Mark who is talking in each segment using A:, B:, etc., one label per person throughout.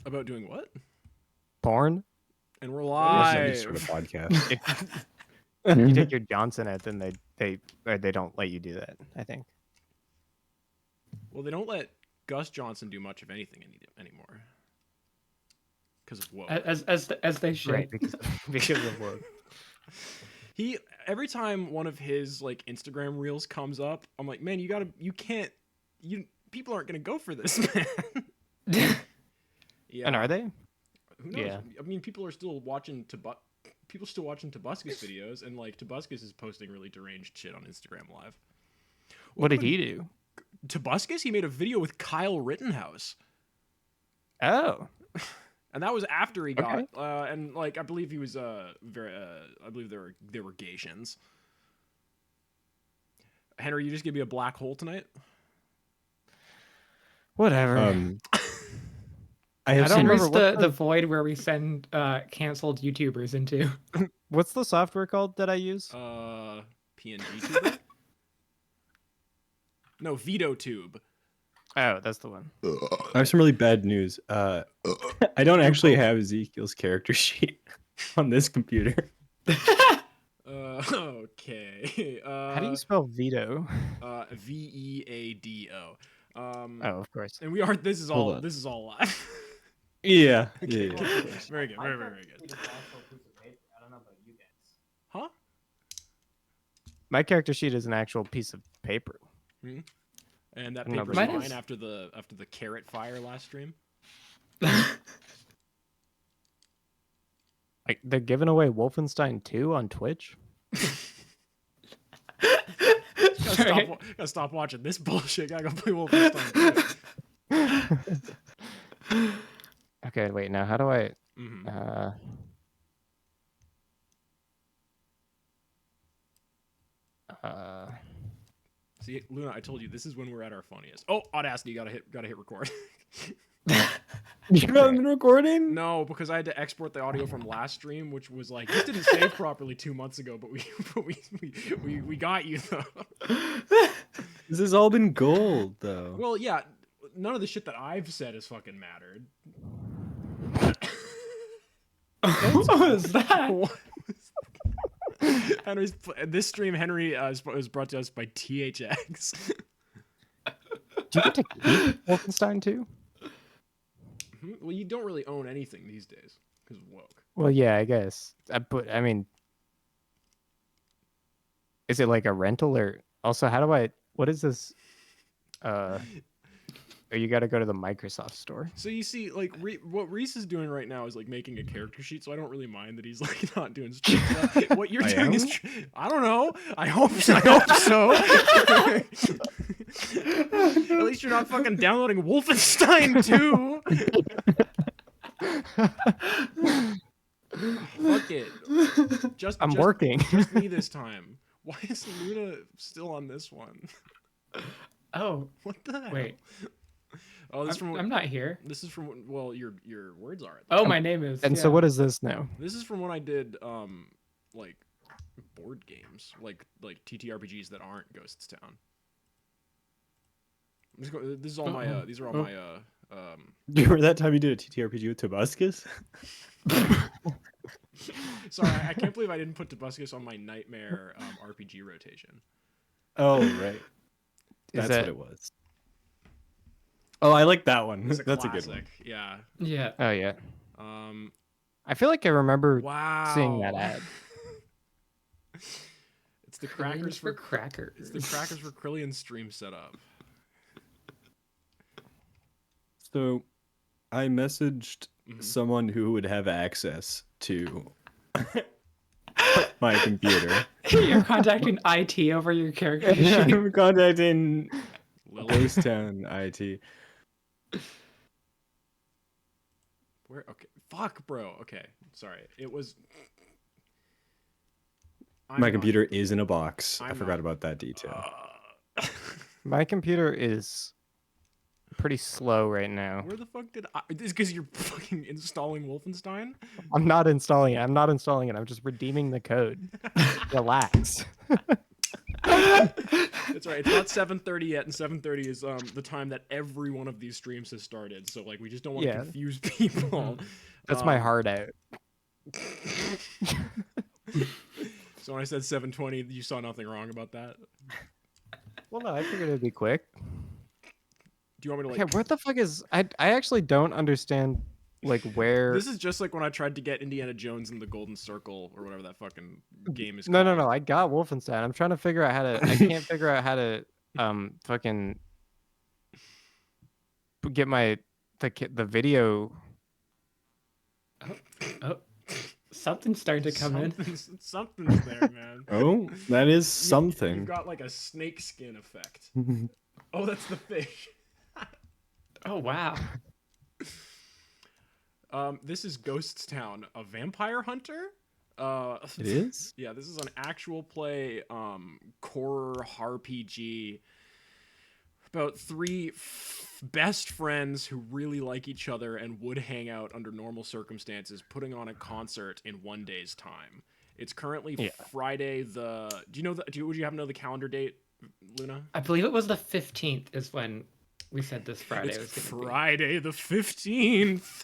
A: About doing what?
B: Porn.
A: And we're
C: Unless any
A: live.
C: sort of podcast.
B: If you take your Johnson at, then they don't let you do that. I think.
A: Well, they don't let Gus Johnson do much of anything anymore. Because of woke.
D: As they should.
B: Right, because of work.
A: Every time one of his like Instagram reels comes up, I'm like, man, people aren't gonna go for this, man. Yeah.
B: And are they?
A: Who knows?
B: Yeah.
A: I mean, people are still watching Tobuscus videos, and like Tobuscus is posting really deranged shit on Instagram Live.
B: What did he do?
A: Tobuscus? He made a video with Kyle Rittenhouse.
B: Oh.
A: And that was after he got,
B: Okay.
A: and like I believe he was I believe there were Gaysians. Henry, you just give me a black hole tonight.
B: Whatever.
D: I
C: have
D: don't
C: seen.
D: remember the void where we send canceled YouTubers into.
B: What's the software called that I use?
A: PNG tuber? No, VitoTube.
B: Oh, that's the one.
C: I have some really bad news. I don't actually have Ezekiel's character sheet on this computer.
A: Okay.
B: How do you spell veto?
A: VEADO.
B: Oh, of course.
A: And we are. This is
C: Hold
A: all.
C: on.
A: This is all live.
C: Yeah.
A: Okay.
C: Yeah.
A: Very good. Very very good.
D: I don't know about you guys.
A: Huh?
B: My character sheet is an actual piece of paper.
A: And that
B: No,
A: paper's
D: mine
A: mine
D: is-
A: after the carrot fire last stream.
B: Like they're giving away Wolfenstein 2 on Twitch.
A: Gotta stop watching this bullshit. Gotta go play Wolfenstein.
B: Okay, wait. Now, how do I?
A: Mm-hmm. See, Luna, I told you this is when we're at our funniest. Oh, Audacity, gotta hit record.
C: You haven't been recording?
A: No, because I had to export the audio from last stream, which was like this didn't save properly 2 months ago, but we got you though.
C: This has all been gold, though.
A: Well, yeah, none of the shit that I've said has fucking mattered.
D: What was that?
A: What was- Henry's this stream. Henry was brought to us by THX.
B: Do you get to keep Wolfenstein 2?
A: Well, you don't really own anything these days because of woke.
B: Well, yeah, I guess. But I mean, is it like a rental or also how do I? What is this? Or you got to go to the Microsoft store.
A: So you see, like what Reese is doing right now is like making a character sheet. So I don't really mind that he's like not doing stream stuff. What you're
C: I
A: doing
C: am?
A: is, I don't know. I hope so. At least you're not fucking downloading Wolfenstein 2. Fuck it.
B: I'm working.
A: Just me this time. Why is Luna still on this one?
D: Oh,
A: What the hell?
D: wait.
A: Oh, this is from.
D: I'm not here.
A: This is from. Well, your words are.
D: Oh, my name is.
B: And so, what is this now?
A: This is from when I did like board games, like TTRPGs that aren't Ghosts Town. This is all my. These are all my.
C: Do you remember that time you did a TTRPG with Tobuscus?
A: Sorry, I can't believe I didn't put Tobuscus on my Nightmare RPG rotation.
C: Oh, right.
B: Is
C: That's
B: that-
C: what it was. Oh, I like that one.
A: It's a
C: That's
A: classic.
C: a good one.
A: Yeah.
D: Yeah.
B: Oh yeah.
A: Um.
B: I feel like I remember
A: Wow.
B: seeing that ad.
A: It's the
D: Crackers
A: crackers
D: for
A: for.
D: crackers.
A: It's the crackers for Krillian stream setup.
C: So, I messaged
A: Mhm.
C: someone who would have access to my computer.
D: You're contacting IT over your character sheet.
C: I'm contacting
A: Lily.
C: Town IT.
A: Where? Okay. Fuck, bro. Okay. Sorry. It was. I'm
C: My
A: not-
C: computer is in a box. I
A: I'm
C: forgot
A: not-
C: about that detail.
B: My computer is pretty slow right now.
A: Where the fuck did I? It's because you're fucking installing Wolfenstein.
B: I'm not installing it. I'm just redeeming the code. Relax.
A: That's right. It's not 7:30 yet, and 7:30 is the time that every one of these streams has started. So like, we just don't want to
B: Yeah.
A: confuse people.
B: That's my
A: Um,
B: heart out.
A: So when I said 7:20, you saw nothing wrong about that.
B: Well, no, I figured it'd be quick.
A: Do you want me to
B: Okay,
A: like?
B: where the fuck is I actually don't understand like where
A: This is just like when I tried to get Indiana Jones in the Golden Circle or whatever that fucking game is
B: No,
A: called.
B: no, no. I got Wolfenstein. I'm trying to figure out how to. I can't figure out how to fucking get the video.
D: Oh, something's starting to come in.
A: Something's there, man.
C: Oh, that is
A: You've
C: something.
A: got like a snake skin effect. Oh, that's the fish.
D: Oh wow.
A: This is Ghosts Town, a vampire hunter.
C: It is?
A: Yeah, this is an actual play horror RPG about three best friends who really like each other and would hang out under normal circumstances, putting on a concert in one day's time. It's currently
B: Yeah.
A: Friday. Would you happen to know the calendar date, Luna?
D: I believe it was the 15th is when we said this Friday was
A: It's
D: going to be.
A: Friday the 15th.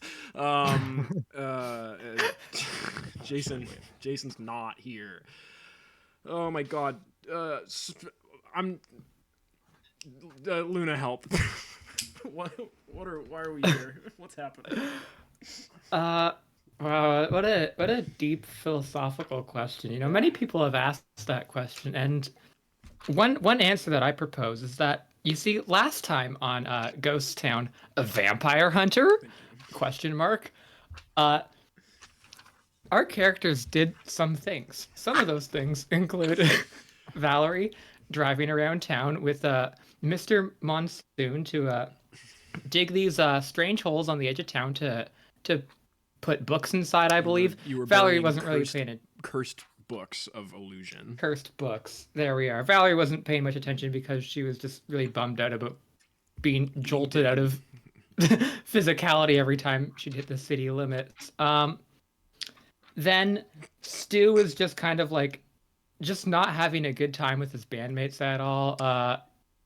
A: Jason's not here. Oh my god. Luna, help. Why are we here? What's happening?
D: Wow, what a deep philosophical question. You know, many people have asked that question, and one answer that I propose is that you see, last time on Ghost Town, a vampire hunter? Question mark. Our characters did some things. Some of those things include Valerie driving around town with Mr. Monsoon to dig these strange holes on the edge of town to put books inside, I believe.
A: You were
D: Valerie
A: burying
D: wasn't really
A: cursed-
D: paying it.
A: Cursed books of illusion.
D: Cursed books. There we are. Valerie wasn't paying much attention because she was just really bummed out about being jolted out of physicality every time she'd hit the city limits. Then Stu was just kind of like just not having a good time with his bandmates at all.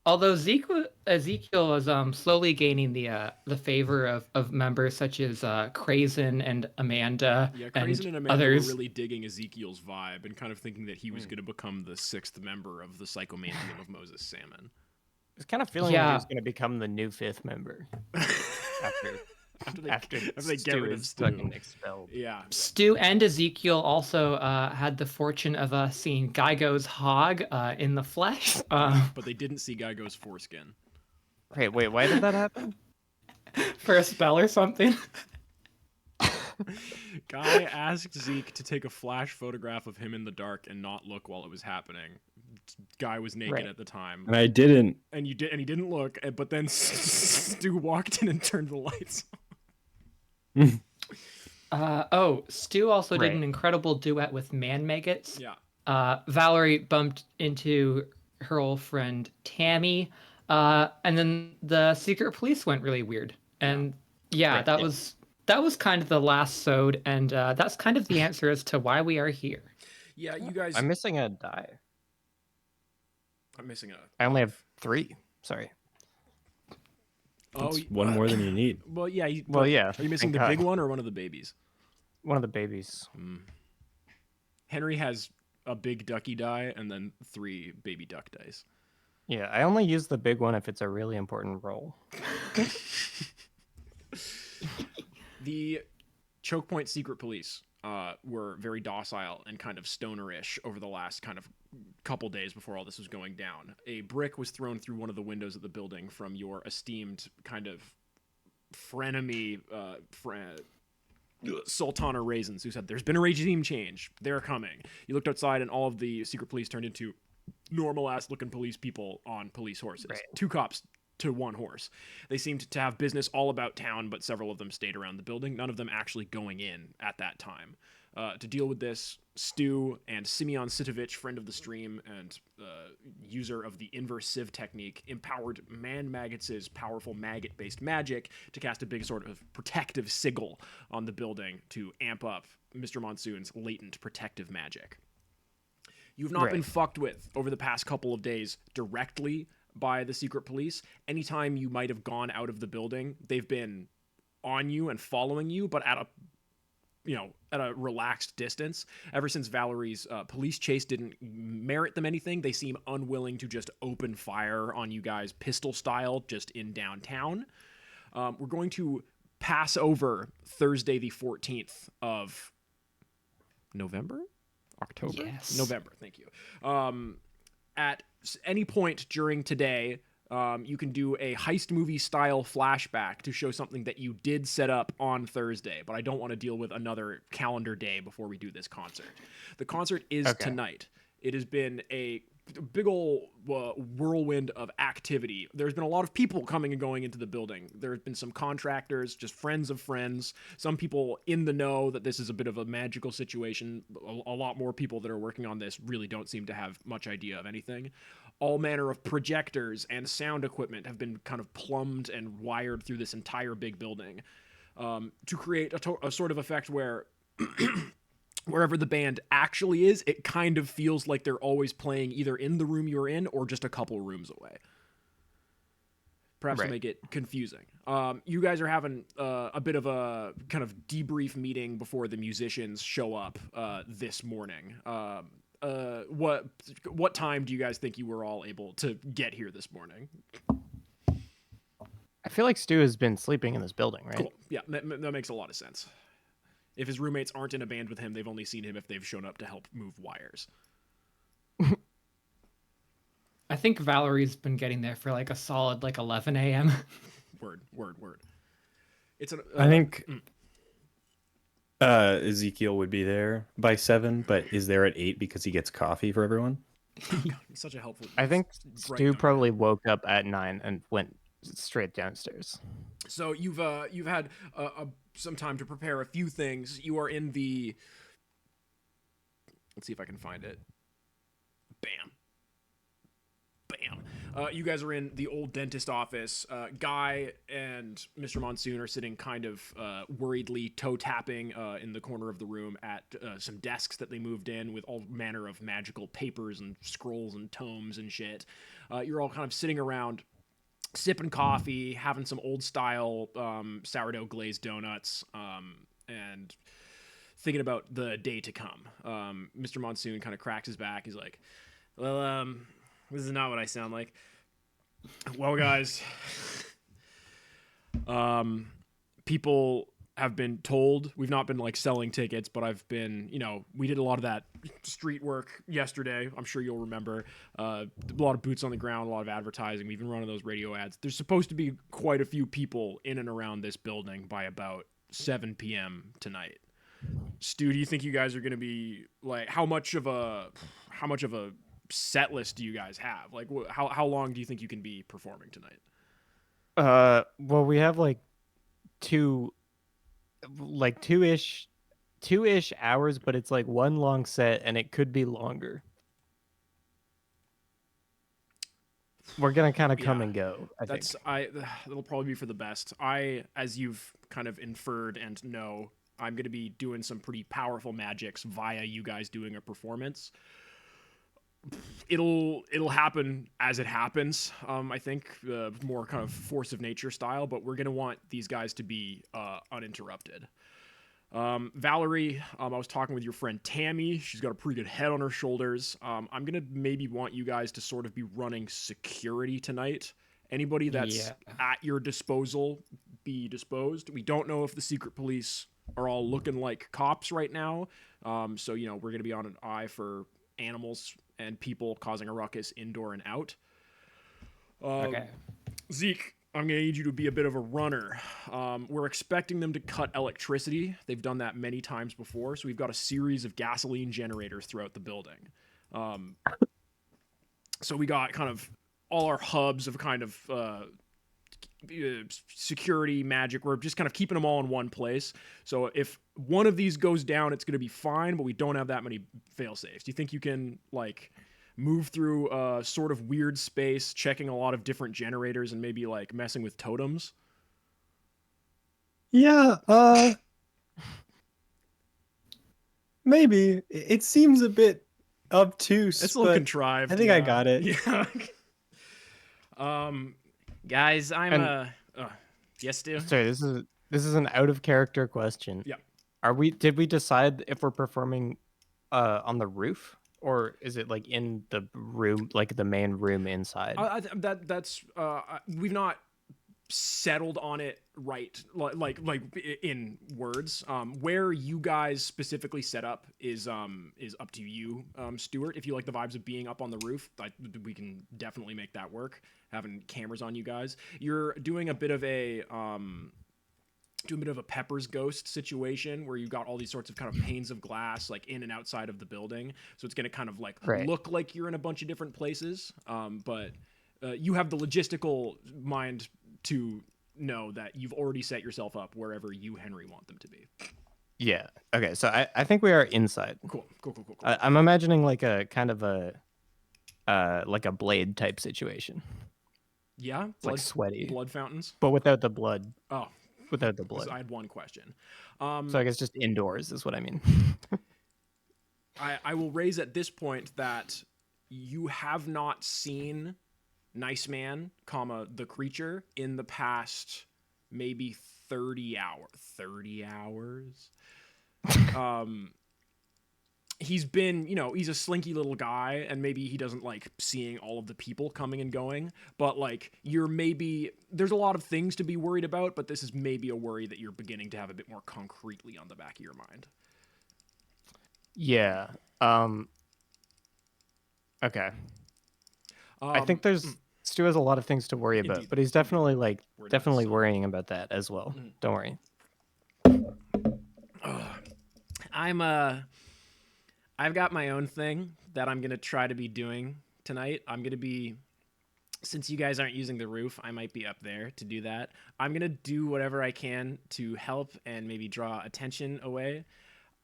D: Although Ezekiel was slowly gaining the favor of members such as Crazen and Amanda
A: Yeah,
D: and
A: Crazen and Amanda
D: others.
A: were really digging Ezekiel's vibe and kind of thinking that he was going to become the sixth member of the Psychomantium of Moses Salmon.
B: I was kind of feeling like he
D: Yeah.
B: was going to become the new fifth member after
A: After they get
B: Stu
A: rid of
B: is
A: Stu.
B: fucking expelled.
A: Yeah.
D: Stu and Ezekiel also had the fortune of seeing Geigo's hog in the flesh.
A: But they didn't see Geigo's foreskin.
B: Wait, why did that happen?
D: For a spell or something.
A: Guy asked Zeke to take a flash photograph of him in the dark and not look while it was happening. Guy was naked
B: Right.
A: at the time,
C: And I didn't.
A: and he didn't look. But then Stu walked in and turned the lights on.
D: Stu also did
B: Right.
D: an incredible duet with Man Maggots.
A: Yeah.
D: Valerie bumped into her old friend Tammy, and then the secret police went really weird. And yeah,
B: Right,
D: that
B: yeah.
D: was kind of the last sode, and that's kind of the answer as to why we are here.
A: Yeah, you guys.
B: I'm missing a die.
A: I'm missing a.
B: I only have 3. Sorry.
C: That's one more than you need.
A: Well, yeah.
B: Well, yeah.
A: Are you missing
B: thank
A: the big
B: God.
A: one or one of the babies?
B: One of the babies.
A: Henry has a big ducky die and then 3 baby duck dice.
B: Yeah, I only use the big one if it's a really important role.
A: The Choke Point Secret Police were very docile and kind of stonerish over the last kind of couple days before all this was going down. A brick was thrown through one of the windows of the building from your esteemed kind of frenemy Sultana Raisins, who said, "There's been a regime change. They're coming." You looked outside, and all of the secret police turned into normal-ass looking police people on police horses.
B: Right.
A: 2 cops to 1 horse. They seemed to have business all about town, but several of them stayed around the building, none of them actually going in at that time. To deal with this, Stu and Simeon Sitovich, friend of the stream and user of the inverse sieve technique, empowered Man Maggots' powerful maggot-based magic to cast a big sort of protective sigil on the building to amp up Mr. Monsoon's latent protective magic. You've not been
B: Right.
A: fucked with over the past couple of days directly by the secret police. Anytime you might have gone out of the building, they've been on you and following you, but at a relaxed distance. Ever since Valerie's police chase didn't merit them anything, they seem unwilling to just open fire on you guys pistol style just in downtown. We're going to pass over Thursday the 14th of November? October?
D: Yes.
A: November, thank you. At any point during today, you can do a heist movie style flashback to show something that you did set up on Thursday, but I don't want to deal with another calendar day before we do this concert. The concert is
B: Okay.
A: tonight. It has been a big ol' whirlwind of activity. There's been a lot of people coming and going into the building. There's been some contractors, just friends of friends, some people in the know that this is a bit of a magical situation. A lot more people that are working on this really don't seem to have much idea of anything. All manner of projectors and sound equipment have been kind of plumbed and wired through this entire big building to create a sort of effect where wherever the band actually is, it kind of feels like they're always playing either in the room you're in or just a couple rooms away. Perhaps to
B: Right.
A: make it confusing. You guys are having a bit of a kind of debrief meeting before the musicians show up this morning. What time do you guys think you were all able to get here this morning?
B: I feel like Stu has been sleeping in this building, right?
A: Cool. Yeah, that makes a lot of sense. If his roommates aren't in a band with him, they've only seen him if they've shown up to help move wires.
D: I think Valerie's been getting there for like a solid 11 a.m.
A: Word. It's an.
C: I think Ezekiel would be there by 7, but is there at 8 because he gets coffee for everyone?
A: He's such a helpful.
B: I think
A: bright
B: Stu
A: number.
B: probably woke up at 9 and went straight downstairs.
A: So you've had some time to prepare a few things. You are in the. Let's see if I can find it. Bam. You guys are in the old dentist office. Guy and Mr. Monsoon are sitting kind of worriedly toe tapping in the corner of the room at some desks that they moved in with all manner of magical papers and scrolls and tomes and shit. You're all kind of sitting around sipping coffee, having some old style sourdough glazed donuts, and thinking about the day to come. Mr. Monsoon kind of cracks his back. He's like, well, this is not what I sound like. Well, guys, people have been told, we've not been selling tickets, but I've been, we did a lot of that street work yesterday. I'm sure you'll remember. A lot of boots on the ground, a lot of advertising. We've been running those radio ads. There's supposed to be quite a few people in and around this building by about 7 p.m. tonight. Stu, do you think you guys are going to be how much of a set list do you guys have? How long do you think you can be performing tonight?
B: Well, we have two two-ish hours, but it's one long set and it could be longer. We're gonna kind of come
A: Yeah.
B: and go.
A: That'll probably be for the best. As you've kind of inferred and know, I'm going to be doing some pretty powerful magics via you guys doing a performance. It'll happen as it happens. I think more kind of force of nature style, but we're going to want these guys to be uninterrupted. Valerie, I was talking with your friend Tammy. She's got a pretty good head on her shoulders. I'm going to maybe want you guys to sort of be running security tonight. Anybody that's at your disposal, be disposed. We don't know if the secret police are all looking like cops right now. So, we're going to be on an eye for animals and people causing a ruckus indoor and out.
D: Okay.
A: Zeke, I'm going to need you to be a bit of a runner. We're expecting them to cut electricity. They've done that many times before, so we've got a series of gasoline generators throughout the building. So we got kind of all our hubs of kind of security magic. We're just kind of keeping them all in one place. So if one of these goes down, it's going to be fine, but we don't have that many fail safes. Do you think you can move through a sort of weird space, checking a lot of different generators and maybe messing with totems?
C: Yeah, maybe. It seems a bit obtuse.
A: It's a little
C: but
A: contrived.
C: I think I got it.
A: Yeah. Guys, I'm
B: And-
A: yes, Stu.
B: Sorry, this is an out of character question.
A: Yeah.
B: Did we decide if we're performing on the roof, or is it like in the room, like the main room inside?
A: That's we've not settled on it right, in words. Where you guys specifically set up is up to you, Stuart. If you like the vibes of being up on the roof, we can definitely make that work. Having cameras on you guys, you're doing a bit of a Pepper's Ghost situation where you've got all these sorts of kind of panes of glass like in and outside of the building, so it's going to kind of like
B: Right.
A: look like you're in a bunch of different places, but you have the logistical mind to know that you've already set yourself up wherever you, Henry, want them to be.
B: Yeah. Okay. So I think we are inside.
A: Cool.
B: I'm imagining like a kind of a like a blade type situation.
A: Yeah,
B: It's like sweaty,
A: blood fountains.
B: but without the blood.
A: Oh,
B: Without the blood.
A: I had one question.
B: So I guess just indoors is what I mean.
A: I will raise at this point that you have not seen Nice Man, the creature in the past maybe 30 hours. He's been, he's a slinky little guy, and maybe he doesn't like seeing all of the people coming and going, but like there's a lot of things to be worried about, but this is maybe a worry that you're beginning to have a bit more concretely on the back of your mind.
B: Yeah. Okay. I think Stu has a lot of things to worry about,
A: Indeed.
B: but he's definitely
A: We're
B: definitely
A: nuts.
B: worrying about that as well.
A: Mhm.
B: Don't worry.
A: I've got my own thing that I'm going to try to be doing tonight. Since you guys aren't using the roof, I might be up there to do that. I'm going to do whatever I can to help and maybe draw attention away.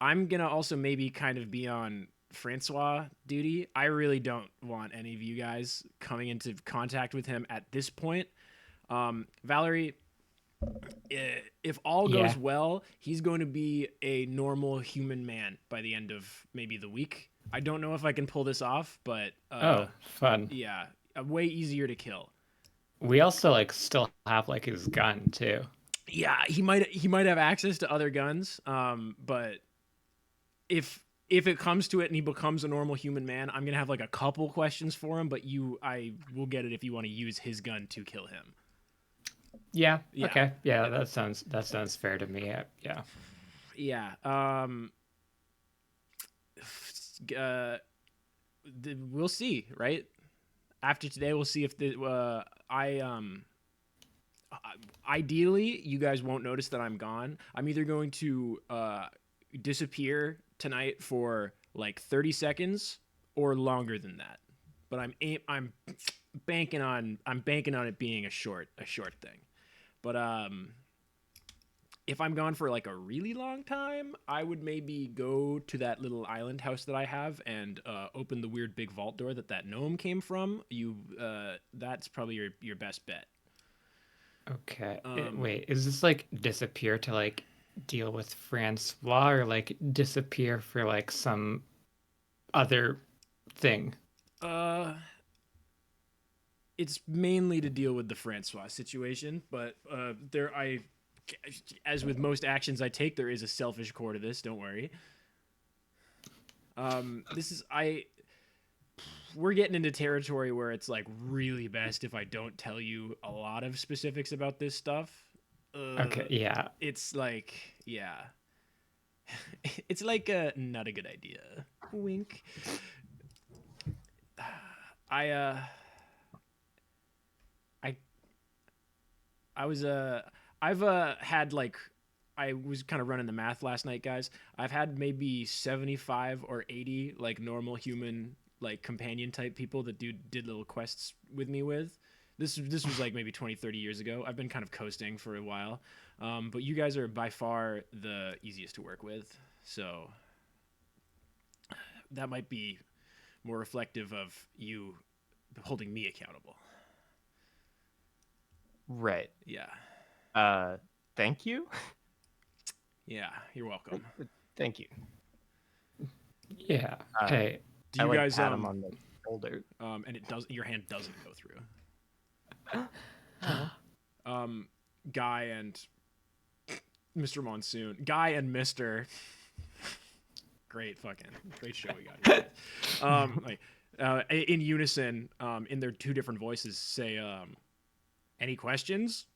A: I'm going to also maybe kind of be on Francois duty. I really don't want any of you guys coming into contact with him at this point. Valerie, if all goes
D: Yeah.
A: well, he's going to be a normal human man by the end of maybe the week. I don't know if I can pull this off, but
D: Fun.
A: yeah, way easier to kill.
D: We also like still have like his gun too.
A: Yeah, he might have access to other guns, but if it comes to it and he becomes a normal human man, I'm gonna have like a couple questions for him, but I will get it if you want to use his gun to kill him.
D: Yeah.
A: Yeah.
D: Okay. Yeah, that sounds fair to me. Yeah.
A: Yeah. We'll see, right? After today, we'll see if ideally you guys won't notice that I'm gone. I'm either going to disappear tonight for like 30 seconds or longer than that. But I'm banking on it being a short thing. But if I'm gone for like a really long time, I would maybe go to that little island house that I have and open the weird big vault door that gnome came from. That's probably your best bet.
D: Okay. Wait, is this like disappear to like deal with Francois or like disappear for like some other thing?
A: It's mainly to deal with the Francois situation, but as with most actions I take, there is a selfish core to this. Don't worry. We're getting into territory where it's like really best if I don't tell you a lot of specifics about this stuff.
D: Okay, yeah.
A: It's like, yeah. It's like not a good idea. Wink. I've had like, I was kind of running the math last night, guys. I've had maybe 75 or 80 like normal human like companion type people that did little quests with me with. This was like maybe 20, 30 years ago. I've been kind of coasting for a while. But you guys are by far the easiest to work with. So that might be more reflective of you holding me accountable.
B: Right.
A: Yeah.
B: Thank you.
A: Yeah, you're welcome.
B: Thank you.
D: Yeah. Hey,
A: Do
B: I
A: you
B: like
A: guys
B: pat him on the shoulder.
A: and it does your hand doesn't go through. Guy and Mr. Monsoon. Guy and Mr. Great show we got here. In unison, in their two different voices, say, any questions?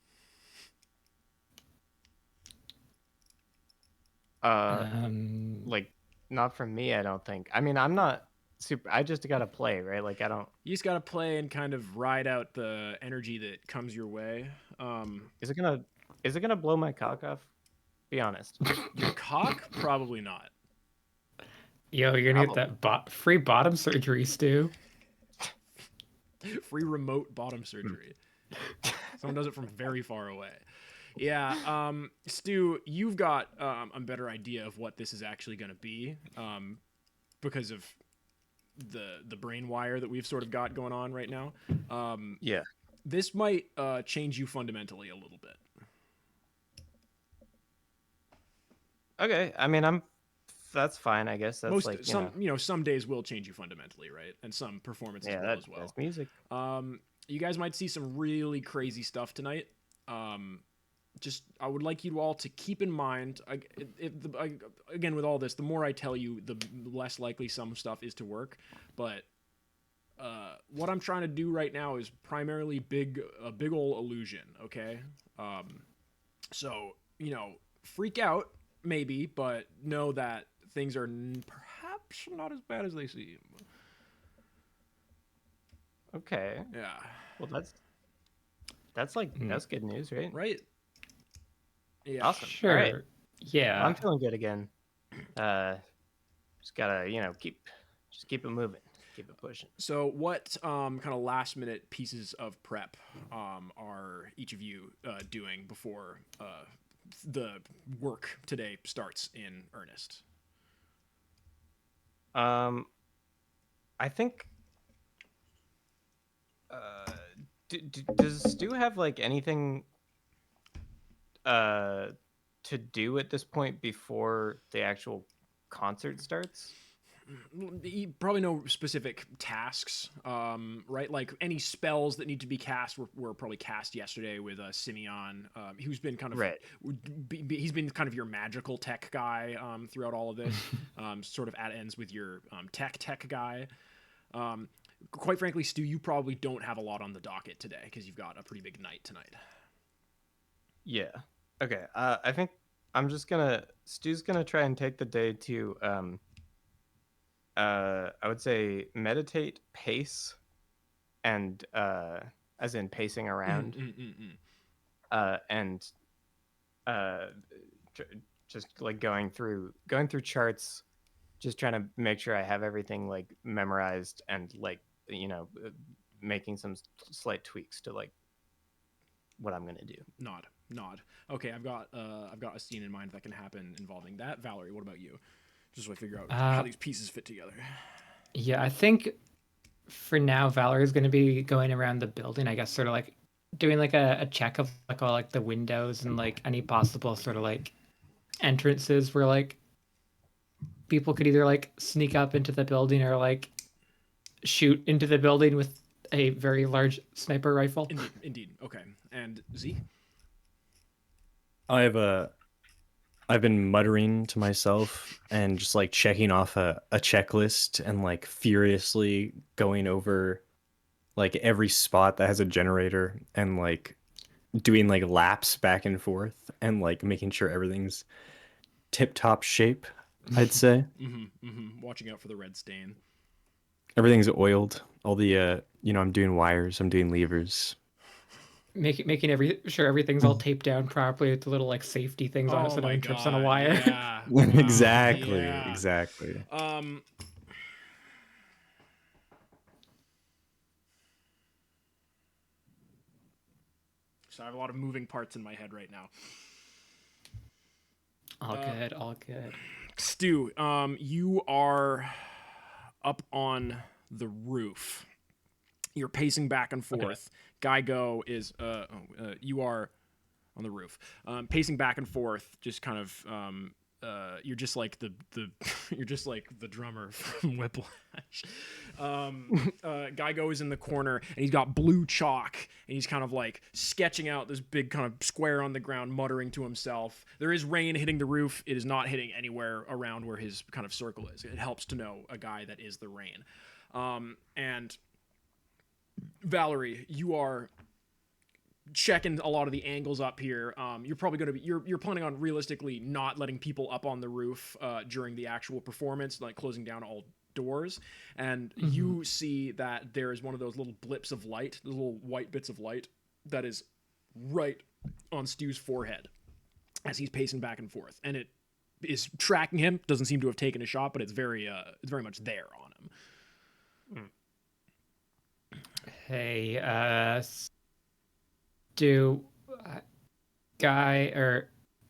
B: Like not from me, I don't think. I mean, I'm not super. I just gotta play, right? Like I don't.
A: You just gotta play and kind of ride out the energy that comes your way.
B: Is it gonna blow my cock off? Be honest.
A: Your cock? Probably not.
D: Yo, you're gonna get that free bottom surgery, Stu.
A: Free remote bottom surgery. Someone does it from very far away. Yeah, Stu, you've got a better idea of what this is actually going to be because of the brain wire that we've sort of got going on right now.
B: Yeah.
A: This might change you fundamentally a little bit.
B: Okay. I mean, that's fine. I guess that's like
A: some days will change you fundamentally, right? And some performances will as well.
B: That's music.
A: You guys might see some really crazy stuff tonight. I would like you all to keep in mind, again, with all this, the more I tell you, the less likely some stuff is to work. But what I'm trying to do right now is primarily a big ol' illusion, okay? So, freak out, maybe, but know that things are perhaps not as bad as they seem.
B: Okay.
A: Yeah.
B: Well, that's good news, right?
A: Right? Yeah.
B: Awesome.
D: Sure.
B: All right.
D: Yeah.
B: I'm feeling good again. Just gotta, keep it moving, keep it pushing.
A: So what kind of last minute pieces of prep are each of you doing before the work today starts in earnest?
B: I think does Stu have like anything to do at this point before the actual concert starts?
A: Probably no specific tasks, right? Like any spells that need to be cast were probably cast yesterday with Simeon, who's been kind of he's been kind of your magical tech guy throughout all of this, sort of at ends with your tech guy. Quite frankly, Stu, you probably don't have a lot on the docket today because you've got a pretty big night tonight.
B: Yeah. Okay. I think Stu's gonna try and take the day to I would say meditate, pace, and as in pacing around, and just like going through charts, just trying to make sure I have everything like memorized and like making some slight tweaks to like what I'm gonna do.
A: Nod. Okay, I've got a scene in mind that can happen involving that. Valerie, what about you? Just so I figure out how these pieces fit together.
D: Yeah, I think for now Valerie's going to be going around the building, I guess, sort of like doing like a check of like all like the windows and like any possible sort of like entrances where like people could either like sneak up into the building or like shoot into the building with a very large sniper rifle.
A: Indeed. Okay. And Z?
C: I've been muttering to myself and just like checking off a checklist and like furiously going over like every spot that has a generator and like doing like laps back and forth and like making sure everything's tip top shape, I'd say.
A: Watching out for the red stain.
C: Everything's oiled. All the I'm doing wires, I'm doing levers.
D: Making sure everything's all taped down properly with the little like safety things on it so no one trips on a wire.
A: Yeah.
C: Exactly.
A: So I have a lot of moving parts in my head right now.
D: All good.
A: Stu, you are up on the roof. You're pacing back and forth. Okay. Geigo is you are on the roof, pacing back and forth, just kind of you're just like the you're just like the drummer from Whiplash. Geigo is in the corner and he's got blue chalk and he's kind of like sketching out this big kind of square on the ground, muttering to himself. There is rain hitting the roof. It is not hitting anywhere around where his kind of circle is. It helps to know a guy that is the rain. And Valerie, you are checking a lot of the angles up here. You're probably going to be you're planning on realistically not letting people up on the roof during the actual performance, like closing down all doors. And you see that there is one of those little blips of light, the little white bits of light that is right on Stu's forehead as he's pacing back and forth, and it is tracking him. Doesn't seem to have taken a shot, but it's very much there on him.
D: Hey, Stu,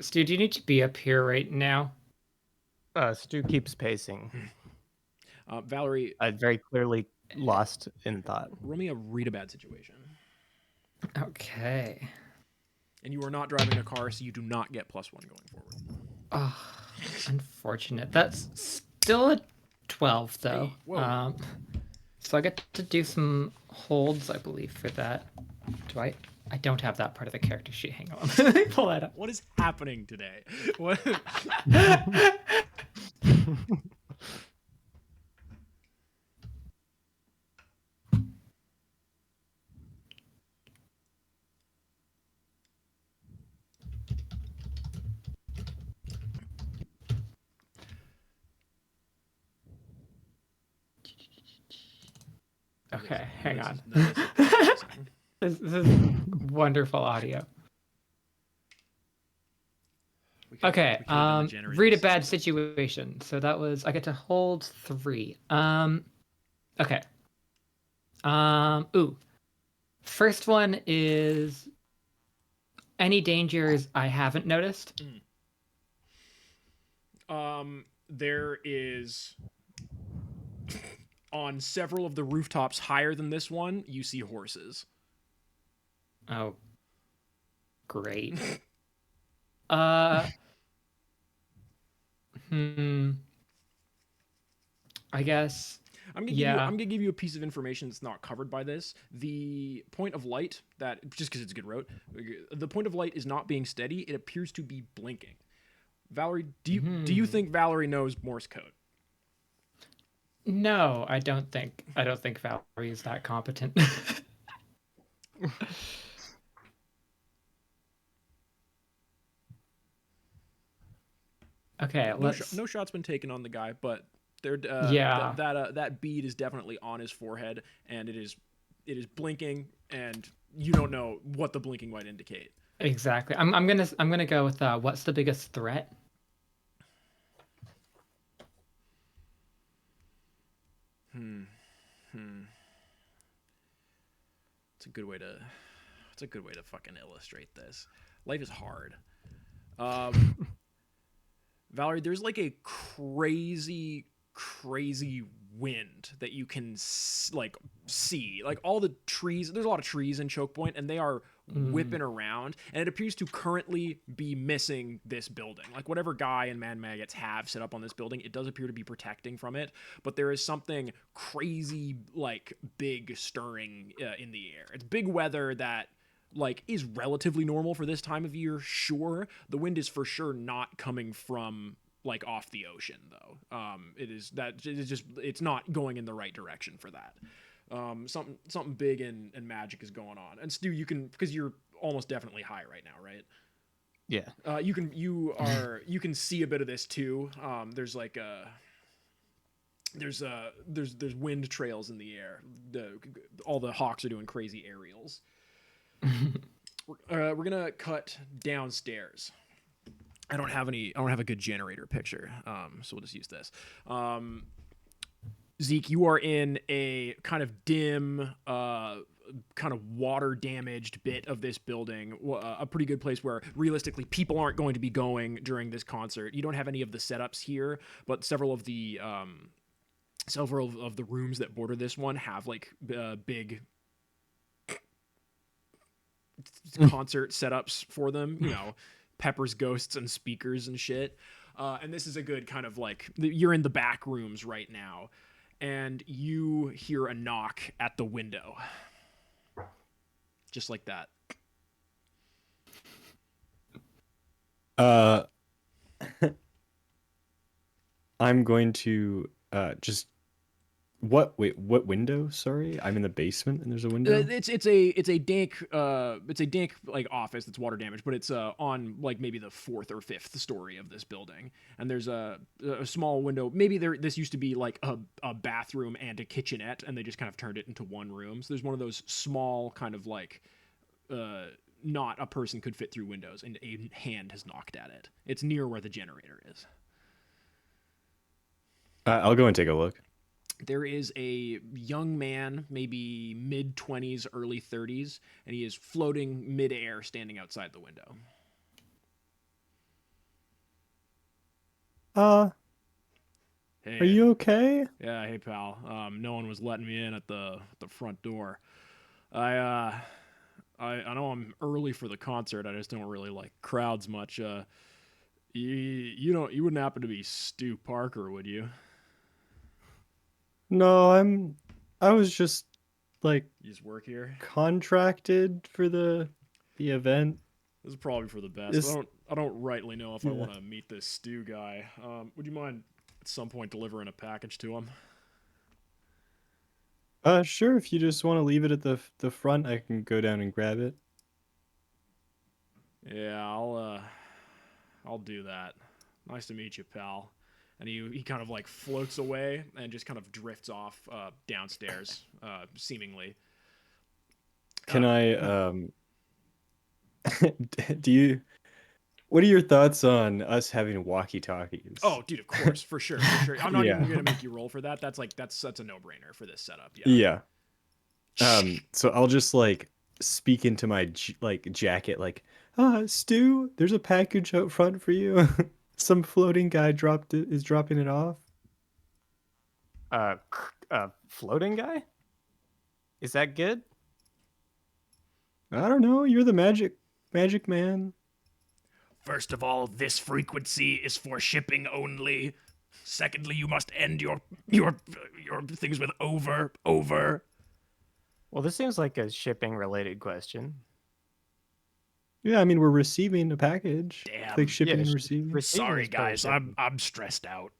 D: Stu, do you need to be up here right now?
B: Stu keeps pacing.
A: Valerie,
B: Very clearly lost in thought.
A: roll me a read a bad situation.
D: Okay.
A: And you are not driving a car, so you do not get +1 going forward.
D: Oh, unfortunate. That's still a 12, though.
A: Hey, whoa.
D: So I get to do some holds, I believe, for that. Do I? I don't have that part of the character sheet. Hang on. Let me pull that up.
A: What is happening today? What?
D: Okay, hang on.
A: No, this is-
D: This is wonderful audio.
A: we could've-
D: Okay,
A: we could've done the generated
D: read a
A: sound.
D: bad situation. So that was I get to hold 3. Okay. Ooh. First one is any dangers I haven't noticed.
A: There is on several of the rooftops higher than this one, you see horses.
D: Oh, great. I guess.
A: I'm gonna give you a piece of information that's not covered by this. The point of light that just because it's a good route, the point of light is not being steady. It appears to be blinking. Valerie, do you think Valerie knows Morse code?
D: No, I don't think Valerie is that competent. Okay, let's.
A: No shot's been taken on the guy, but there.
D: Yeah.
A: That bead is definitely on his forehead, and it is blinking, and you don't know what the blinking might indicate.
D: Exactly. I'm gonna go with what's the biggest threat?
A: It's a good way to fucking illustrate this. Life is hard. Valerie, there's like a crazy wind that you can see. Like all the trees, there's a lot of trees in Choke Point, and they are whipping around, and it appears to currently be missing this building. Like whatever Guy and Man Maggots have set up on this building, it does appear to be protecting from it, but there is something crazy, like big stirring in the air. It's big weather that like is relatively normal for this time of year. Sure, the wind is for sure not coming from like off the ocean though. It's not going in the right direction for that. Something big and magic is going on. And Stu, you can, because you're almost definitely high right now, right?
B: Yeah.
A: You can see a bit of this too. There's like there's wind trails in the air. All the hawks are doing crazy aerials. We're gonna cut downstairs. I don't have a good generator picture, so we'll just use this. Zeke, you are in a kind of dim, kind of water damaged bit of this building, a pretty good place where realistically people aren't going to be going during this concert. You don't have any of the setups here, but several of the rooms that border this one have like big concert setups for them, you know, peppers, ghosts, and speakers and shit. And this is a good kind of like you're in the back rooms right now, and you hear a knock at the window, just like that.
C: I'm going to just what window? Sorry, I'm in the basement and there's a window.
A: It's a dank like office that's water damaged, but it's on like maybe the 4th or 5th story of this building, and there's a small window. Maybe this used to be like a bathroom and a kitchenette, and they just kind of turned it into one room. So there's one of those small kind of like not a person could fit through windows, and a hand has knocked at it. It's near where the generator is.
C: I'll go and take a look.
A: There is a young man, maybe mid-20s, early 30s, and he is floating mid-air, standing outside the window. Hey,
C: Are you okay?
A: Yeah, hey pal. No one was letting me in at the front door. I know I'm early for the concert. I just don't really like crowds much. You wouldn't happen to be Stu Parker, would you?
C: No, I was just like
A: You just work here.
C: contracted for the event.
A: This is probably for the best. I don't rightly know if I
C: Yeah.
A: want to meet this Stu guy. Would you mind at some point delivering a package to him?
C: Sure, if you just want to leave it at the front, I can go down and grab it.
A: Yeah, I'll do that. Nice to meet you, pal. And he kind of like floats away and just kind of drifts off downstairs, seemingly.
C: Can what are your thoughts on us having walkie-talkies?
A: Oh, dude, of course, for sure. I'm not even
C: Yeah.
A: gonna make you roll for that. That's a no-brainer for this setup. Yeah.
C: Yeah. So I'll just like speak into my jacket like, Stu, there's a package out front for you. Some floating guy is dropping it off.
B: Floating guy? Is that good?
C: I don't know, you're the magic man.
A: First of all, this frequency is for shipping only. Secondly, you must end your things with over.
B: Well, this seems like a shipping related question.
C: Yeah, I mean we're receiving a package.
A: Damn.
C: Like shipping
B: Yeah,
C: and receiving.
B: receiving
A: Sorry,
B: is totally
A: guys,
B: shipping.
A: I'm stressed out.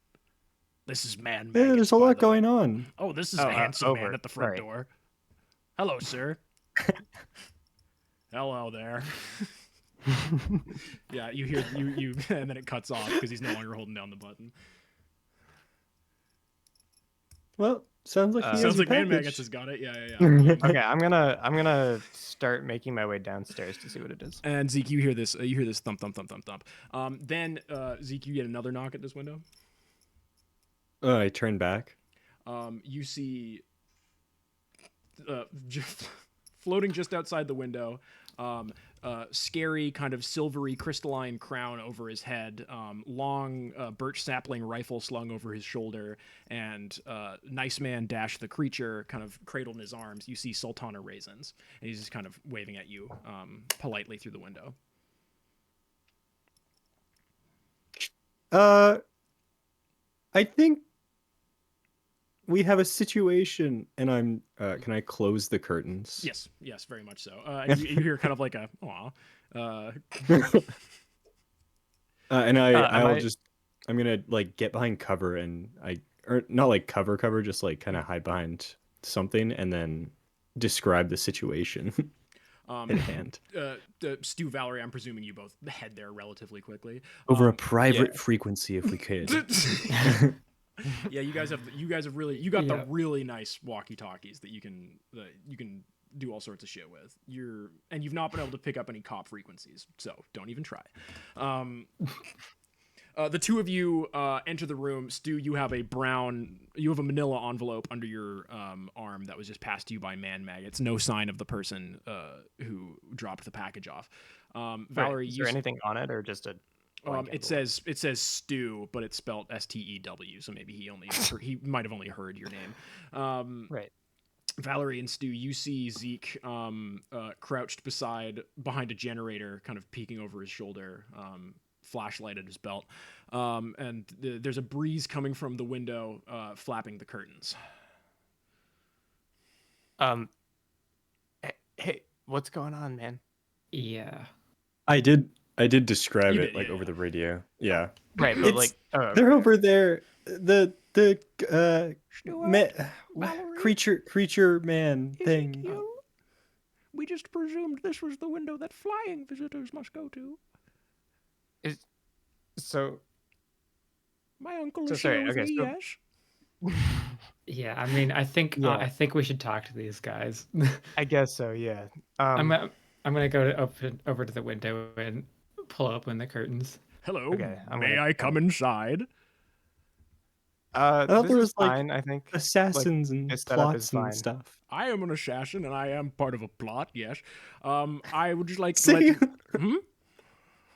A: This is Man
C: Yeah,
A: Maggots,
C: there's a
A: by
C: lot
A: the way.
C: going on.
A: Oh, this is
B: Oh,
A: a handsome man
B: over.
A: at the front
B: Sorry.
A: door. Hello, sir. Hello there. Yeah, you hear you, and then it cuts off because he's no longer holding down the button.
C: Well, sounds like he has
A: Sounds
C: your
A: like Man
C: package.
A: Maggots has got it. Yeah.
B: Okay, I'm gonna start making my way downstairs to see what it is.
A: And Zeke, you hear this thump, thump, thump, thump, thump. Then Zeke, you get another knock at this window.
C: I turn back.
A: You see just floating just outside the window, scary kind of silvery crystalline crown over his head, long birch sapling rifle slung over his shoulder, and Nice Man Dash the creature kind of cradled in his arms. You see Sultana Raisins, and he's just kind of waving at you politely through the window.
C: I think we have a situation, and I'm. Can I close the curtains?
A: Yes, very much so. And you hear kind of like a aw.
C: And
B: I-
C: I'm gonna like get behind cover, and or not like cover, just like kind of hide behind something, and then describe the situation at hand
A: Stu, Valerie, I'm presuming you both head there relatively quickly.
C: over a private frequency, if we could.
A: Yeah, you guys have got the really nice walkie-talkies that you can do all sorts of shit with. You've not been able to pick up any cop frequencies, so don't even try. The two of you enter the room. Stu, you have a manila envelope under your arm that was just passed to you by Man Maggots. No sign of the person who dropped the package off. Valerie,
B: is there anything on it or just a? blank
A: it
B: envelope?
A: says Stu, but it's spelled STEW, so maybe he might have only heard your name.
B: Right.
A: Valerie and Stu, you see Zeke crouched behind a generator, kind of peeking over his shoulder, flashlight at his belt. And there's a breeze coming from the window, flapping the curtains.
B: Hey, what's going on, man?
D: Yeah.
C: I did describe
A: You
C: it
A: did,
C: like
A: yeah,
C: over
A: yeah.
C: the radio. Yeah.
B: Right, but
C: It's-
B: like, oh,
C: They're
B: okay.
C: over there. The
A: Stuart, Valerie,
C: creature man thing.
A: Ezekiel, we just presumed this was the window that flying visitors must go to.
B: So
A: My uncle
B: So
A: is
B: sorry,
A: here with
B: okay,
A: me,
B: so-
A: yes?
D: Yeah, I mean, I think
B: Yeah.
D: I think we should talk to these guys.
B: I guess so, yeah.
D: I'm gonna go over to the window and pull open the curtains.
A: Hello,
B: Okay, I'm
A: may
B: gonna
A: I
B: come-
A: come inside?
C: thought
B: this
C: there
B: is
C: was, like,
B: fine, I think.
C: Assassins and
B: his setup is
C: plots and
B: fine.
C: stuff.
A: I am an assassin, and I am part of a plot, yes. I would just like to let
C: See?
A: you...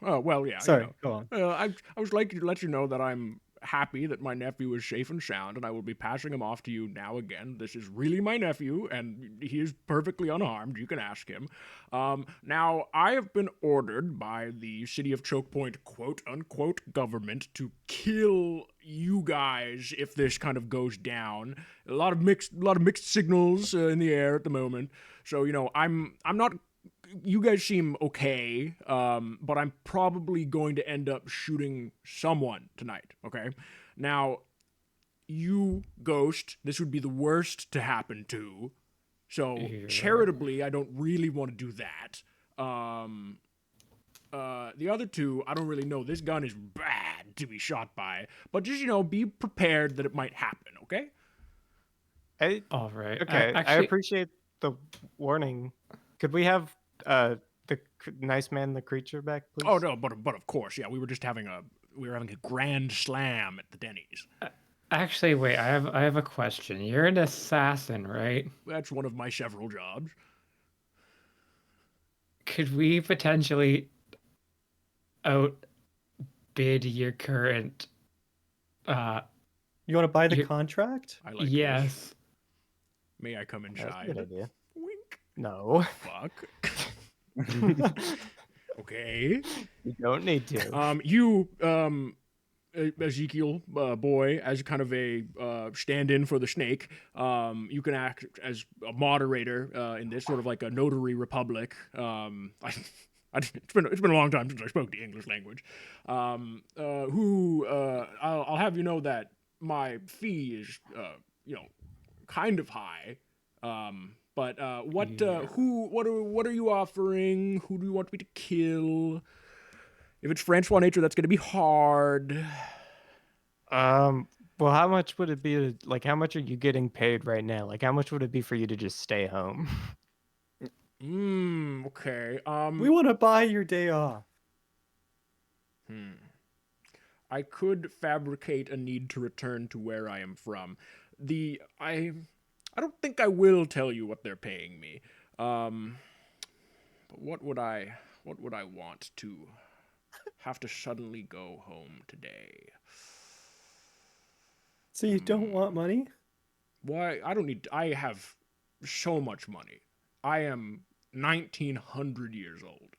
A: Oh, well, yeah.
C: Sorry,
A: You
C: go on.
A: know. I would like to let you know that I'm happy that my nephew is safe and sound, and I will be passing him off to you now again. This is really my nephew, and he is perfectly unharmed. You can ask him. Now, I have been ordered by the city of Choke Point, quote-unquote, government to kill you guys if this kind of goes down. A lot of mixed signals in the air at the moment. So, you know, I'm not... You guys seem okay, but I'm probably going to end up shooting someone tonight, okay? Now, you, Ghost, this would be the worst to happen to. So,
D: Yeah.
A: charitably, I don't really want to do that. The other two, I don't really know. This gun is bad to be shot by. But just, you know, be prepared that it might happen, okay?
D: All right.
B: Okay, I
D: Actually,
B: appreciate the warning. Could we have nice man, the creature back, please?
A: Oh, no, but of course, yeah. We were having a grand slam at the Denny's.
D: actually, wait. I have a question. You're an assassin, right?
A: That's one of my several jobs.
D: Could we potentially outbid your current?
C: You want to buy the
D: You-
C: contract?
A: I like this.
D: Yes.
A: May I come
B: That's a
A: inside?
B: good idea.
A: Wink.
B: No,
A: Fuck. Okay.
B: you don't need to.
A: You, Ezekiel, boy, as kind of a stand-in for the snake, you can act as a moderator in this, sort of like a notary republic. It's been a long time since I spoke the English language. I'll have you know that my fee is, kind of high. But what are you offering? Who do you want me to kill? If it's Francois Nature, that's going to be hard.
B: Well, how much would it be? How much are you getting paid right now? Like, how much would it be for you to just stay home?
A: Okay.
C: We want to buy your day off.
A: I could fabricate a need to return to where I am from. I don't think I will tell you what they're paying me. But what would I want to have to suddenly go home today?
C: So you don't want money?
A: Why? I have so much money. I am 1900 years old.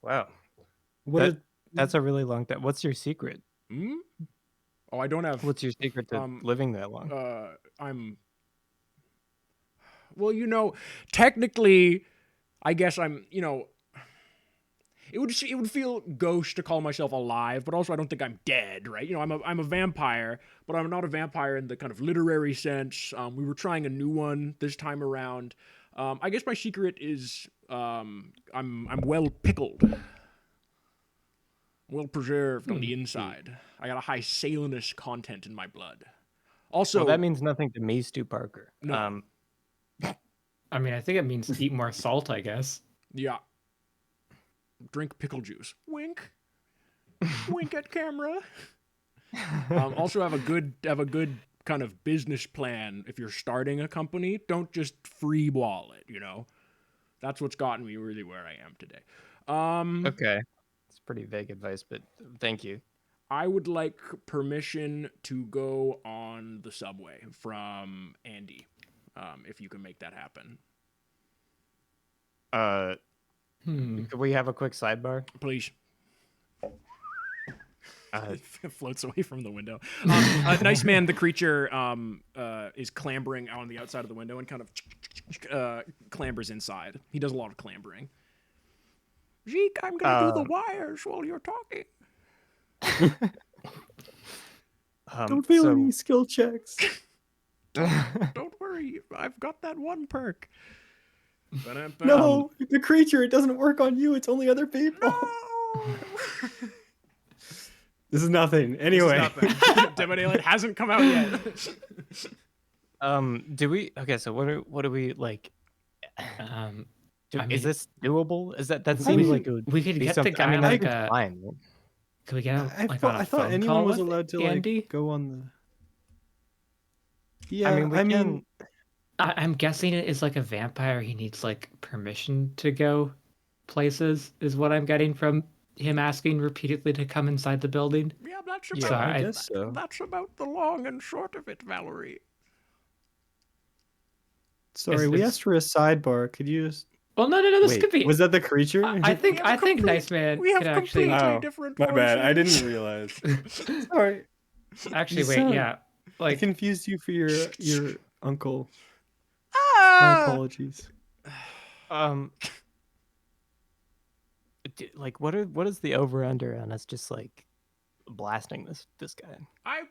B: Wow,
C: What?
B: That- that's a really long time. What's your secret?
A: Hmm? Oh, I don't have.
B: What's your secret to living that long?
A: Well, technically, I guess I'm, it would feel gauche to call myself alive, but also I don't think I'm dead, right? I'm a vampire, but I'm not a vampire in the kind of literary sense. We were trying a new one this time around. I guess my secret is I'm well pickled, well preserved on the inside. I got a high salinous content in my blood. Also,
B: Well, that means nothing to me, Stu Parker.
A: No.
D: I mean, I think it means eat more salt, I guess.
A: yeah. Drink pickle juice. Wink. Wink at camera. Also have a good kind of business plan if you're starting a company. Don't just free ball it, That's what's gotten me really where I am today.
B: Okay, it's pretty vague advice, but thank you.
A: I would like permission to go on the subway from Andy, if you can make that happen.
B: Could we have a quick sidebar?
A: Please.
B: Uh,
A: Floats away from the window. Nice Man, the creature, is clambering on the outside of the window and kind of clambers inside. He does a lot of clambering. Zeke, I'm gonna do the wires while you're talking.
C: Don't fail
B: so-
C: any skill checks.
A: Don't worry, I've got that one perk. Ba-dum-bum.
C: No, the creature. It doesn't work on you. It's only other people.
A: No!
C: This is nothing.
A: This is
C: Anyway,
A: nothing. Demon Alien hasn't come out yet.
B: do we? Okay, so what do we like?
D: I
B: Is
D: mean-
B: this doable? Is that
C: I
B: seems
C: mean,
B: like it would
D: We could
B: be
D: get
B: something?
D: the guy
B: I mean,
D: like
B: that's
D: a.
B: fine. right?
D: Could we get him
C: I
D: like
C: thought,
D: on a
C: I thought
D: phone
C: anyone
D: call
C: was
D: with
C: allowed to
D: Andy?
C: like go on the. Yeah,
B: I mean, we can.
D: I'm guessing it is like a vampire. He needs like permission to go places. Is what I'm getting from him asking repeatedly to come inside the building.
A: Yeah, that's
C: Yeah,
A: about,
D: I
C: guess so.
A: that's about the long and short of it, Valerie.
C: Sorry,
D: Is-
C: we
D: is-
C: asked for a sidebar. Could you just
D: Well, no. This
C: wait?
D: could be.
C: Was that the creature?
D: I think
A: We have a complete-
D: Nice Man
A: We have
D: could actually.
A: completely
C: Oh,
A: different
C: my bad. I
A: voices.
C: didn't realize. Sorry,
D: Actually,
C: You
D: wait.
C: sound-
D: Yeah.
C: I
D: Like
C: confused you for your uncle. My
A: Ah!
C: apologies.
B: Like, what is the over under on us just like blasting this guy?
A: I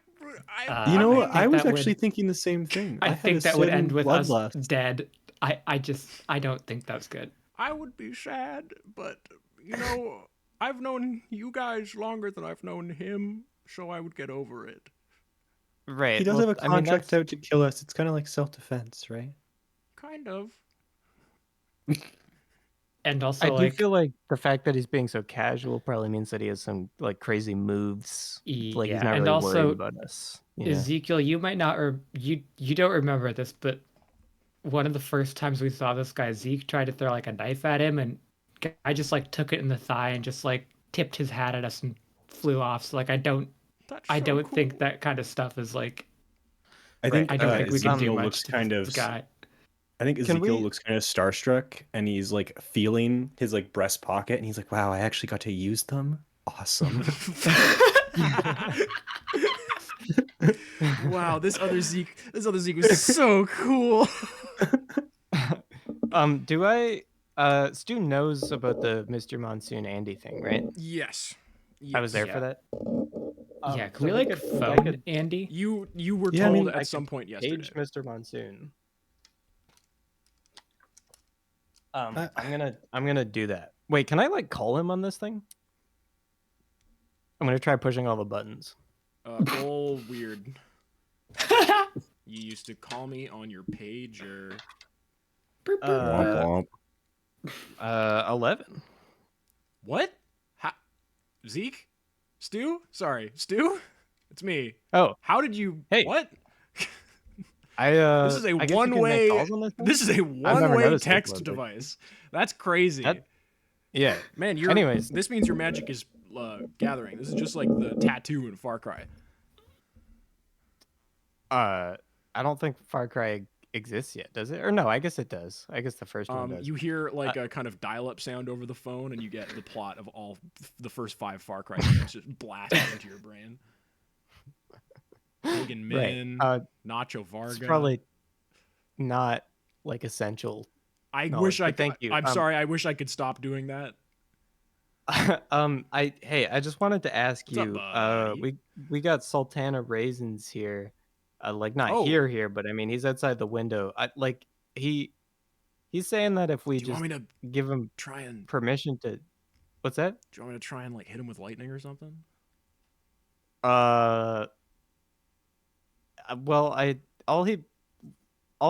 C: You know
D: I
C: what?
D: think
C: I was
D: that
C: actually
D: would-
C: thinking the same thing.
D: I
C: had
D: think
C: a
D: that would
C: sudden
D: end with us
C: bloodlust.
D: dead. I don't think that's good.
A: I would be sad, but you know, I've known you guys longer than I've known him, so I would get over it.
B: Right.
C: He does
B: well,
C: have a
B: I mean,
C: contract
B: that's-
C: out to kill us. It's kind of like self-defense, right?
A: Kind of.
D: And also,
B: I do
D: like,
B: feel like the fact that he's being so casual probably means that he has some like crazy moves. Like he's
D: yeah,
B: not
D: and
B: really
D: also
B: worried about us. you know?
D: Ezekiel, you might not, or you don't remember this, but one of the first times we saw this guy, Zeke tried to throw like a knife at him, and I just like took it in the thigh and just like tipped his hat at us and flew off. So like I don't
A: That's
D: think that kind of stuff is like
C: I think
D: I don't think we can do
C: Ezekiel
D: much
C: looks
D: to
C: kind
D: this
C: of.
D: guy.
C: I think
B: Can
C: Ezekiel
B: we-
C: looks kind of starstruck, and he's like feeling his like breast pocket, and he's like, "Wow, I actually got to use them. Awesome."
A: Wow, this other Zeke was so cool.
B: Do I? Stu knows about the Mr. Monsoon Andy thing, right?
A: Yes.
B: I was there
D: Yeah.
B: for that.
D: Yeah, can
B: so
D: we like
B: could-
D: phone
B: I could
D: Andy?
A: You were
C: Yeah, I
A: told
C: mean,
B: I
A: at some
B: could
A: point yesterday.
B: page Mr. Monsoon.
C: I-
B: I'm gonna do that. Wait, can I like call him on this thing? I'm gonna try pushing all the buttons.
A: All weird. You used to call me on your pager.
C: Womp womp.
B: 11.
A: What? Zeke? Stu? Sorry, Stu? It's me.
B: Oh,
A: How did you?
B: Hey.
A: What?
B: this
A: is a one-way- This is a
B: never
A: one-way
B: noticed it
A: text
B: was, like-
A: device. That's crazy.
B: Yeah.
A: Man, you're.
B: Anyways.
A: This means your magic is gathering. This is just like the tattoo in Far Cry.
B: I don't think Far Cry exists yet, does it? Or no, I guess it does. I guess the first one does.
A: You hear like a kind of dial-up sound over the phone, and you get the plot of all the first 5 Far Cry games just blasted into your brain. Pagan
B: Right.
A: Min, Nacho Varga.
B: It's probably not like essential.
A: I
B: no,
A: wish I
B: but thank you.
A: I'm sorry. I wish I could stop doing that.
B: I just wanted to ask
A: What's up,
B: you.
A: buddy?
B: We got Sultana Raisins here. Like not
A: Oh.
B: here, but I mean he's outside the window. He's saying that if we
A: Do you
B: just
A: want me to
B: give him
A: try and?
B: permission to, what's that?
A: Do you want me to try and like hit him with lightning or something?
B: Well, all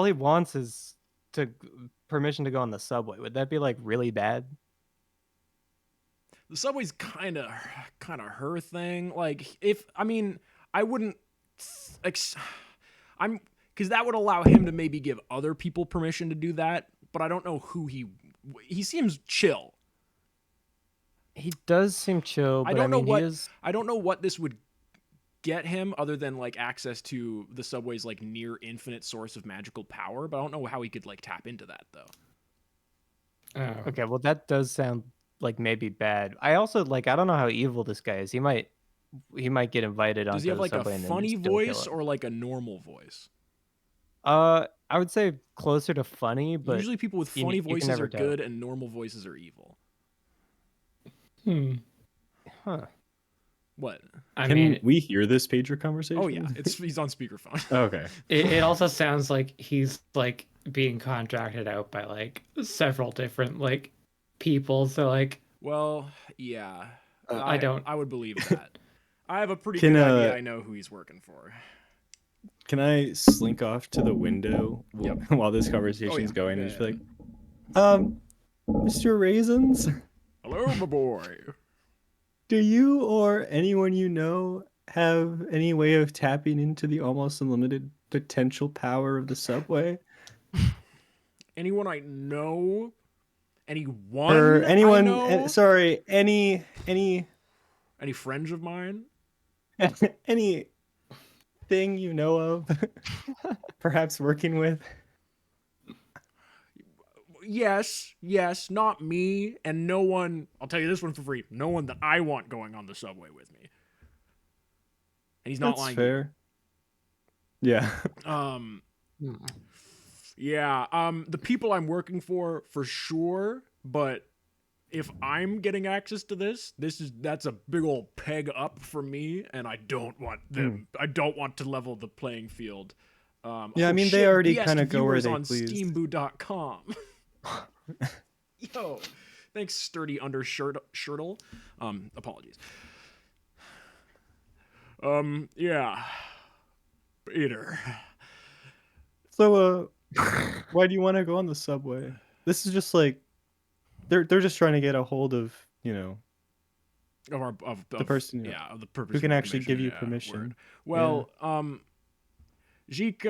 B: he wants is to permission to go on the subway. Would that be like really bad?
A: The subway's kind of her thing. Like if I wouldn't. Because that would allow him to maybe give other people permission to do that. But I don't know who he seems chill.
B: He does seem chill, but
A: I don't know
B: mean,
A: what
B: he is.
A: I don't know what this would get him other than like access to the subway's like near infinite source of magical power. But I don't know how he could like tap into that though.
D: Oh.
B: Okay, well that does sound like maybe bad. I also like I don't know how evil this guy is. He might get invited
A: Does he
B: onto
A: have
B: the
A: like a
B: subway and then
A: funny
B: still kill
A: voice
B: him.
A: or like a normal voice?
B: I would say closer to funny, but
A: Usually people with
B: you,
A: funny
B: you can
A: voices
B: never
A: are
B: tell.
A: good and normal voices are evil.
D: Hmm.
B: Huh.
A: What?
D: I
C: Can
D: mean,
C: we hear this pager conversation?
A: Oh yeah, he's on speakerphone.
C: Okay.
D: it also sounds like he's like being contracted out by like several different like people. So like
A: Well, yeah.
D: I don't.
A: I would believe that. I have a pretty
C: Can
A: good idea I know who he's working for.
C: can I slink off to the window
A: Yep.
C: while this
A: Oh
C: conversation's
A: yeah.
C: going
A: Yeah,
C: and just
A: yeah.
C: be like, Mr. Raisins,
A: Hello, my boy.
C: do you or anyone you know have any way of tapping into the almost unlimited potential power of the subway?
A: Anyone I know?
C: Or
A: Anyone I
C: anyone
A: know?
C: sorry, any
A: Any friends of mine?
C: anything you know of perhaps working with?
A: Yes, not me, and no one. I'll tell you this one for free. No one that I want going on the subway with me. And he's not
C: That's
A: lying.
C: fair. Yeah.
A: Um,
B: Hmm.
A: yeah. The people I'm working for sure. But if I'm getting access to that's a big old peg up for me, and I don't want them. I don't want to level the playing field.
C: Yeah, I
A: oh
C: mean, they
A: shit,
C: already
A: BS
C: kinda go where
A: viewers
C: they
A: on
C: please.
A: Steamboo.com. Yo, thanks, sturdy shirtle. Apologies. Yeah, Peter.
C: So, why do you want to go on the subway? This is just like they're just trying to get a hold of,
A: Of
C: the person,
A: yeah, of the purpose
C: who can
A: of
C: actually give you
A: information, yeah,
C: permission.
A: word. Well, Zeke,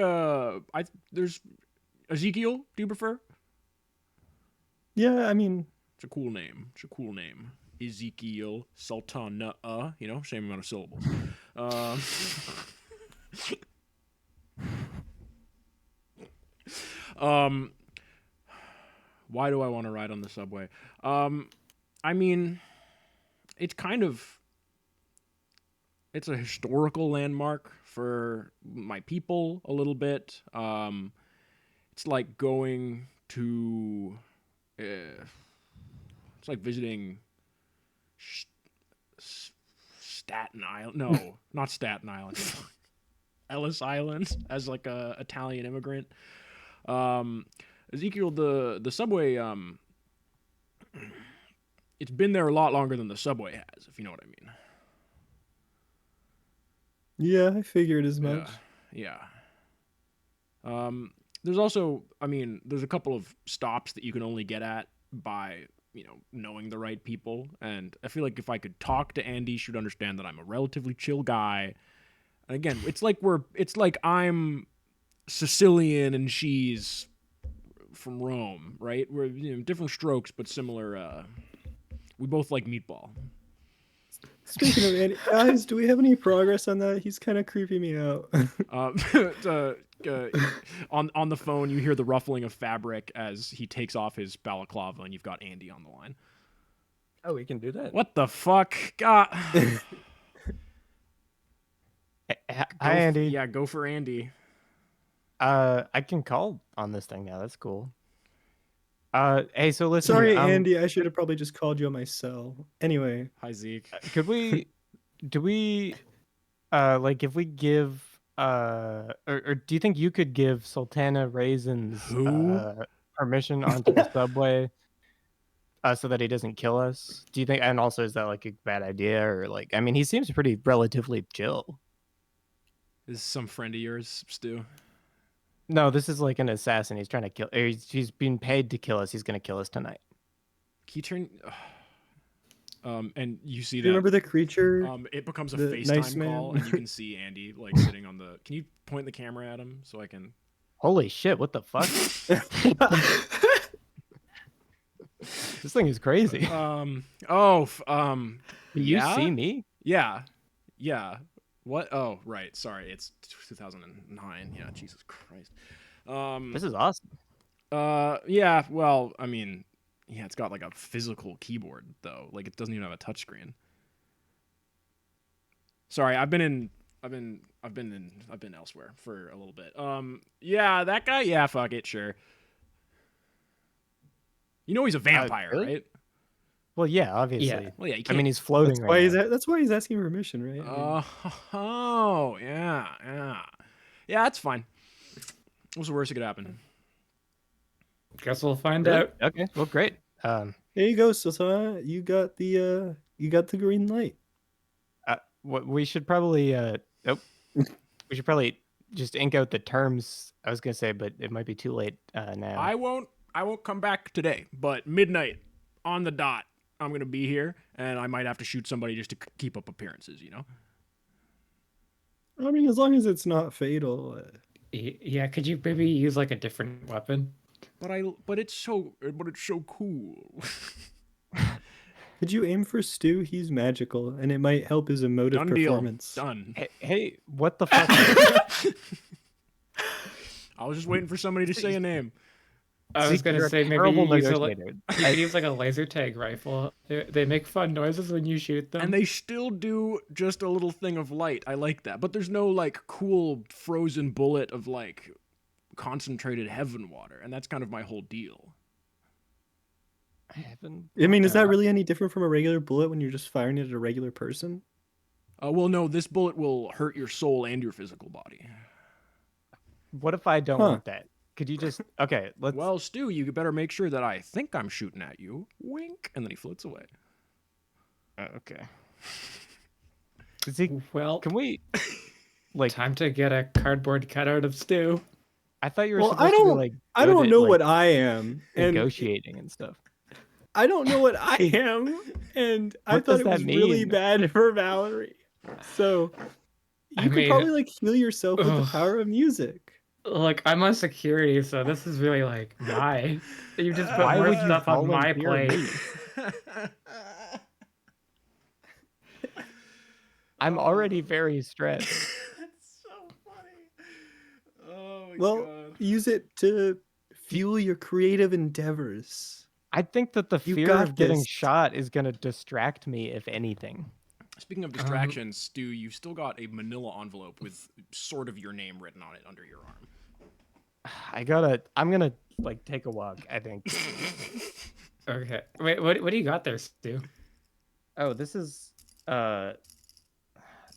A: there's Ezekiel. Do you prefer?
C: Yeah, I mean,
A: It's a cool name. Ezekiel Sultana. Same amount of syllables. Um, why do I want to ride on the subway? I mean, it's kind of it's a historical landmark for my people a little bit. It's like going to, it's like visiting Staten Island. No, not Staten Island. Ellis Island as like a Italian immigrant. Ezekiel, the subway. It's been there a lot longer than the subway has, if you know what I mean.
C: yeah, I figured as much.
A: Yeah. There's also, there's a couple of stops that you can only get at by, knowing the right people. And I feel like if I could talk to Andy, she'd understand that I'm a relatively chill guy. And again, it's like I'm Sicilian and she's from Rome, right? We're different strokes, but similar. We both like meatball.
C: Speaking of Andy, guys, do we have any progress on that? He's kind of creeping me out.
A: On the phone, you hear the ruffling of fabric as he takes off his balaclava, and you've got Andy on the line.
B: Oh, we can do that.
A: What the fuck? God.
B: Hi, Andy.
A: Yeah, go for Andy.
B: I can call on this thing now. That's cool. Hey, so listen.
C: Sorry, Andy, I should have probably just called you on my cell. Anyway,
A: Hi, Zeke.
B: Could we, do we, like if we give, or do you think you could give Sultana Raisins permission onto the subway, so that he doesn't kill us? Do you think? And also, is that like a bad idea, or like? I mean, he seems pretty relatively chill.
A: Is this some friend of yours, Stu?
B: No, this is like an assassin. He's trying to kill. Or he's being paid to kill us. He's gonna kill us tonight.
A: Can you turn? And you see
C: do
A: that.
C: you remember the creature?
A: It becomes a
C: the
A: FaceTime
C: nice
A: call,
C: man?
A: and you can see Andy like sitting on the. Can you point the camera at him so I can?
B: Holy shit! What the fuck? This thing is crazy.
A: Do
B: you
A: yeah?
B: see me?
A: Yeah. What? Oh, right. Sorry, it's 2009. Yeah, Jesus Christ.
B: This is awesome.
A: Yeah. Well, Yeah, it's got like a physical keyboard though. Like it doesn't even have a touchscreen. Sorry, I've been elsewhere for a little bit. Yeah, that guy. Yeah, fuck it, sure. You know he's a vampire,
B: really?
A: right?
B: Well, yeah, obviously.
A: Well, yeah, you
B: I
A: can't.
B: mean, he's floating
C: That's why
B: right now.
C: that's why he's asking permission, right?
A: Oh, yeah. That's fine. What's the worst that could happen?
D: Guess we'll find
B: Really?
D: out.
B: Okay, well, great.
C: There you go, Sasha. You got the green light.
B: What we should probably we should probably just ink out the terms. I was gonna say, but it might be too late now.
A: I won't come back today, but midnight on the dot, I'm gonna be here, and I might have to shoot somebody just to keep up appearances. You know.
C: I mean, as long as it's not fatal.
D: Yeah, could you maybe use like a different weapon?
A: But it's so cool.
C: Could you aim for Stu? He's magical, and it might help his emotive
A: Done deal.
C: performance.
A: Done.
B: Hey, what the fuck?
A: I was just waiting for somebody to say a name.
D: I was gonna
B: You're a
D: say maybe
B: terrible
D: you use,
B: negotiator.
D: you could use like a laser tag rifle. They make fun noises when you shoot them.
A: And they still do just a little thing of light. I like that. But there's no like cool frozen bullet of like concentrated heaven water, and that's kind of my whole deal.
B: Heaven.
C: I mean, is that really any different from a regular bullet when you're just firing it at a regular person?
A: Well, no, this bullet will hurt your soul and your physical body.
B: What if I don't
C: Huh.
B: want that? Could you just okay? Let's.
A: Well, Stu, you better make sure that I think I'm shooting at you. Wink, and then he floats away.
B: Okay. See,
D: Well,
B: can we? Like,
D: time to get a cardboard cutout of Stu.
B: I thought you were
C: Well,
B: supposed to be like.
C: I
B: good
C: don't
B: at,
C: know
B: like,
C: what I am, and
B: negotiating and stuff.
C: I don't know what I am, and I
B: What
C: thought
B: does
C: it
B: that
C: was really
B: mean?
C: bad for Valerie. So
D: I
C: you could
D: mean,
C: probably like heal yourself with the
D: ugh.
C: power of music.
D: Look, I'm on security, so this is really like my. You just put
B: Why
D: more
B: would you
D: stuff on my
B: volunteer
D: plate.
B: me? I'm already very stressed.
A: That's so funny. Oh my
C: Well,
A: god.
C: use it to fuel your creative endeavors.
B: I think that the
C: You
B: fear
C: got
B: of getting
C: this.
B: shot is gonna distract me, if anything.
A: Speaking of distractions, Stu, you've still got a manila envelope with sort of your name written on it under your arm.
B: I'm gonna like take a walk, I think.
D: Okay. Wait, what do you got there, Stu?
B: Oh, this is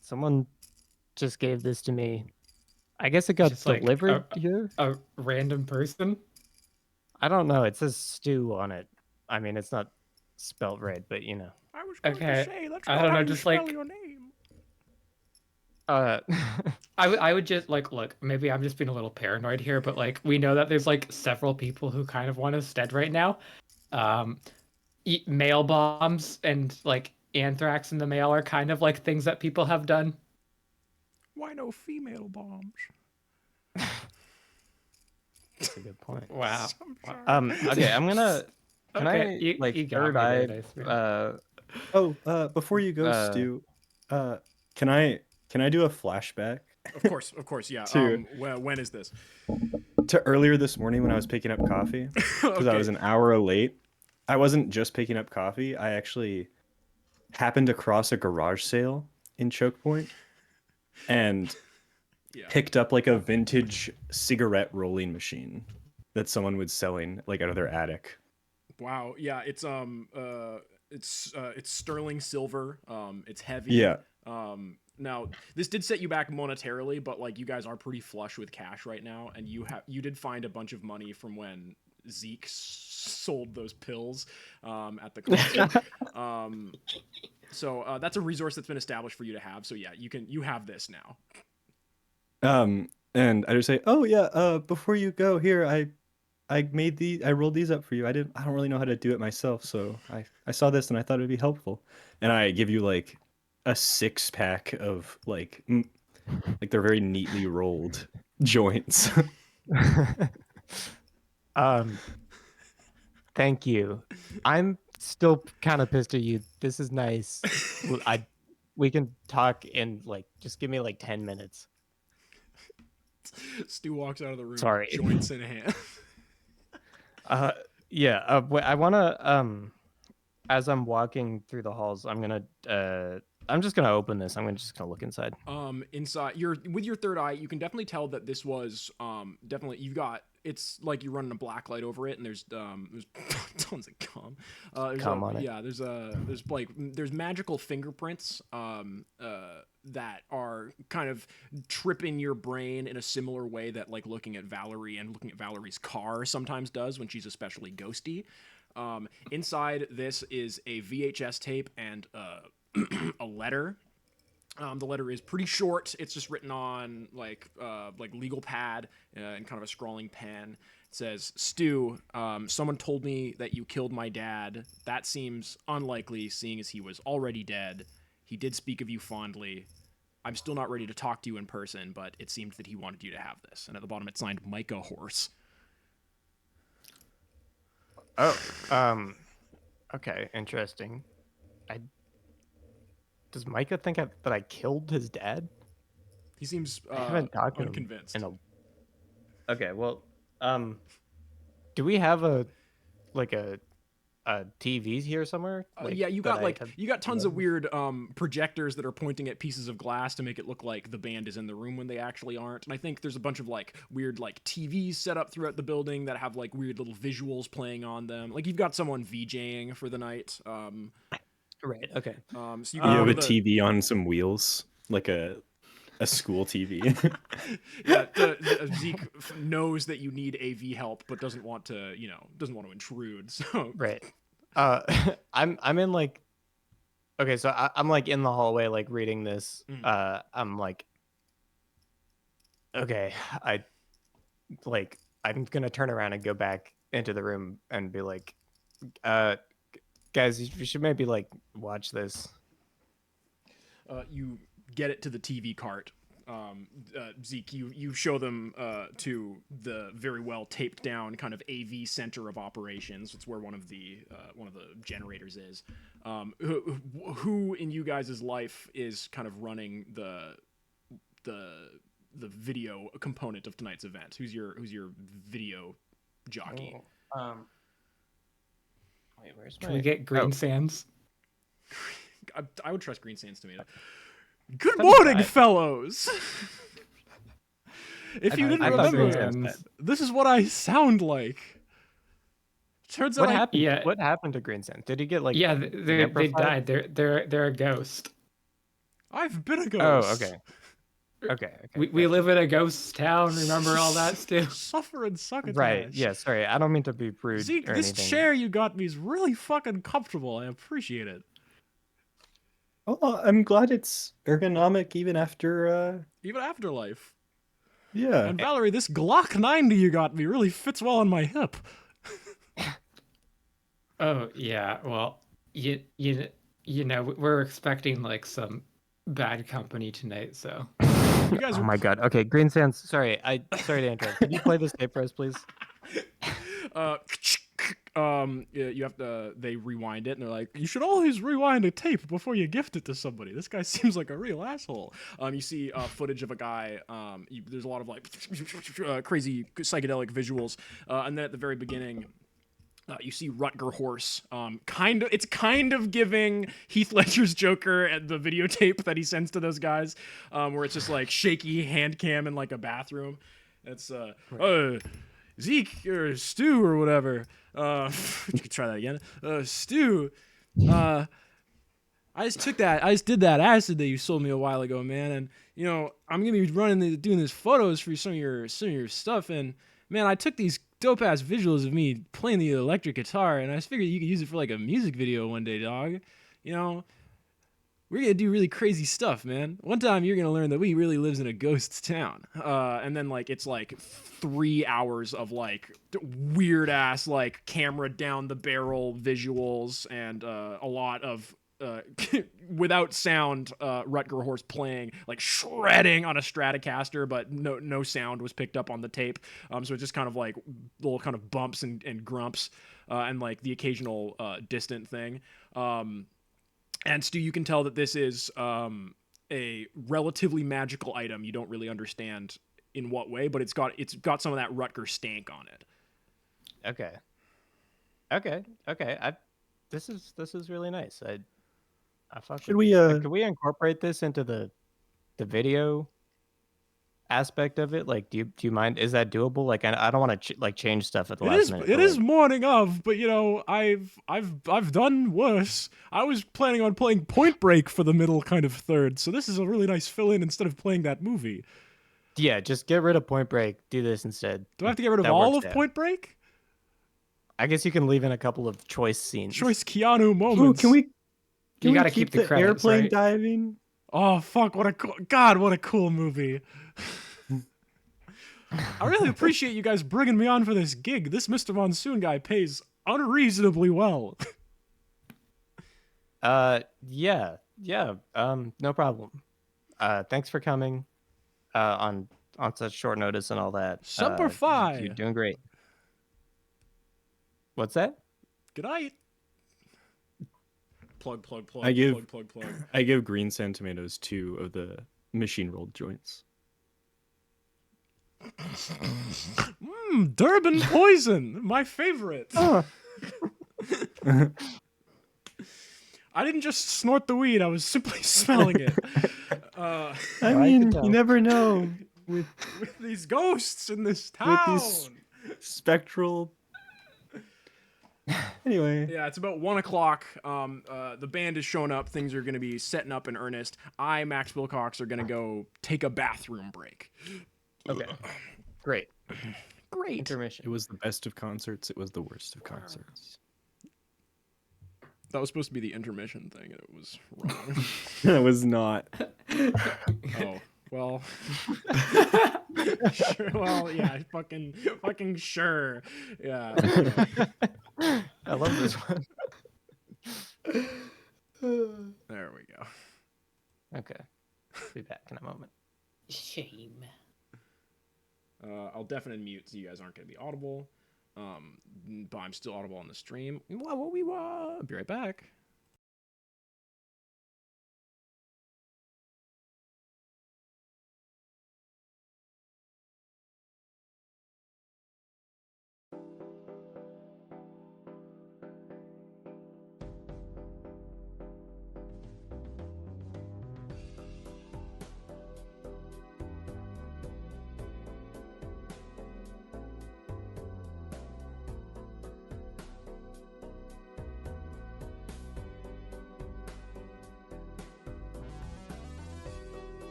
B: someone just gave this to me. I guess it got
D: Just like
B: delivered here.
D: A random person?
B: I don't know. It says stew on it. I mean, it's not spelt right, but you know.
A: I was going
D: Okay,
A: to say, that's
D: I
A: not
D: don't
A: how
D: know,
A: you
D: just,
A: spell
D: like-
A: your name.
D: I would just like look. Maybe I'm just being a little paranoid here, but like we know that there's like several people who kind of want us dead right now. Mail bombs and like anthrax in the mail are kind of like things that people have done.
A: Why no female bombs?
B: That's a good point.
D: Wow.
B: Okay, I'm gonna. Can
D: Okay,
B: I
D: you
B: like
D: got me
B: third
D: there,
B: eye?
D: Dice Man.
C: Oh, before you go, Stu, can I do a flashback
A: Of course, yeah.
C: To-
A: When is this?
C: to earlier this morning when I was picking up coffee? Because I
A: Okay.
C: was an hour late. I wasn't just picking up coffee. I actually happened across a garage sale in Choke Point and
A: Yeah.
C: picked up like a vintage cigarette rolling machine that someone was selling like out of their attic.
A: Wow. Yeah. It's sterling silver. It's heavy.
C: Yeah.
A: Now this did set you back monetarily, but like you guys are pretty flush with cash right now, and you did find a bunch of money from when Zeke sold those pills at the concert. So that's a resource that's been established for you to have. So yeah, you have this now.
C: And I just say, oh yeah, before you go here, I rolled these up for you. I don't really know how to do it myself, so I saw this and I thought it'd be helpful. And I give you like a 6-pack of like they're very neatly rolled joints.
B: Thank you. I'm still kind of pissed at you. This is nice. We can talk in like just give me like 10 minutes.
A: Stu walks out of the room.
B: Sorry.
A: Joints in hand.
B: Yeah. I wanna as I'm walking through the halls, I'm just gonna open this. Just gonna look inside.
A: Inside you're with your third eye, you can definitely tell that this was definitely you've got it's like you're running a black light over it, and there's tons of cum.
B: Cum on it.
A: Yeah, there's magical fingerprints that are kind of tripping your brain in a similar way that like looking at Valerie and looking at Valerie's car sometimes does when she's especially ghosty. Inside this is a VHS tape and a letter. The letter is pretty short. It's just written on like legal pad and kind of a scrawling pen. It says, "Stu, someone told me that you killed my dad. That seems unlikely, seeing as he was already dead. He did speak of you fondly. I'm still not ready to talk to you in person, but it seemed that he wanted you to have this." And at the bottom, it's signed Micah Horse.
B: Oh, okay, interesting. Does Micah think that I killed his dad?
A: He seems
B: I haven't talked to him
A: unconvinced.
B: in a. Okay, well, do we have a TV here somewhere?
A: Yeah, you
B: that
A: got
B: I have-
A: you got tons of weird projectors that are pointing at pieces of glass to make it look like the band is in the room when they actually aren't. And I think there's a bunch of like weird like TVs set up throughout the building that have like weird little visuals playing on them. Like you've got someone VJing for the night.
B: Right. Okay.
A: So you
C: You
A: can
C: have
A: go
C: a
A: to the-
C: TV on some wheels, like a school TV.
A: Yeah, Zeke knows that you need AV help, but doesn't want to intrude. So
B: Right. I'm in like. Okay, so I'm like in the hallway, like reading this. I'm like. Okay, I'm gonna turn around and go back into the room and be like, guys, you should maybe like watch this.
A: you get it to the TV cart. Zeke, you show them to the very well taped down kind of AV center of operations. It's where one of the generators is. Who in you guys' life is kind of running the video component of tonight's event? Who's your video jockey?
B: Wait, where's
D: Can we get Green Sands?
A: I would trust Green Sands to me. Good
B: That'd be
A: morning,
B: fine.
A: fellows. If you didn't
B: I thought Green
A: remember,
B: Sands
A: this is what I sound like. Turns out
B: What happened?
D: Yeah.
B: What happened to Green Sands? Did he get like?
D: Yeah, they
B: Neprified?
D: died. They're a ghost.
A: I've been a
B: Oh,
A: ghost.
B: okay. Okay.
D: We live in a ghost town. Remember all that, Stu?
A: Suffer and succotash.
B: Right. Yeah. Sorry, I don't mean to be rude
A: Zeke,
B: or
A: this
B: anything.
A: chair you got me is really fucking comfortable. I appreciate it.
C: Oh, I'm glad it's ergonomic even after.
A: Even afterlife.
C: Yeah.
A: And Valerie, this Glock 90 you got me really fits well on my hip.
D: Oh yeah. Well, you know we're expecting like some bad company tonight, so.
A: You guys
B: Oh
A: are
B: my god. Okay, Green Sands. Sorry to interrupt. Could you play this tape for us, please?
A: you have to they rewind it and they're like, you should always rewind a tape before you gift it to somebody. This guy seems like a real asshole. You see footage of a guy, there's a lot of like crazy psychedelic visuals, and then at the very beginning you see Rutger Horse. It's kind of giving Heath Ledger's Joker and the videotape that he sends to those guys, where it's just like shaky hand cam in like a bathroom. It's Zeke or Stu or whatever. You could try that again. Stu, I just did that acid that you sold me a while ago, man. And I'm gonna be doing these photos for some of your stuff. And man, I took these dope ass visuals of me playing the electric guitar, and I just figured you could use it for like a music video one day, dog. We're gonna do really crazy stuff, man. One time you're gonna learn that we really lives in a ghost town. And then like it's like 3 hours of like weird ass like camera down the barrel visuals and a lot of without sound Rutger Horse playing like shredding on a Stratocaster, but no sound was picked up on the tape. So it's just kind of like little kind of bumps and grumps and like the occasional distant thing. And Stu, you can tell that this is a relatively magical item. You don't really understand in what way, but it's got some of that Rutger stank on it.
B: Okay. Okay. Okay. This is really nice. I fuck
C: Should
B: with
C: we
B: this. Could we incorporate this into the video aspect of it? Like, do you mind? Is that doable? Like, I don't want to like change stuff at the last minute.
A: It
B: but,
A: is
B: like,
A: morning of, but you know, I've done worse. I was planning on playing Point Break for the middle kind of third, so this is a really nice fill in instead of playing that movie.
B: yeah, just get rid of Point Break. Do this instead.
A: Do I have to get rid of
B: That
A: all
B: works
A: of
B: out.
A: Point Break?
B: I guess you can leave in a couple of choice scenes.
A: Choice Keanu
C: Ooh,
A: moments.
C: can we?
D: You
C: Can we
D: gotta
C: keep
D: keep the credits,
C: airplane
D: right?
C: diving?
A: Oh fuck! What a God! What a cool movie. I really appreciate you guys bringing me on for this gig. This Mr. Monsoon guy pays unreasonably well.
B: Yeah, yeah. No problem. Thanks for coming. On such short notice and all that.
A: Semper Fi.
B: You're doing great. What's that?
A: Good night. Plug.
C: I give-
A: plug.
C: I give green sand tomatoes 2 of the machine rolled joints.
A: Durban poison, my favorite.
B: Oh.
A: I didn't just snort the weed; I was simply smelling it.
C: I
B: I
C: mean,
B: could tell.
C: you never know with
A: With these ghosts in this town.
C: these- spectral. Anyway,
A: Yeah, it's about 1:00. The band is showing up. Things are going to be setting up in earnest. I, Max Wilcox, are going to go take a bathroom break.
B: Okay. Great.
A: Great.
B: Intermission.
C: it was the best of concerts. It was the worst of concerts.
A: That was supposed to be the intermission thing, and it was wrong.
C: It was not.
A: Oh, well. Sure, well, yeah, fucking sure. Yeah.
B: I love this one.
A: There we go.
B: Okay. Be back in a moment.
D: Shame.
A: I'll definitely mute so you guys aren't going to be audible. But I'm still audible on the stream. I'll be right back.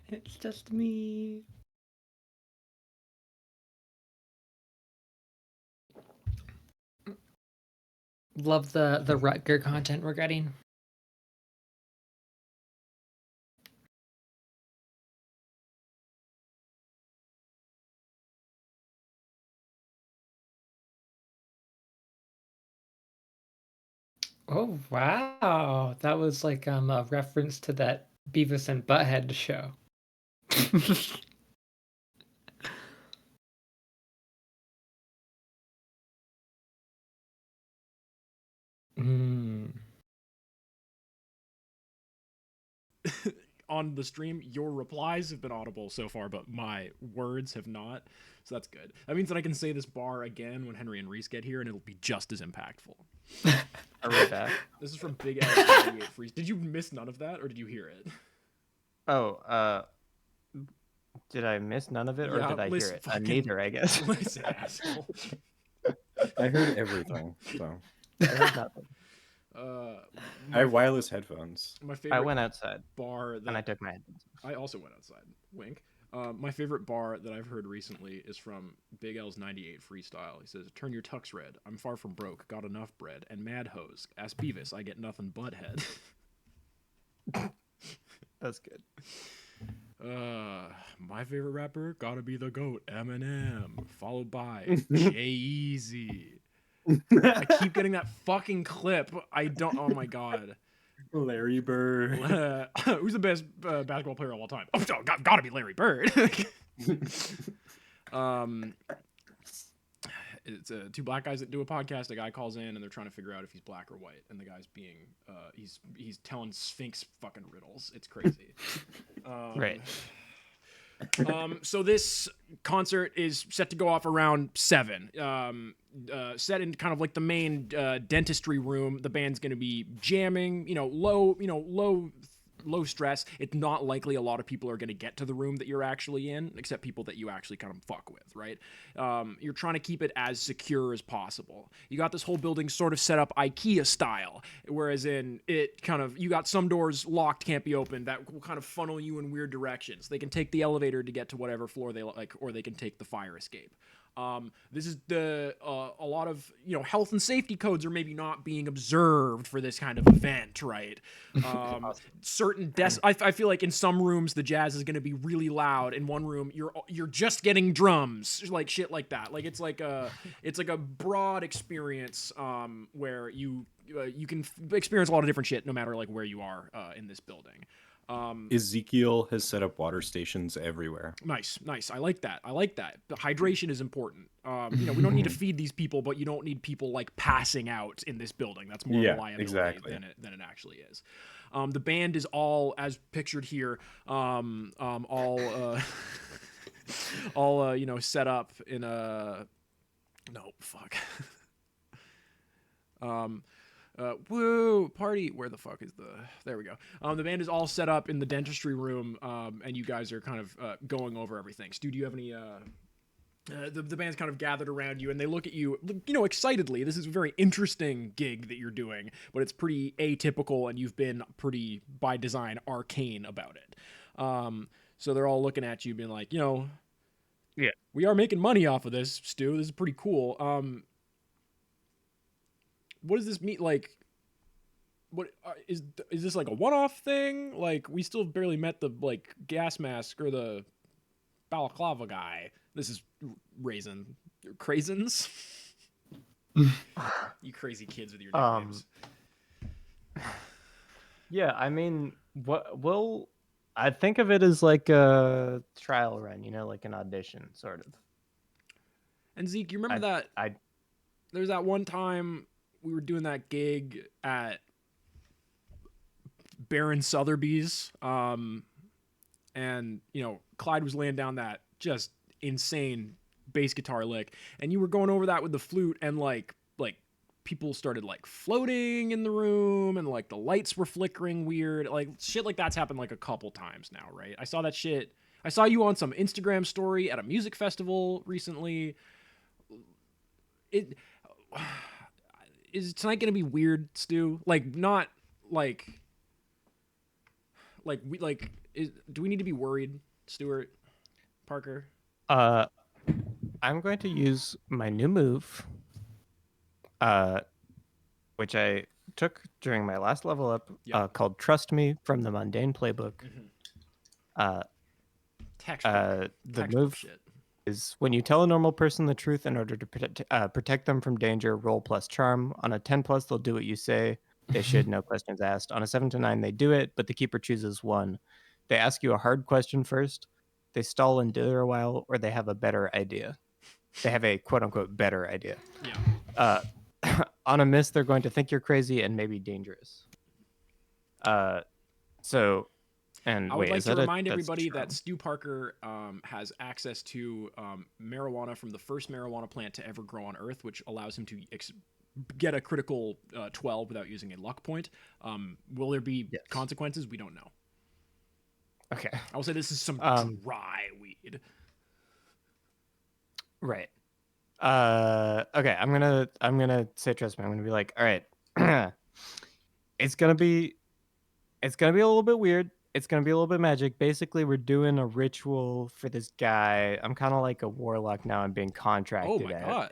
D: It's just me. Love the Rutger content we're getting. Oh wow, that was like a reference to that Beavis and Butthead show. Mm.
A: On the stream, your replies have been audible so far, but my words have not. So that's good. That means that I can say this bar again when Henry and Reese get here, and it'll be just as impactful.
B: I read that.
A: This is from Big L 98 Freeze. Did you miss none of that, or did you hear it?
B: Oh, did I miss none of it, or
A: Yeah,
B: did I hear
A: listen,
B: it?
A: fucking-
B: Neither, I guess.
A: Listen, asshole.
C: I heard everything. So
B: I heard nothing.
C: I have wireless headphones.
A: My favorite
B: I went outside
A: bar that
B: and I took my headphones.
A: I also went outside. Wink. My favorite bar that I've heard recently is from Big L's 98 Freestyle. He says, "Turn your tux red. I'm far from broke. Got enough bread. And mad hose. Ask Beavis. I get nothing but head."
B: That's good.
A: My favorite rapper gotta be the GOAT, Eminem, followed by Jay-Z. I keep getting that fucking clip. I don't. Oh my god.
C: Larry Bird.
A: Who's the best basketball player of all time? Oh, gotta be Larry Bird. It's two black guys that do a podcast. A guy calls in and they're trying to figure out if he's black or white, and the guy's being he's telling Sphinx fucking riddles. It's crazy.
B: Right.
A: So this concert is set to go off around 7. Set in kind of like the main dentistry room. The band's going to be jamming, low stress. It's not likely a lot of people are going to get to the room that you're actually in, except people that you actually kind of fuck with, right? You're trying to keep it as secure as possible. You got this whole building sort of set up IKEA style, whereas in it kind of, you got some doors locked, can't be opened, that will kind of funnel you in weird directions. They can take the elevator to get to whatever floor they like, or they can take the fire escape. This is a lot of, health and safety codes are maybe not being observed for this kind of event, right? Certain I feel like in some rooms the jazz is going to be really loud. In one room you're just getting drums, like shit like that. Like it's like a broad experience where you can experience a lot of different shit no matter like where you are in this building.
C: Ezekiel has set up water stations everywhere.
A: Nice. I like that. The hydration is important. We don't need to feed these people, but you don't need people like passing out in this building. That's more liability
C: exactly.
A: than it actually is. The band is all as pictured here, all set up in a woo party. Where the fuck is there we go. The band is all set up in the dentistry room, and you guys are kind of going over everything. Stu, do you have any the band's kind of gathered around you and they look at you, excitedly. This is a very interesting gig that you're doing, but it's pretty atypical and you've been pretty, by design, arcane about it. So they're all looking at you being like, yeah, we are making money off of this, Stu. This is pretty cool. What does this mean? Like, what is this like a one-off thing? Like, we still barely met the like gas mask or the balaclava guy. This is craisins. You crazy kids with your nicknames.
B: Yeah, I mean, I think of it as like a trial run, like an audition, sort of.
A: And Zeke, you remember there's that one time we were doing that gig at Baron Sotheby's, and Clyde was laying down that just insane bass guitar lick, and you were going over that with the flute, and like people started like floating in the room, and like the lights were flickering weird, like shit like that's happened like a couple times now, right? I saw that shit. I saw you on some Instagram story at a music festival recently. Is tonight gonna be weird, Stu? Like not like Do we need to be worried, Stuart, Parker?
B: I'm going to use my new move, which I took during my last level up,
A: Yeah.
B: called Trust Me from the Mundane Playbook.
A: Mhm.
B: Uh,
A: Textbook.
B: the
A: Textbook
B: move
A: shit.
B: is when you tell a normal person the truth in order to protect them from danger, roll plus charm. On a 10 plus, they'll do what you say. They should, no questions asked. On a 7 to 9, they do it, but the keeper chooses one. They ask you a hard question first. They stall and dither a while, or they have a better idea. They have a quote unquote better idea.
A: Yeah.
B: On a miss, they're going to think you're crazy and maybe dangerous. So, and
A: I would
B: wait,
A: like
B: is
A: to
B: that
A: remind
B: that's
A: everybody
B: charm.
A: that Stu Parker has access to marijuana from the first marijuana plant to ever grow on Earth, which allows him to get a critical 12 without using a luck point. Will there be
B: Yes.
A: consequences? We don't know.
B: Okay.
A: I will say this is some dry weed.
B: Right. Okay, I'm gonna say trust me. I'm gonna be like, all right. it's gonna be a little bit weird. It's gonna be a little bit magic. Basically, we're doing a ritual for this guy. I'm kind of like a warlock now. I'm being contracted
A: Oh my
B: at.
A: God.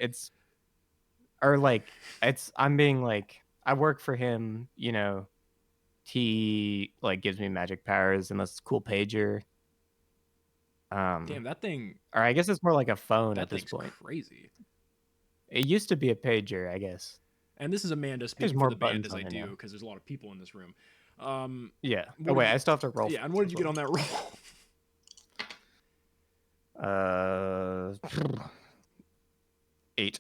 B: I'm being like, I work for him, you know. He like gives me magic powers and this cool pager.
A: Damn, that thing.
B: Or I guess it's more like a phone
A: That
B: at this
A: thing's
B: point.
A: crazy.
B: It used to be a pager, I guess.
A: And this is Amanda speaking
B: There's
A: for
B: more
A: the band
B: buttons
A: as
B: on
A: I
B: it
A: do
B: now.
A: because there's a lot of people in this room.
B: Yeah.
A: What
B: Oh
A: did
B: wait,
A: you-
B: I still have to roll.
A: Yeah, and what did you get on that roll?
B: 8.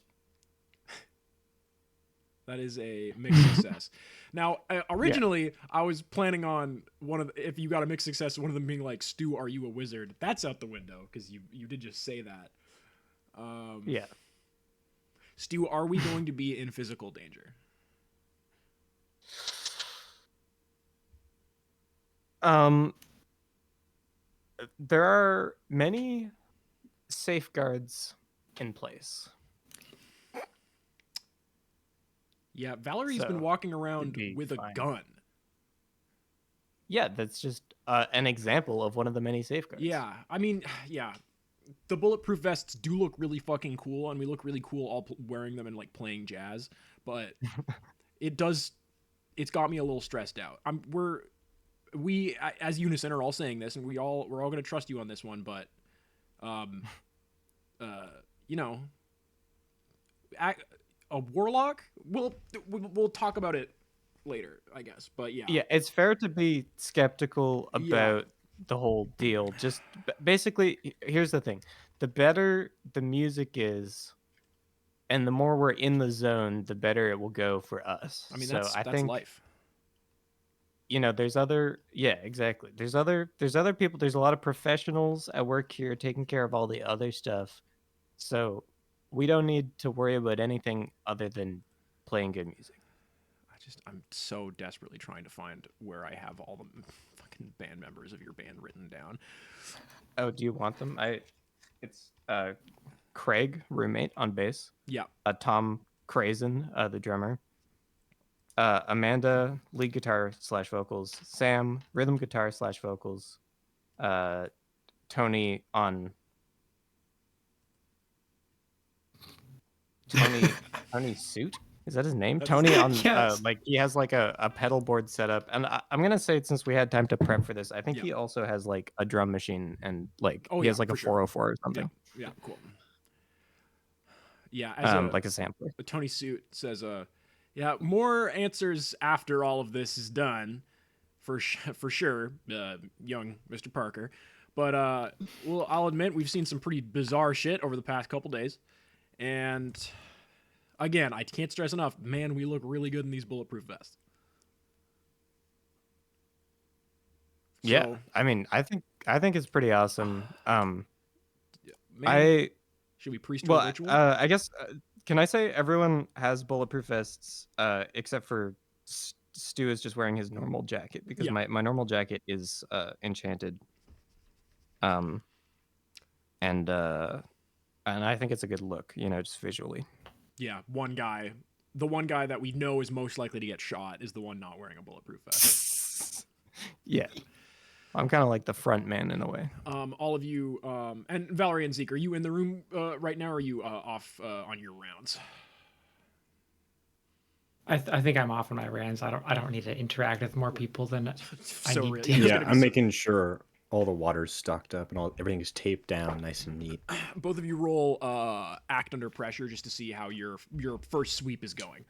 A: That is a mixed success. Now, originally, I was planning on if you got a mixed success, one of them being like, "Stu, are you a wizard?" That's out the window because you did just say that.
B: Yeah.
A: Stu, are we going to be in physical danger?
B: There are many safeguards in place.
A: Yeah, Valerie's been
B: So,
A: walking around
B: be
A: with a
B: fine.
A: gun.
B: Yeah, that's just an example of one of the many safeguards.
A: Yeah, I mean, yeah. The bulletproof vests do look really fucking cool, and we look really cool all wearing them and like playing jazz. But it's got me a little stressed out. We as Unison are all saying this, and we're all gonna trust you on this one. But, you know, a warlock. We'll talk about it later, I guess. But yeah,
B: Yeah, it's fair to be skeptical
A: Yeah.
B: about the whole deal. Just basically, here's the thing: the better the music is, and the more we're in the zone, the better it will go for us.
A: I mean
B: so
A: that's
B: I think
A: life.
B: there's other exactly. There's other people. There's a lot of professionals at work here taking care of all the other stuff. So we don't need to worry about anything other than playing good music.
A: I'm so desperately trying to find where I have all the fucking band members of your band written down.
B: Oh, do you want them? It's Craig, roommate on bass.
A: Yeah.
B: Tom Crazen, the drummer. Amanda, lead guitar / vocals. Sam, rhythm guitar / vocals. Tony on. Tony Suit? Is that his name?
A: That's
B: Tony
A: his
B: on
A: name.
D: Yes.
B: like he has like a pedal board set up, and I'm gonna say since we had time to prep for this, I think
A: Yeah.
B: he also has like a drum machine and like
A: Oh,
B: he
A: yeah,
B: has like
A: for
B: a
A: sure.
B: 404 or something,
A: Yeah, cool. Yeah, as
B: like a sampler.
A: Tony Suit says, yeah, more answers after all of this is done, for sure, young Mr. Parker. But well, I'll admit we've seen some pretty bizarre shit over the past couple days, and again, I can't stress enough, man, we look really good in these bulletproof vests.
B: Yeah,
A: So,
B: I mean, I think it's pretty awesome.
A: man,
B: I
A: should we priest to a
B: well,
A: ritual?
B: I guess can I say everyone has bulletproof vests except for Stu is just wearing his normal jacket because
A: Yeah.
B: my normal jacket is enchanted. And I think it's a good look, just visually.
A: Yeah, the one guy that we know is most likely to get shot is the one not wearing a bulletproof vest.
B: Yeah. I'm kind of like the front man in a way.
A: All of you, and Valerie and Zeke, are you in the room right now, or are you off on your rounds?
D: I think I'm off on my rounds. I don't need to interact with more people than I
A: So
D: need
A: really,
D: to.
A: you're just
C: Yeah,
A: gonna be
C: I'm making sure all the water's stocked up and everything is taped down nice and neat.
A: both of you roll act under pressure just to see how your first sweep is going.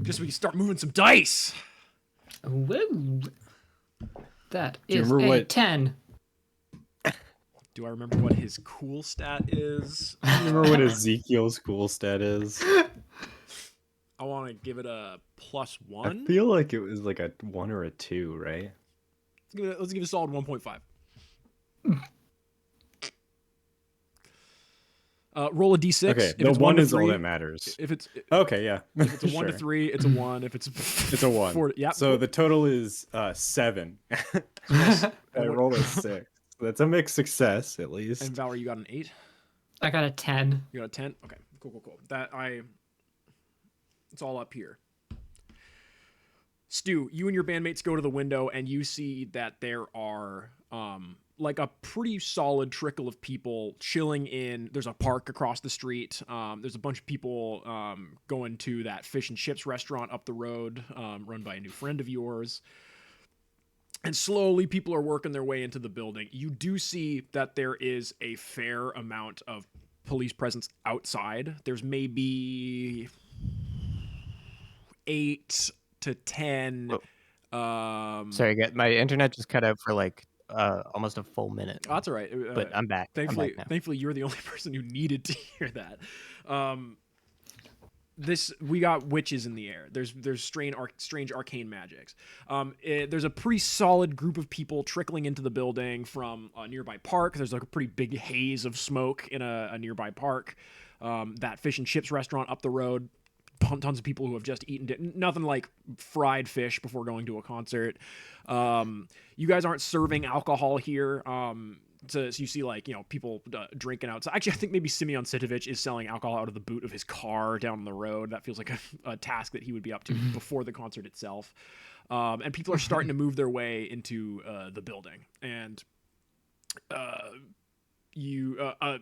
A: Just so we can start moving some dice.
D: Woo! That
C: Do you
D: is
C: remember
D: a
C: what-
D: 10.
A: Do I remember what his cool stat is?
C: Remember what Ezekiel's cool stat is?
A: I want to give it a
C: I
A: +1.
C: feel like it was like a 1 or a 2, right?
A: Let's give it a solid 1.5. Roll a d6.
C: Okay,
A: If
C: the
A: it's
C: 1
A: to
C: is all
A: 3,
C: that matters.
A: If it's
C: Okay, yeah.
A: if it's a 1 to
C: Sure.
A: 3, it's a 1. If it's
C: It's a 1.
A: 4, yeah.
C: So the total is 7.
A: Yes.
C: I rolled a 6. That's a mixed success, at least.
A: And Valerie, you got an 8.
D: I got a 10.
A: You got a 10. Okay, cool. It's all up here. Stu, you and your bandmates go to the window and you see that there are like a pretty solid trickle of people chilling in. There's a park across the street. There's a bunch of people going to that fish and chips restaurant up the road, run by a new friend of yours. And slowly people are working their way into the building. You do see that there is a fair amount of police presence outside. There's maybe 8 to 10.
B: Sorry, my internet just cut out for like almost a full minute.
A: Oh, that's all right.
B: But I'm back.
A: Thankfully,
B: now.
A: thankfully, you're the only person who needed to hear that. We got witches in the air. There's strange arcane magics. There's a pretty solid group of people trickling into the building from a nearby park. There's like a pretty big haze of smoke in a nearby park. That fish and chips restaurant up the road. Tons of people who have just eaten nothing like fried fish before going to a concert. You guys aren't serving alcohol here. So you see, like, people drinking outside. Actually, I think maybe Simeon Sitovic is selling alcohol out of the boot of his car down the road. That feels like a task that he would be up to before the concert itself. And people are starting to move their way into the building. And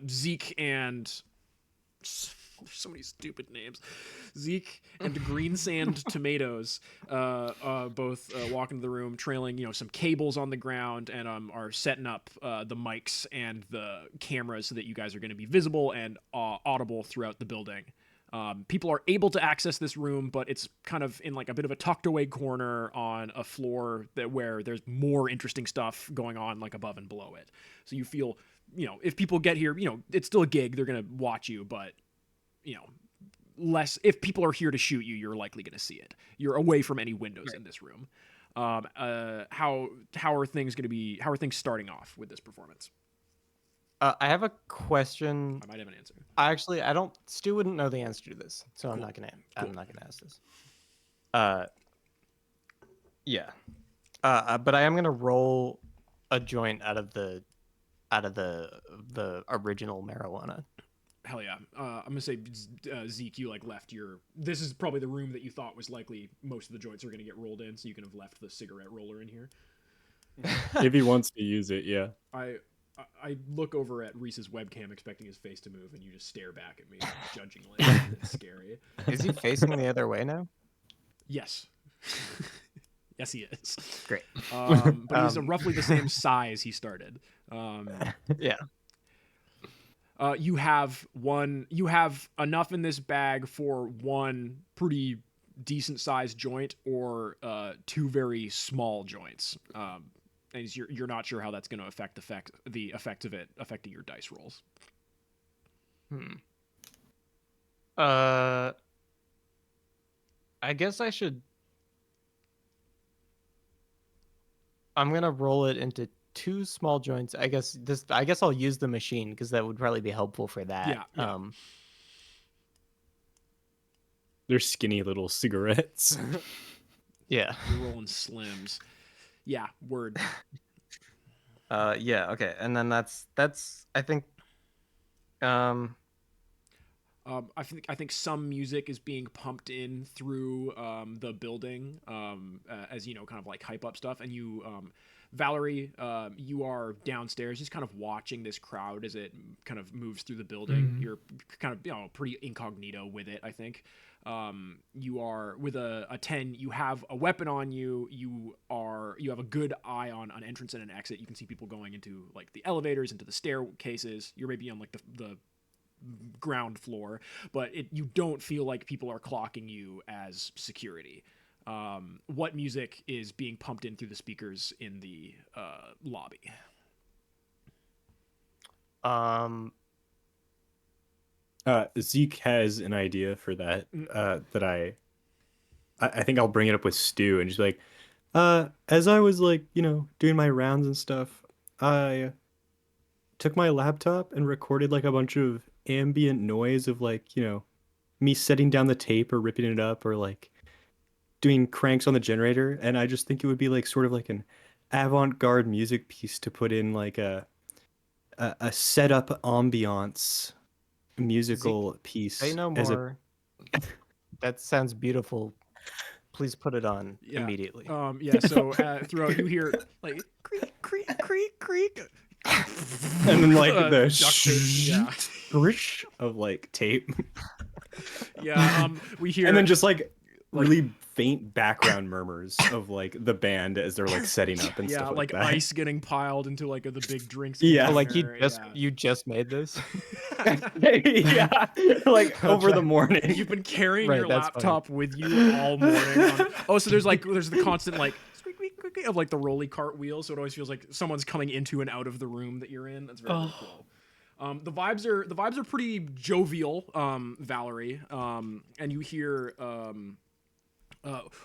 A: Zeke and... There's so many stupid names. Zeke and Green Sand Tomatoes both walk into the room trailing, some cables on the ground and are setting up the mics and the cameras so that you guys are going to be visible and audible throughout the building. People are able to access this room, but it's kind of in like a bit of a tucked away corner on a floor where there's more interesting stuff going on like above and below it. So you feel, if people get here, it's still a gig. They're going to watch you, but less. If people are here to shoot you, you're likely going to see it. You're away from any windows in this room. How are things going to be? How are things starting off with this performance?
B: I have a question.
A: I might have an answer.
B: I don't. Stu wouldn't know the answer to this, so I'm not gonna. I'm not gonna ask this. Yeah. But I am gonna roll a joint out of the original marijuana.
A: Hell yeah. I'm gonna say, Zeke, you left this is probably the room that you thought was likely most of the joints are gonna get rolled in, so you can have left the cigarette roller in here.
C: If he wants to use it, yeah.
A: I look over at Reese's webcam expecting his face to move, and you just stare back at me judgingly. It's scary.
B: Is he facing the other way now?
A: Yes. Yes, he is.
B: Great.
A: But he's roughly the same size he started.
B: Yeah.
A: You have enough in this bag for one pretty decent sized joint or 2 very small joints. And you're not sure how that's going to affect the effect of it affecting your dice rolls.
B: I guess I should. I'm gonna roll it into 2 small joints. I guess I'll use the machine because that would probably be helpful for that.
A: Yeah.
C: They're skinny little cigarettes.
B: Yeah.
A: You're rolling slims. Yeah, word.
B: Yeah, okay. And then that's I think
A: I think some music is being pumped in through the building, as you know, kind of like hype up stuff. And you, Valerie, you are downstairs, just kind of watching this crowd as it kind of moves through the building.
D: Mhm.
A: You're kind of pretty incognito with it, I think. You are with a 10. You have a weapon on you. You have a good eye on an entrance and an exit. You can see people going into like the elevators, into the staircases. You're maybe on like the ground floor, but you don't feel like people are clocking you as security. What music is being pumped in through the speakers in the lobby?
B: Um,
C: Zeke has an idea for that.
A: Mm.
C: That I think I'll bring it up with Stu and just be like, as I was like, doing my rounds and stuff, I took my laptop and recorded like a bunch of ambient noise of like, me setting down the tape or ripping it up or like doing cranks on the generator. And I just think it would be like sort of like an avant-garde music piece to put in like a setup ambiance musical piece
B: say no
C: as a
B: more. That sounds beautiful. Please put it on
A: Yeah.
B: immediately.
A: Yeah. So throughout, you hear like creak, creak, creak, creak,
C: and then like the
A: duct tape, yeah,
C: swish of like tape,
A: yeah. We hear,
C: and then just like really faint background murmurs of like the band as they're like setting up and
A: yeah,
C: stuff
A: like
C: like that.
A: ice getting piled into like the big drinks.
C: Yeah.
B: Oh, like
A: container,
B: you just made this.
C: Yeah, like over the morning.
A: You've been carrying
B: Right,
A: your
B: that's funny.
A: laptop with you all morning. So there's the constant like squeak, squeak, squeak, squeak of like the rolly cart wheel, so it always feels like someone's coming into and out of the room that you're in. That's very, very cool. The vibes are pretty jovial, Valerie. And you hear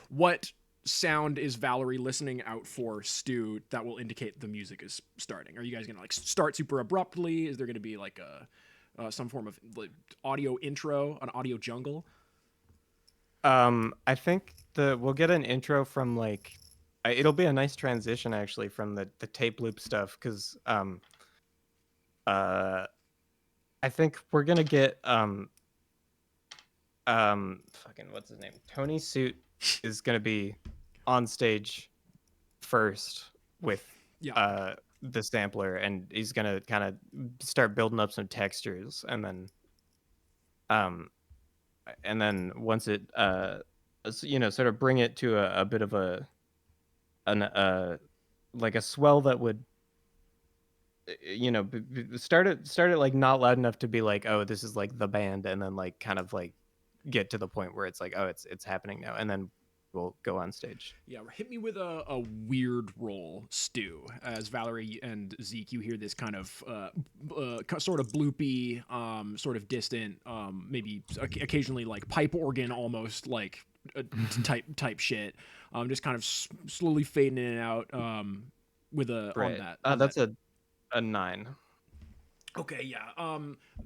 A: what sound is Valerie listening out for, Stu, that will indicate the music is starting? Are you guys gonna like start super abruptly? Is there gonna be like a some form of like audio intro, an audio jungle?
B: I think we'll get an intro from like it'll be a nice transition actually from the tape loop stuff because I think we're gonna get fucking what's his name? Tony Suit is gonna be on stage first with
A: Yeah.
B: the sampler, and he's gonna kind of start building up some textures, and then once it sort of bring it to a bit of like a swell that would start it like not loud enough to be like, oh, this is like the band, and then like kind of like get to the point where it's like, oh, it's happening now, and then we'll go on stage.
A: Yeah, hit me with a weird roll, Stu. As Valerie and Zeke, you hear this kind of sort of bloopy, sort of distant, maybe occasionally like pipe organ almost like type shit. Just kind of slowly fading in and out. With a
B: Right.
A: on that.
B: That's a 9.
A: Okay, yeah.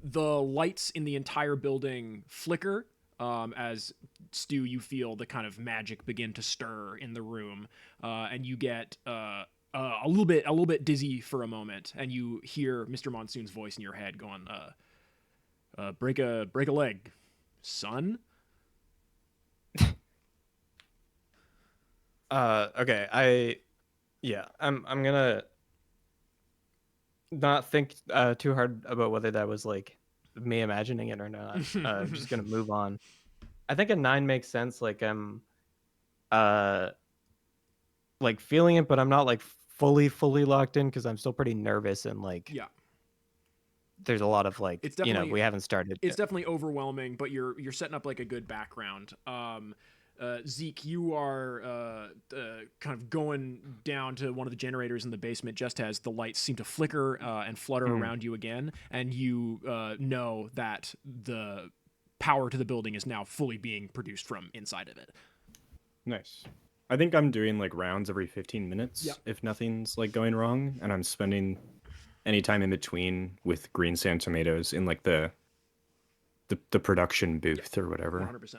A: The lights in the entire building flicker. As Stu, you feel the kind of magic begin to stir in the room, and you get a little bit dizzy for a moment, and you hear Mr. Monsoon's voice in your head going, break a leg, son."
B: Okay. I'm gonna not think too hard about whether that was like me imagining it or not. I'm just gonna move on. I think a 9 makes sense. Like I'm like feeling it, but I'm not like fully locked in because I'm still pretty nervous, and like
A: Yeah,
B: there's a lot of like
A: it's definitely
B: we haven't started
A: it's
B: yet.
A: definitely overwhelming, but you're setting up like a good background. Zeke, you are kind of going down to one of the generators in the basement just as the lights seem to flicker and flutter around you again, and you know that the power to the building is now fully being produced from inside of it.
C: Nice. I think I'm doing like rounds every 15 minutes
A: Yeah.
C: if nothing's like going wrong, and I'm spending any time in between with Green Sand Tomatoes in like the production booth or whatever.
A: 100%.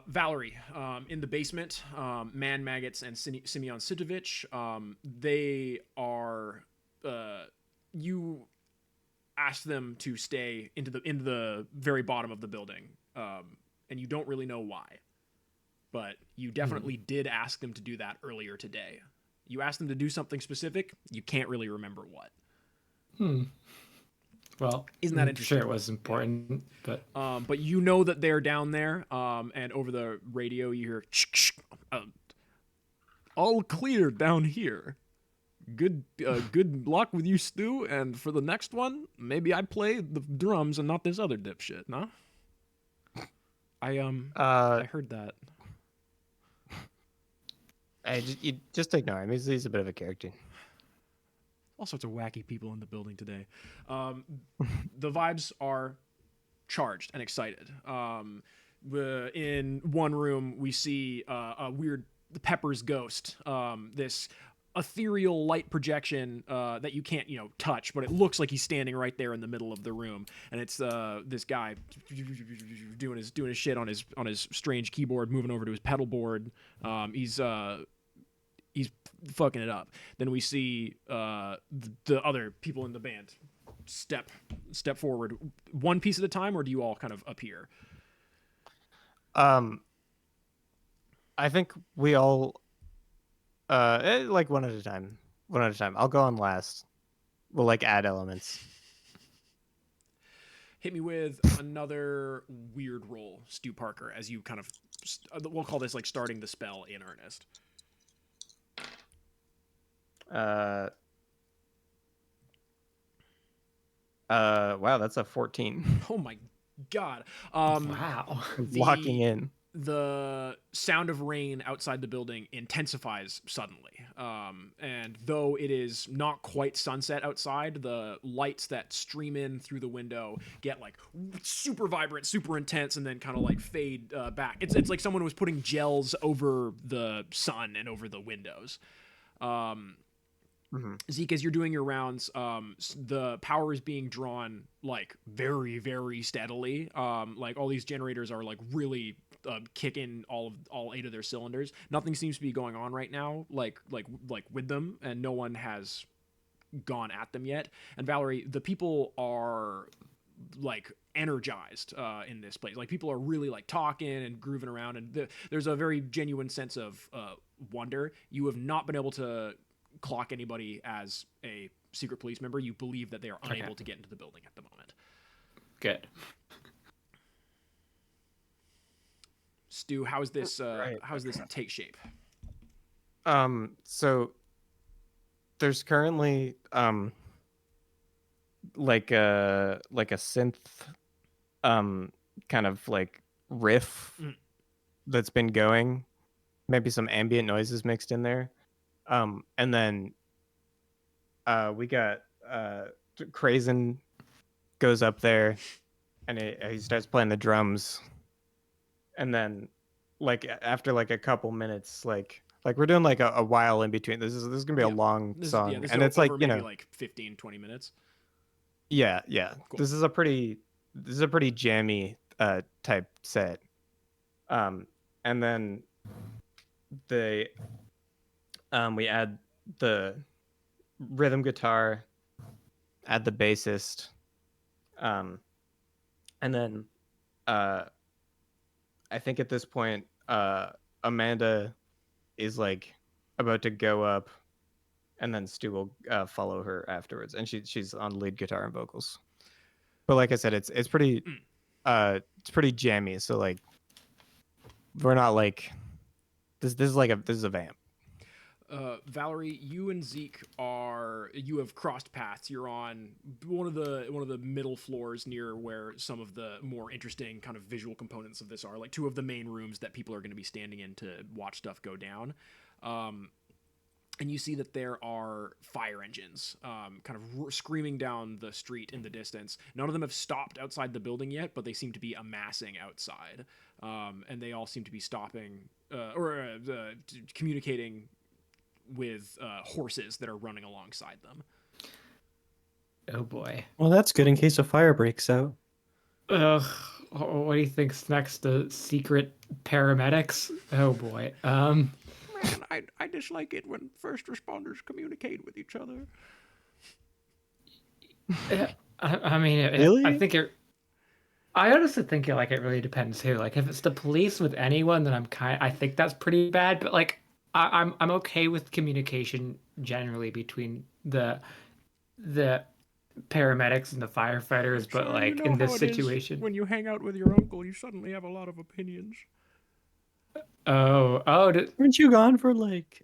A: Valerie, in the basement, Man Maggots and Simeon Sitovich, they are you ask them to stay into the very bottom of the building, and you don't really know why, but you definitely did ask them to do that earlier today. You asked them to do something specific. You can't really remember what.
D: Well,
A: Isn't that
D: I'm
A: interesting?
D: sure it was important, but
A: But you know that they're down there, and over the radio you hear, all clear down here. Good luck with you, Stu. And for the next one, maybe I play the drums and not this other dipshit, nah? I heard that.
B: You just ignore him. He's a bit of a character.
A: All sorts of wacky people in the building today. The vibes are charged and excited. In one room, we see a weird Pepper's ghost. This ethereal light projection that you can't, touch, but it looks like he's standing right there in the middle of the room. And it's this guy doing his shit on his strange keyboard, moving over to his pedal board. He's fucking it up. Then we see the other people in the band step forward, one piece at a time, or do you all kind of appear?
B: I think we all like one at a time. One at a time. I'll go on last. We'll like add elements.
A: Hit me with another weird roll, Stu Parker, as you kind of we'll call this like starting the spell in earnest.
B: Wow, that's a 14.
A: Oh my god.
D: wow.
B: Locking in.
A: The sound of rain outside the building intensifies suddenly. And though it is not quite sunset outside, the lights that stream in through the window get like super vibrant, super intense, and then kind of like fade back. It's like someone was putting gels over the sun and over the windows. Zeke, as you're doing your rounds, the power is being drawn like very, very steadily. Like all these generators are like really kicking all 8 of their cylinders. Nothing seems to be going on right now, like with them, and no one has gone at them yet. And Valerie, the people are like energized in this place. Like people are really like talking and grooving around, and there's a very genuine sense of wonder. You have not been able to clock anybody as a secret police member. You believe that they are unable to get into the building at the moment.
D: Good.
A: Stu, how's this
B: Right.
A: how's this take shape?
B: So there's currently like a synth kind of like riff that's been going, maybe some ambient noises mixed in there. And then we got Krazen goes up there and he starts playing the drums. And then like after like a couple minutes, like we're doing like a while in between. This is gonna be a long song.
A: This
B: and
A: is
B: it's like,
A: over maybe like 15-20 minutes.
B: Yeah.
A: Cool.
B: This is a pretty jammy type set. And then we add the rhythm guitar, add the bassist, and then I think at this point Amanda is like about to go up, and then Stu will follow her afterwards, and she's on lead guitar and vocals. But like I said, it's pretty jammy. So like we're not like this is a vamp.
A: Valerie, you and Zeke you have crossed paths. You're on one of the middle floors near where some of the more interesting kind of visual components of this are, like 2 of the main rooms that people are going to be standing in to watch stuff go down. And you see that there are fire engines kind of screaming down the street in the distance. None of them have stopped outside the building yet, but they seem to be amassing outside. And they all seem to be stopping or communicating with horses that are running alongside them.
D: Oh boy.
C: Well, that's good in case a fire breaks out.
D: Ugh. What do you think's next? The secret paramedics? Oh boy.
A: Man, I dislike it when first responders communicate with each other.
D: I mean, I
C: Really?
D: think it. I honestly think it really depends who. Like, if it's the police with anyone, then I think that's pretty bad. But like, I'm okay with communication generally between the paramedics and the firefighters. But
A: Sure, you
D: like
A: know
D: in
A: how
D: this
A: it is
D: situation,
A: when you hang out with your uncle, you suddenly have a lot of opinions.
C: Weren't you gone for like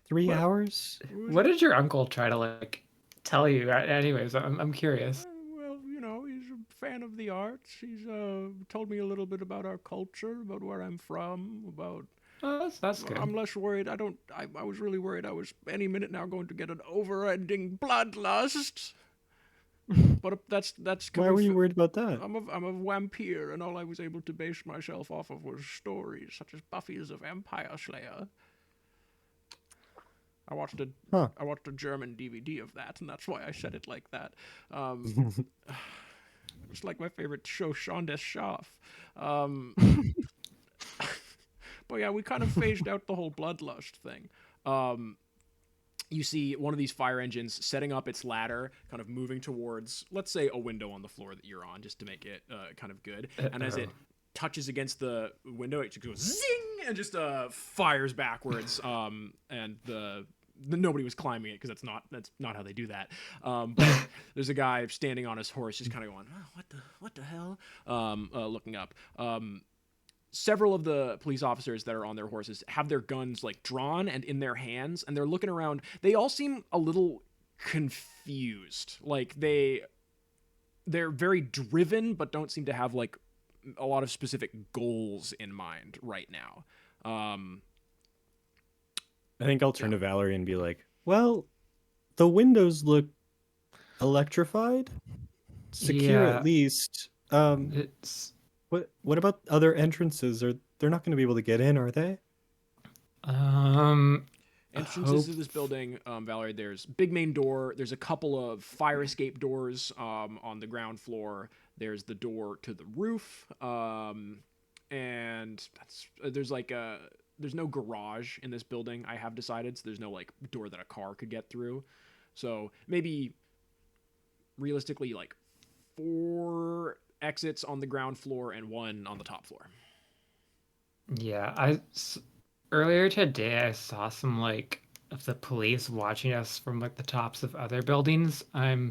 C: 3 hours?
D: what did your uncle try to like tell you? Anyways, I'm curious.
A: Well, he's a fan of the arts. He's told me a little bit about our culture, about where I'm from, about.
D: Oh, that's good.
A: I'm less worried. I was really worried I was any minute now going to get an overending bloodlust. But that's
C: Why
A: coming
C: were you worried about that?
A: I'm a vampire, and all I was able to base myself off of was stories such as Buffy the Vampire Slayer. I watched a German DVD of that, and that's why I said it like that. It's like my favorite show, Shaun des Schaaf. But yeah, we kind of phased out the whole bloodlust thing. You see one of these fire engines setting up its ladder, kind of moving towards, let's say, a window on the floor that you're on, just to make it kind of good. And as it touches against the window, it just goes zing and just fires backwards. And nobody was climbing it because that's not how they do that. But there's a guy standing on his horse, just kind of going, oh, what the hell? Looking up. Several of the police officers that are on their horses have their guns like drawn and in their hands, and they're looking around. They all seem a little confused. Like they're very driven, but don't seem to have like a lot of specific goals in mind right now.
C: I think I'll turn to Valerie and be like, well, the windows look electrified. Secure
D: Yeah.
C: at least.
D: It's
C: What about other entrances? They're not going to be able to get in, are they?
A: Entrances to this building, Valerie, there's big main door. There's a couple of fire escape doors on the ground floor. There's the door to the roof, and there's no garage in this building. I have decided, so there's no like door that a car could get through. So maybe realistically, like 4 exits on the ground floor and 1 on the top floor.
D: Yeah, earlier today I saw some like of the police watching us from like the tops of other buildings.
C: Do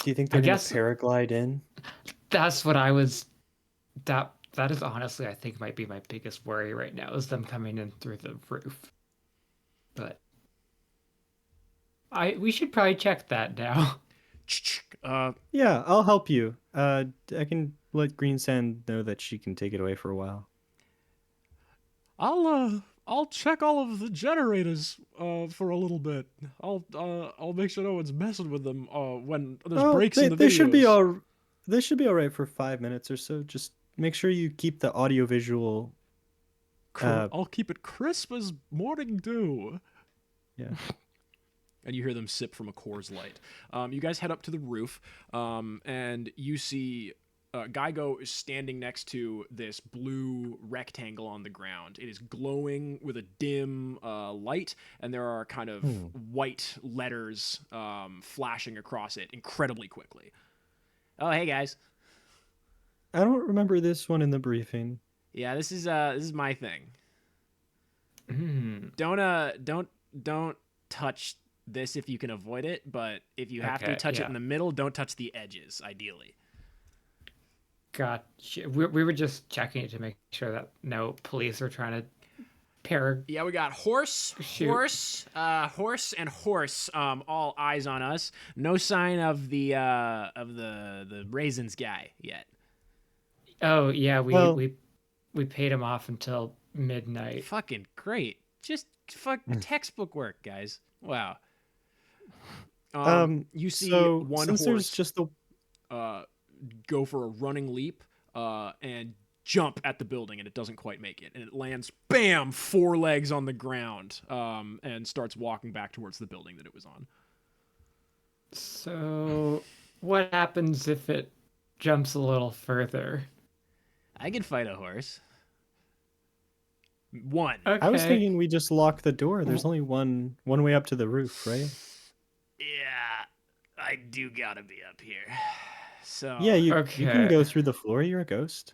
C: you think
D: I
C: they're going
D: guess
C: to paraglide in?
D: that's what I was that is honestly I think might be my biggest worry right now is them coming in through the roof. But we should probably check that now.
C: Yeah, I'll help you. I can let Green Sand know that she can take it away for a while.
A: I'll check all of the generators for a little bit. I'll make sure no one's messing with them when there's breaks in the videos.
C: They should be all right for 5 minutes or so. Just make sure you keep the audio visual.
A: I'll keep it crisp as morning dew.
C: Yeah.
A: And you hear them sip from a Coors Light. You guys head up to the roof, and you see Geigo is standing next to this blue rectangle on the ground. It is glowing with a dim light, and there are kind of white letters flashing across it incredibly quickly. Oh, hey guys.
C: I don't remember this one in the briefing.
A: Yeah, this is my thing.
D: Mm.
A: Don't touch this if you can avoid it, but if you have to touch it in the middle, don't touch the edges, ideally.
D: Gotcha. We were just checking it to make sure that no police are trying to
A: Yeah, we got horse, and horse. All eyes on us. No sign of the raisins guy yet.
D: Oh yeah, we paid him off until midnight.
A: Fucking great. Just textbook work, guys. Wow. You see one
C: since
A: horse
C: there's just the
A: go for a running leap and jump at the building, and it doesn't quite make it, and it lands, bam, 4 legs on the ground, and starts walking back towards the building that it was on.
D: So what happens if it jumps a little further?
A: I can fight a horse. 1.
D: Okay.
C: I was thinking we just lock the door. There's only one way up to the roof, right?
A: I do gotta be up here. So
C: Yeah, you can
D: Okay.
C: go through the floor. You're a ghost.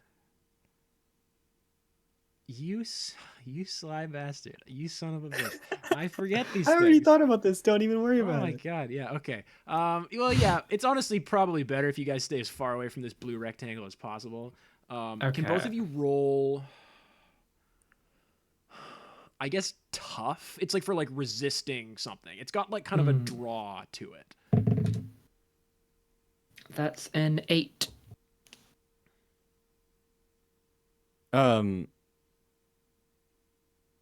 A: you sly bastard. You son of a bitch. I forget these
C: I already
A: things.
C: thought about this. Don't even worry
A: Oh
C: about
A: my
C: it.
A: god, yeah, okay. Well, yeah, it's honestly probably better if you guys stay as far away from this blue rectangle as possible. Can both
D: Okay.
A: of you roll? I guess tough. It's like for like resisting something. It's got like kind of a
D: Hmm.
A: draw to it.
D: That's an 8.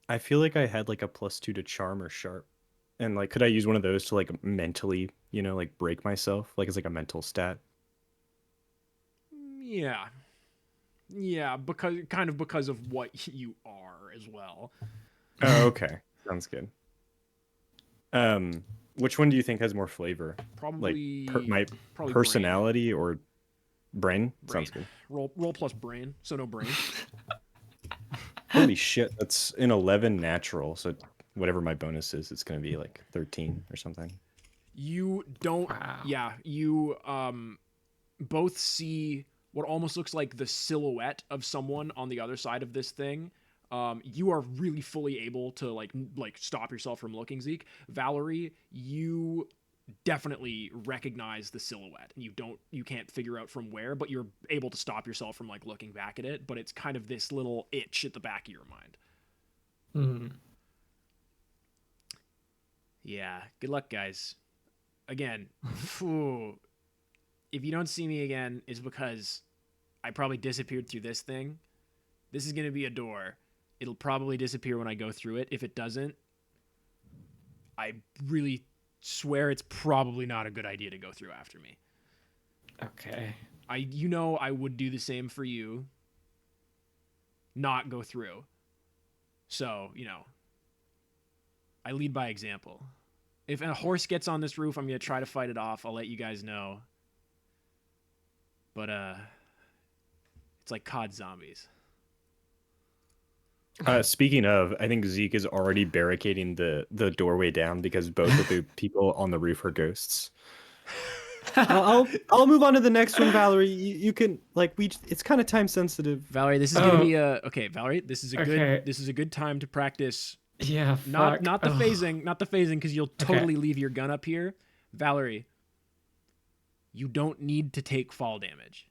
C: I feel like I had like a +2 to charm or sharp. And like could I use one of those to like mentally, like break myself? Like it's like a mental stat.
A: Yeah. Yeah, because of what you are as well.
C: Oh, okay. Sounds good. Which one do you think has more flavor?
A: Probably
C: My
A: probably
C: personality or brain?
A: brain.
C: Sounds good.
A: Roll plus brain, so no brain.
C: Holy shit, that's an 11 natural. So whatever my bonus is, it's gonna be like 13 or something.
A: You don't.
D: Wow.
A: Yeah, you both see what almost looks like the silhouette of someone on the other side of this thing. You are really fully able to like stop yourself from looking, Zeke. Valerie, you definitely recognize the silhouette, and you can't figure out from where, but you're able to stop yourself from like looking back at it. But it's kind of this little itch at the back of your mind.
D: Hmm.
A: Yeah. Good luck, guys. Again, phew, if you don't see me again, it's because I probably disappeared through this thing. This is going to be a door. It'll probably disappear when I go through it. If it doesn't, I really swear it's probably not a good idea to go through after me.
D: Okay.
A: I would do the same for you. Not go through. So, I lead by example. If a horse gets on this roof, I'm going to try to fight it off. I'll let you guys know. But it's like COD zombies.
C: Speaking of, I think Zeke is already barricading the doorway down because both of the people on the roof are ghosts. I'll move on to the next one, Valerie. You can it's kind of time sensitive.
A: Valerie, this is going to be okay, Valerie, this is a good time to practice
D: Yeah.
A: not
D: Fuck.
A: the
D: Ugh.
A: phasing cuz you'll totally leave your gun up here. Valerie, you don't need to take fall damage.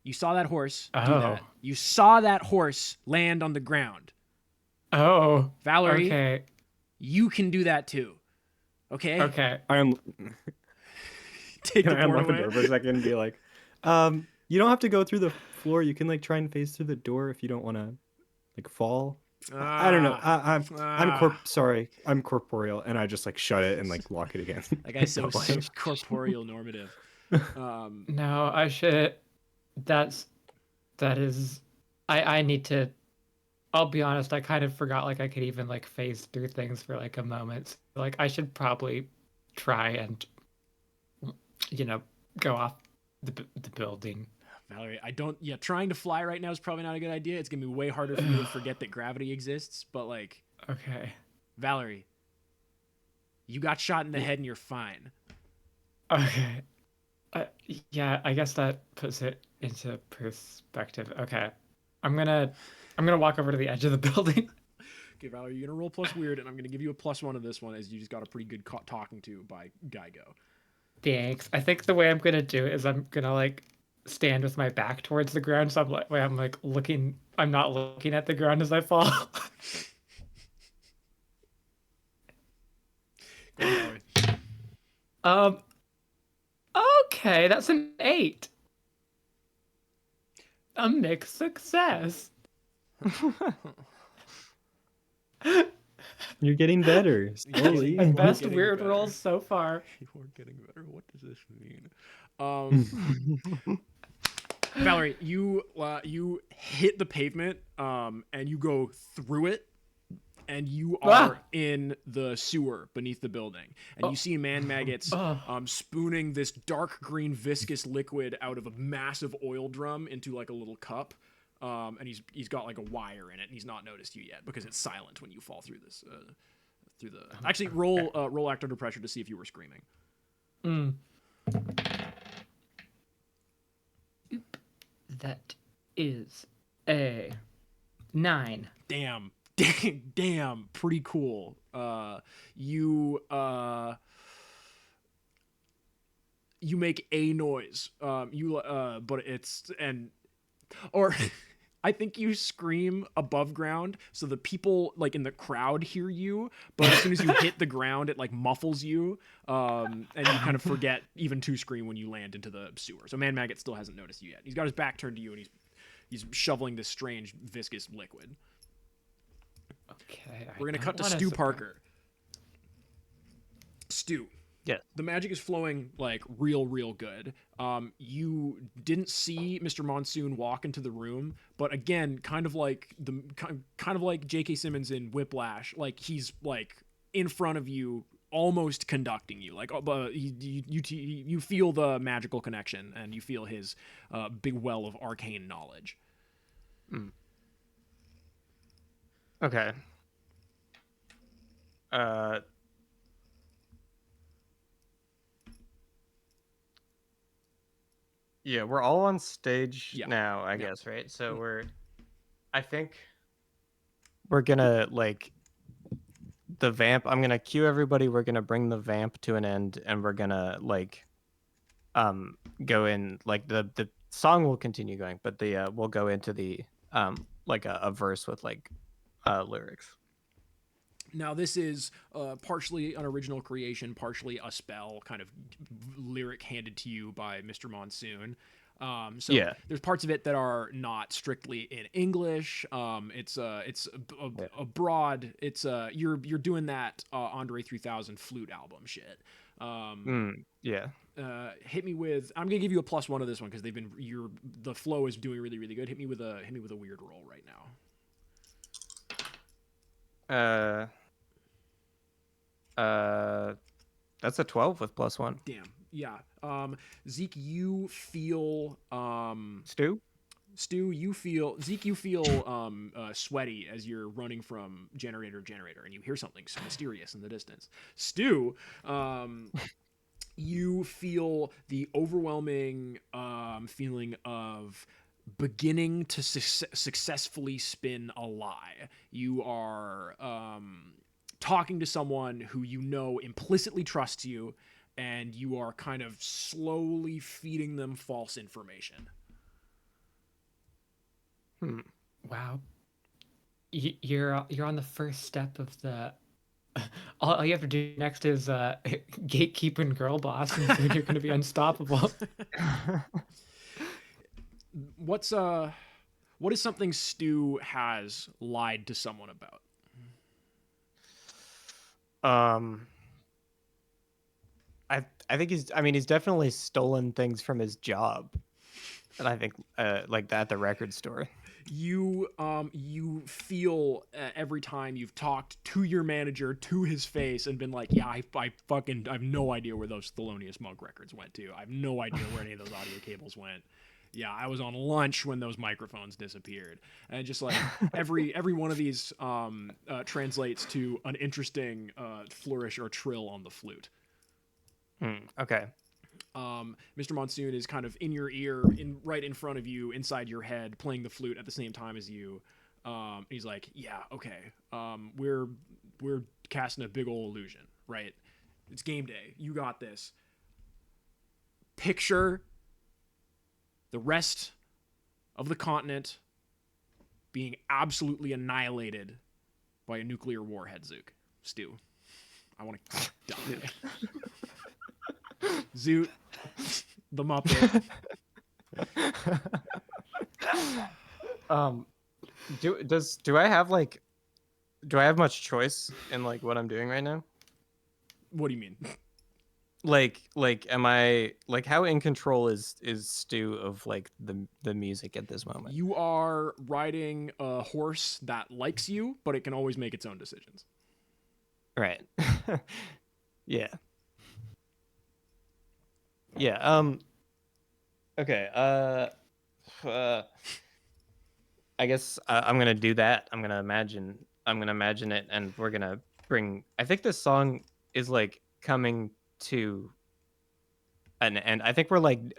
A: You saw that horse do that. You saw that horse land on the ground.
D: Oh.
A: Valerie,
D: Okay.
A: you can do that too. Okay?
D: Okay.
A: Take the
C: Can I
A: board
C: unlock the
A: away.
C: door for a second and be like, you don't have to go through the floor. You can like try and phase through the door if you don't want to like fall. I don't know. Sorry. I'm corporeal, and I just like shut it and like lock it again.
A: That guy's so
C: Don't blame.
A: corporeal normative.
D: No, I should. That is. I need to. I'll be honest. I kind of forgot like I could even like phase through things for like a moment. Like I should probably try and, go off the building.
A: Valerie, trying to fly right now is probably not a good idea. It's gonna be way harder for you to forget that gravity exists. But like,
D: Okay.
A: Valerie, you got shot in the head and you're fine.
D: Okay. Yeah, I guess that puts it into perspective. Okay. I'm gonna walk over to the edge of the building.
A: Okay, Valerie, you're gonna roll plus weird, and I'm gonna give you a +1 of this one as you just got a pretty good talking to by Geigo.
D: Thanks. I think the way I'm gonna do it is I'm gonna like stand with my back towards the ground, so I'm like looking. I'm not looking at the ground as I fall.
A: Go on, Valerie.
D: Okay, that's an 8. A mixed success.
C: You're getting better. Slowly.
A: You are
D: Best
A: getting
D: weird
A: better.
D: rolls so far.
A: You are getting better. What does this mean? Valerie, you hit the pavement, and you go through it, and you are in the sewer beneath the building, and you see man maggots spooning this dark green viscous liquid out of a massive oil drum into like a little cup, and he's got like a wire in it, and he's not noticed you yet because it's silent when you fall through this. Actually, roll act under pressure to see if you were screaming.
D: That is a 9.
A: Damn. Damn. Pretty cool. You you make a noise. But it's and or I think you scream above ground so the people like in the crowd hear you, but as soon as you hit the ground, it like muffles you, and you kind of forget even to scream when you land into the sewer. So Man Maggot still hasn't noticed you yet. He's got his back turned to you, and he's shoveling this strange viscous liquid.
D: Okay.
A: We're gonna
D: I
A: cut to
D: don't wanna
A: Stu
D: surpri-
A: Parker. Stu.
B: Yeah.
A: The magic is flowing like real good. You didn't see Mr. Monsoon walk into the room, but again, kind of like J.K. Simmons in Whiplash, like he's like in front of you, almost conducting you. Like, but you feel the magical connection, and you feel his big well of arcane knowledge.
B: Okay. Yeah, we're all on stage
A: Yeah.
B: now, I
A: Yeah.
B: guess, right? So I think we're gonna like the vamp. I'm gonna cue everybody. We're gonna bring the vamp to an end, and we're gonna like go in like the song will continue going, but the we'll go into the like a verse with like lyrics.
A: Now, this is partially an original creation, partially a spell, kind of lyric handed to you by Mr. Monsoon. So
B: Yeah.
A: there's parts of it that are not strictly in English. It's a broad. It's you're doing that Andre 3000 flute album shit.
B: Yeah.
A: Hit me with. I'm gonna give you a +1 of this one because the flow is doing really good. Hit me with a weird roll right now.
B: That's a 12 with +1.
A: Damn. Yeah. Zeke, you feel
B: Stu?
A: Stu, you feel sweaty as you're running from generator to generator, and you hear something so mysterious in the distance. Stu, you feel the overwhelming feeling of beginning to successfully spin a lie. You are talking to someone who you know implicitly trusts you, and you are kind of slowly feeding them false information.
D: Wow. You're on the first step of the. All you have to do next is gatekeeping girl boss, and soon you're going to be unstoppable.
A: What is something Stu has lied to someone about?
B: I think he's definitely stolen things from his job. And I think like that at the record store.
A: You feel every time you've talked to your manager to his face and been like, yeah, I have no idea where those Thelonious Monk records went to. I have no idea where any of those audio cables went. Yeah, I was on lunch when those microphones disappeared. And just like every one of these translates to an interesting flourish or trill on the flute.
B: Okay.
A: Mr. Monsoon is kind of in your ear, right in front of you, inside your head, playing the flute at the same time as you. He's like, "Yeah, okay. We're casting a big old illusion, right? It's game day. You got this. Picture the rest of the continent being absolutely annihilated by a nuclear warhead, Zook. Stu, I want to die." Zoot, the Muppet.
B: Do I have much choice in like what I'm doing right now?
A: What do you mean?
B: Like am I like how in control is Stu of like the music at this moment?
A: You are riding a horse that likes you, but it can always make its own decisions.
B: Right. Yeah. Yeah. Okay. I guess I'm gonna do that. I'm gonna imagine it, and we're gonna bring. I think this song is like coming to and I think we're like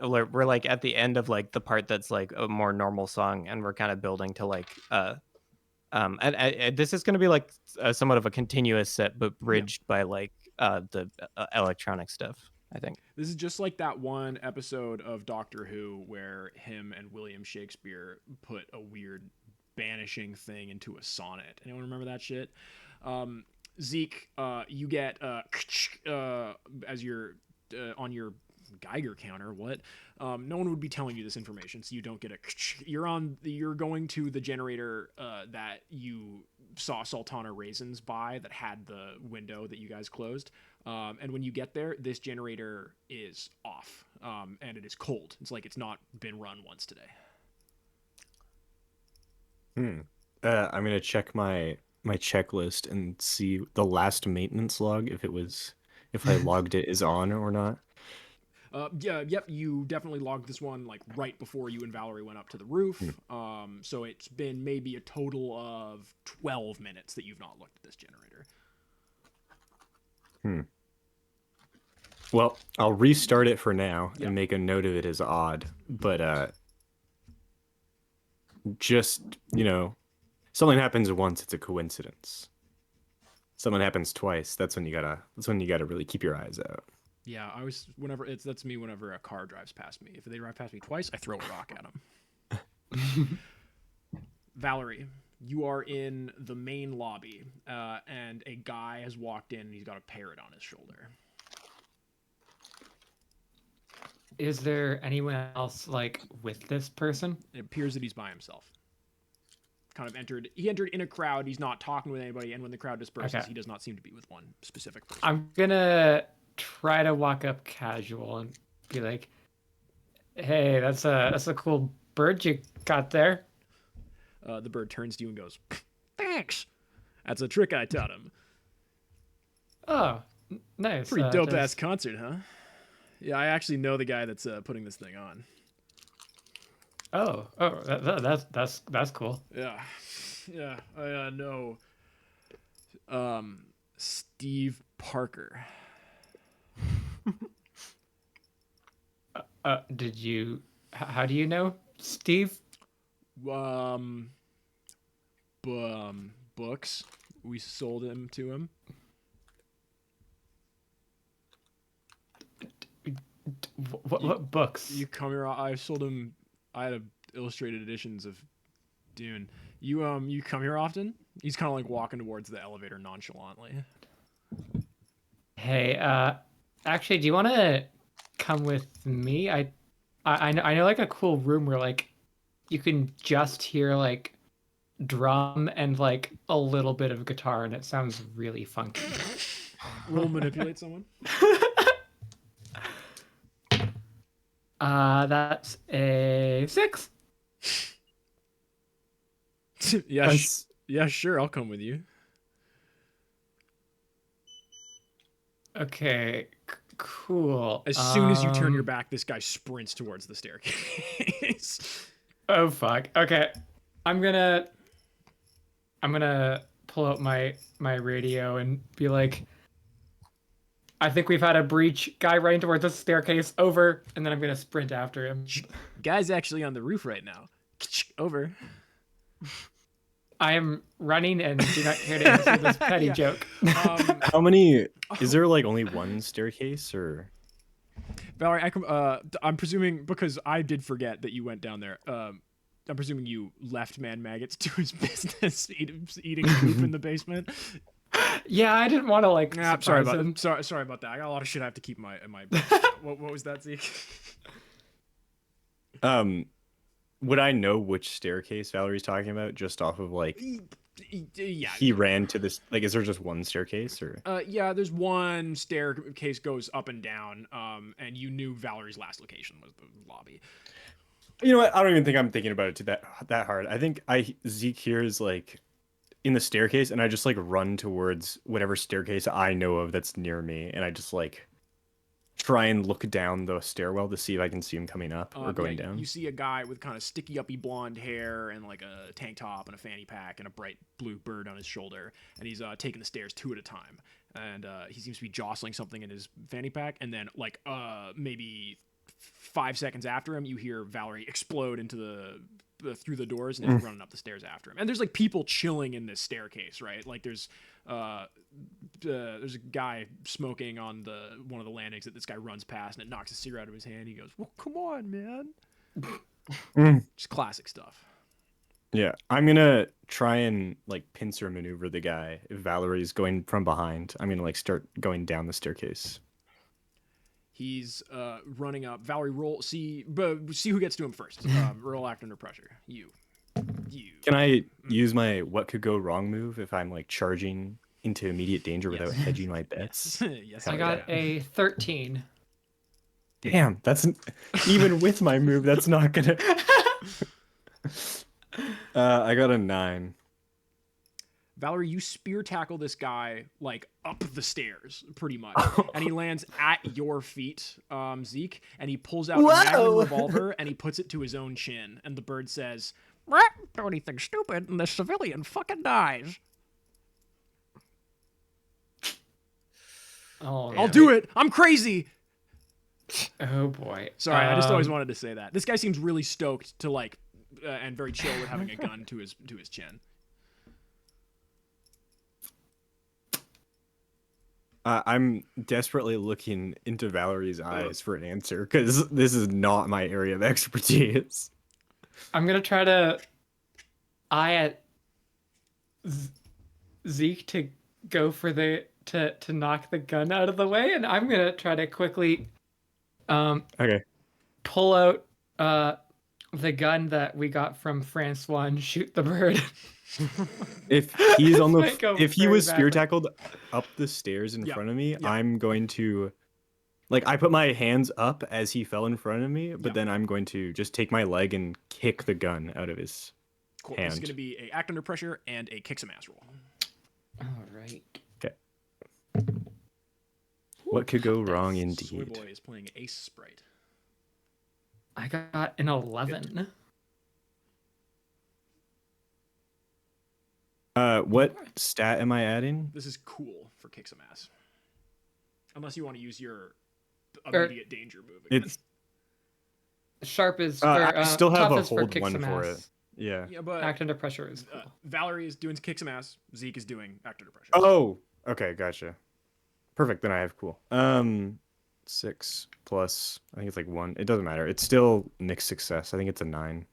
B: at the end of like the part that's like a more normal song, and we're kind of building to like and this is going to be like somewhat of a continuous set, but bridged by like the electronic stuff, I think.
A: This is just like that one episode of Doctor Who where him and William Shakespeare put a weird banishing thing into a sonnet. Anyone remember that shit? Zeke, you get as you're on your Geiger counter. What? No one would be telling you this information, so you don't get a. You're going to the generator that you saw Sultana Raisins by that had the window that you guys closed. And when you get there, this generator is off, and it is cold. It's like it's not been run once today.
C: I'm gonna check my checklist and see the last maintenance log if I logged it is on or not.
A: Yep. You definitely logged this one like right before you and Valerie went up to the roof. So it's been maybe a total of 12 minutes that you've not looked at this generator.
C: Well, I'll restart it for now
A: Yep.
C: and make a note of it as odd. But just, something happens once, it's a coincidence. Something happens twice, that's when you gotta really keep your eyes out.
A: Yeah, that's me whenever a car drives past me. If they drive past me twice, I throw a rock at them. Valerie, you are in the main lobby, and a guy has walked in and he's got a parrot on his shoulder.
D: Is there anyone else like with this person?
A: It appears that he's by himself. He entered in a crowd. He's not talking with anybody, and when the crowd disperses,
D: Okay.
A: he does not seem to be with one specific person.
D: I'm gonna try to walk up casual and be like, "Hey, that's a cool bird you got there."
A: The bird turns to you and goes, "Thanks. That's a trick I taught him.
D: Oh, nice.
A: Pretty dope ass concert, huh? Yeah, I actually know the guy that's putting this thing on.
D: That's cool.
A: Yeah, I know. Steve Parker.
D: Did you? How do you know Steve?
A: Books. We sold him to him.
D: What books?
A: You come here. I sold him. I had illustrated editions of Dune. You come here often? He's kind of like walking towards the elevator nonchalantly.
D: Hey, actually, do you want to come with me? I know like a cool room where like you can just hear like drum and like a little bit of guitar, and it sounds really funky.
A: Roll manipulate someone.
D: That's a 6.
A: Yeah, yeah, sure. I'll come with you.
D: Okay, cool.
A: As soon as you turn your back, this guy sprints towards the staircase.
D: Oh fuck. Okay, I'm gonna pull out my radio and be like, I think we've had a breach. Guy running towards the staircase. Over. And then I'm gonna sprint after him.
A: Guy's actually on the roof right now. Over.
D: I am running and do not care to answer this petty
A: Yeah.
D: joke.
C: How many is there like only one staircase or
A: Valerie, I'm presuming, because I did forget that you went down there. I'm presuming you left Man Maggots to his business, eating poop in the basement.
D: Yeah, I didn't want to like.
A: Nah, sorry
D: surprise
A: about
D: him.
A: sorry about that. I got a lot of shit I have to keep in my. What was that, Zeke?
C: would I know which staircase Valerie's talking about just off of like
A: Yeah.
C: he ran to this, like, is there just one staircase or
A: Yeah, there's one staircase goes up and down, and you knew Valerie's last location was the lobby.
C: you know what, I don't even think I'm thinking about it to that hard. I think Zeke here is like in the staircase and I just like run towards whatever staircase I know of that's near me and I just like try and look down the stairwell to see if I can see him coming up or going
A: yeah,
C: down.
A: You see a guy with kind of sticky uppy blonde hair and like a tank top and a fanny pack and a bright blue bird on his shoulder, and he's taking the stairs 2 at a time. And he seems to be jostling something in his fanny pack, and then like maybe 5 seconds after him, you hear Valerie explode into the through the doors and is running up the stairs after him. And there's like people chilling in this staircase, right? Like there's a guy smoking on one of the landings that this guy runs past, and it knocks a cigarette out of his hand. He goes, "Well, come on, man." Just classic stuff.
C: Yeah, I'm gonna try and like pincer maneuver the guy. If Valerie's going from behind, I'm gonna like start going down the staircase.
A: He's running up. Valerie, see who gets to him first. Roll act under pressure. You.
C: Can I use my what could go wrong move if I'm like charging into immediate danger without hedging my bets?
A: Yes,
D: I got a 13.
C: Damn, that's even with my move, that's not gonna. I got a 9.
A: Valerie, you spear tackle this guy like up the stairs, pretty much, and he lands at your feet, Zeke, and he pulls out a Magnum revolver and he puts it to his own chin, and the bird says, "Do anything stupid, and the civilian fucking dies."
D: Oh,
A: I'll do it. I'm crazy.
D: Oh boy.
A: Sorry, I just always wanted to say that. This guy seems really stoked to like, and very chill with having a gun to his chin.
C: I'm desperately looking into Valerie's eyes for an answer because this is not my area of expertise.
D: I'm gonna try to eye at Zeke to go for the to knock the gun out of the way, and I'm gonna try to quickly
C: Okay.
D: pull out the gun that we got from Francois and shoot the bird.
C: If he's on the
D: Might go
C: if he
D: very
C: was spear
D: badly.
C: tackled up the stairs in
A: Yeah,
C: front of me,
A: yeah.
C: I'm going to like I put my hands up as he fell in front of me, but
A: Yeah.
C: then I'm going to just take my leg and kick the gun out of his
A: Cool. This is
C: hand.
A: going to be a act under pressure and a kick some ass roll.
D: All right.
C: What could go wrong
A: Soy
C: indeed?
A: Boy is playing Ace Sprite.
D: I got an 11.
C: What stat am I adding?
A: This is cool for kick some ass. Unless you want to use your
D: Or-
A: immediate danger move again.
C: It's
D: Sharp is
C: I still have
D: tough
C: a
D: is for
C: hold
D: kick
C: 1
D: some
C: for
D: ass.
C: it. Yeah.
A: Yeah, but
D: Act under pressure is cool.
A: Valerie is doing kick some ass. Zeke is doing act under pressure.
C: Oh, okay, gotcha. Perfect. Then I have cool. 6 plus. I think it's like 1. It doesn't matter. It's still mixed success. I think it's a 9.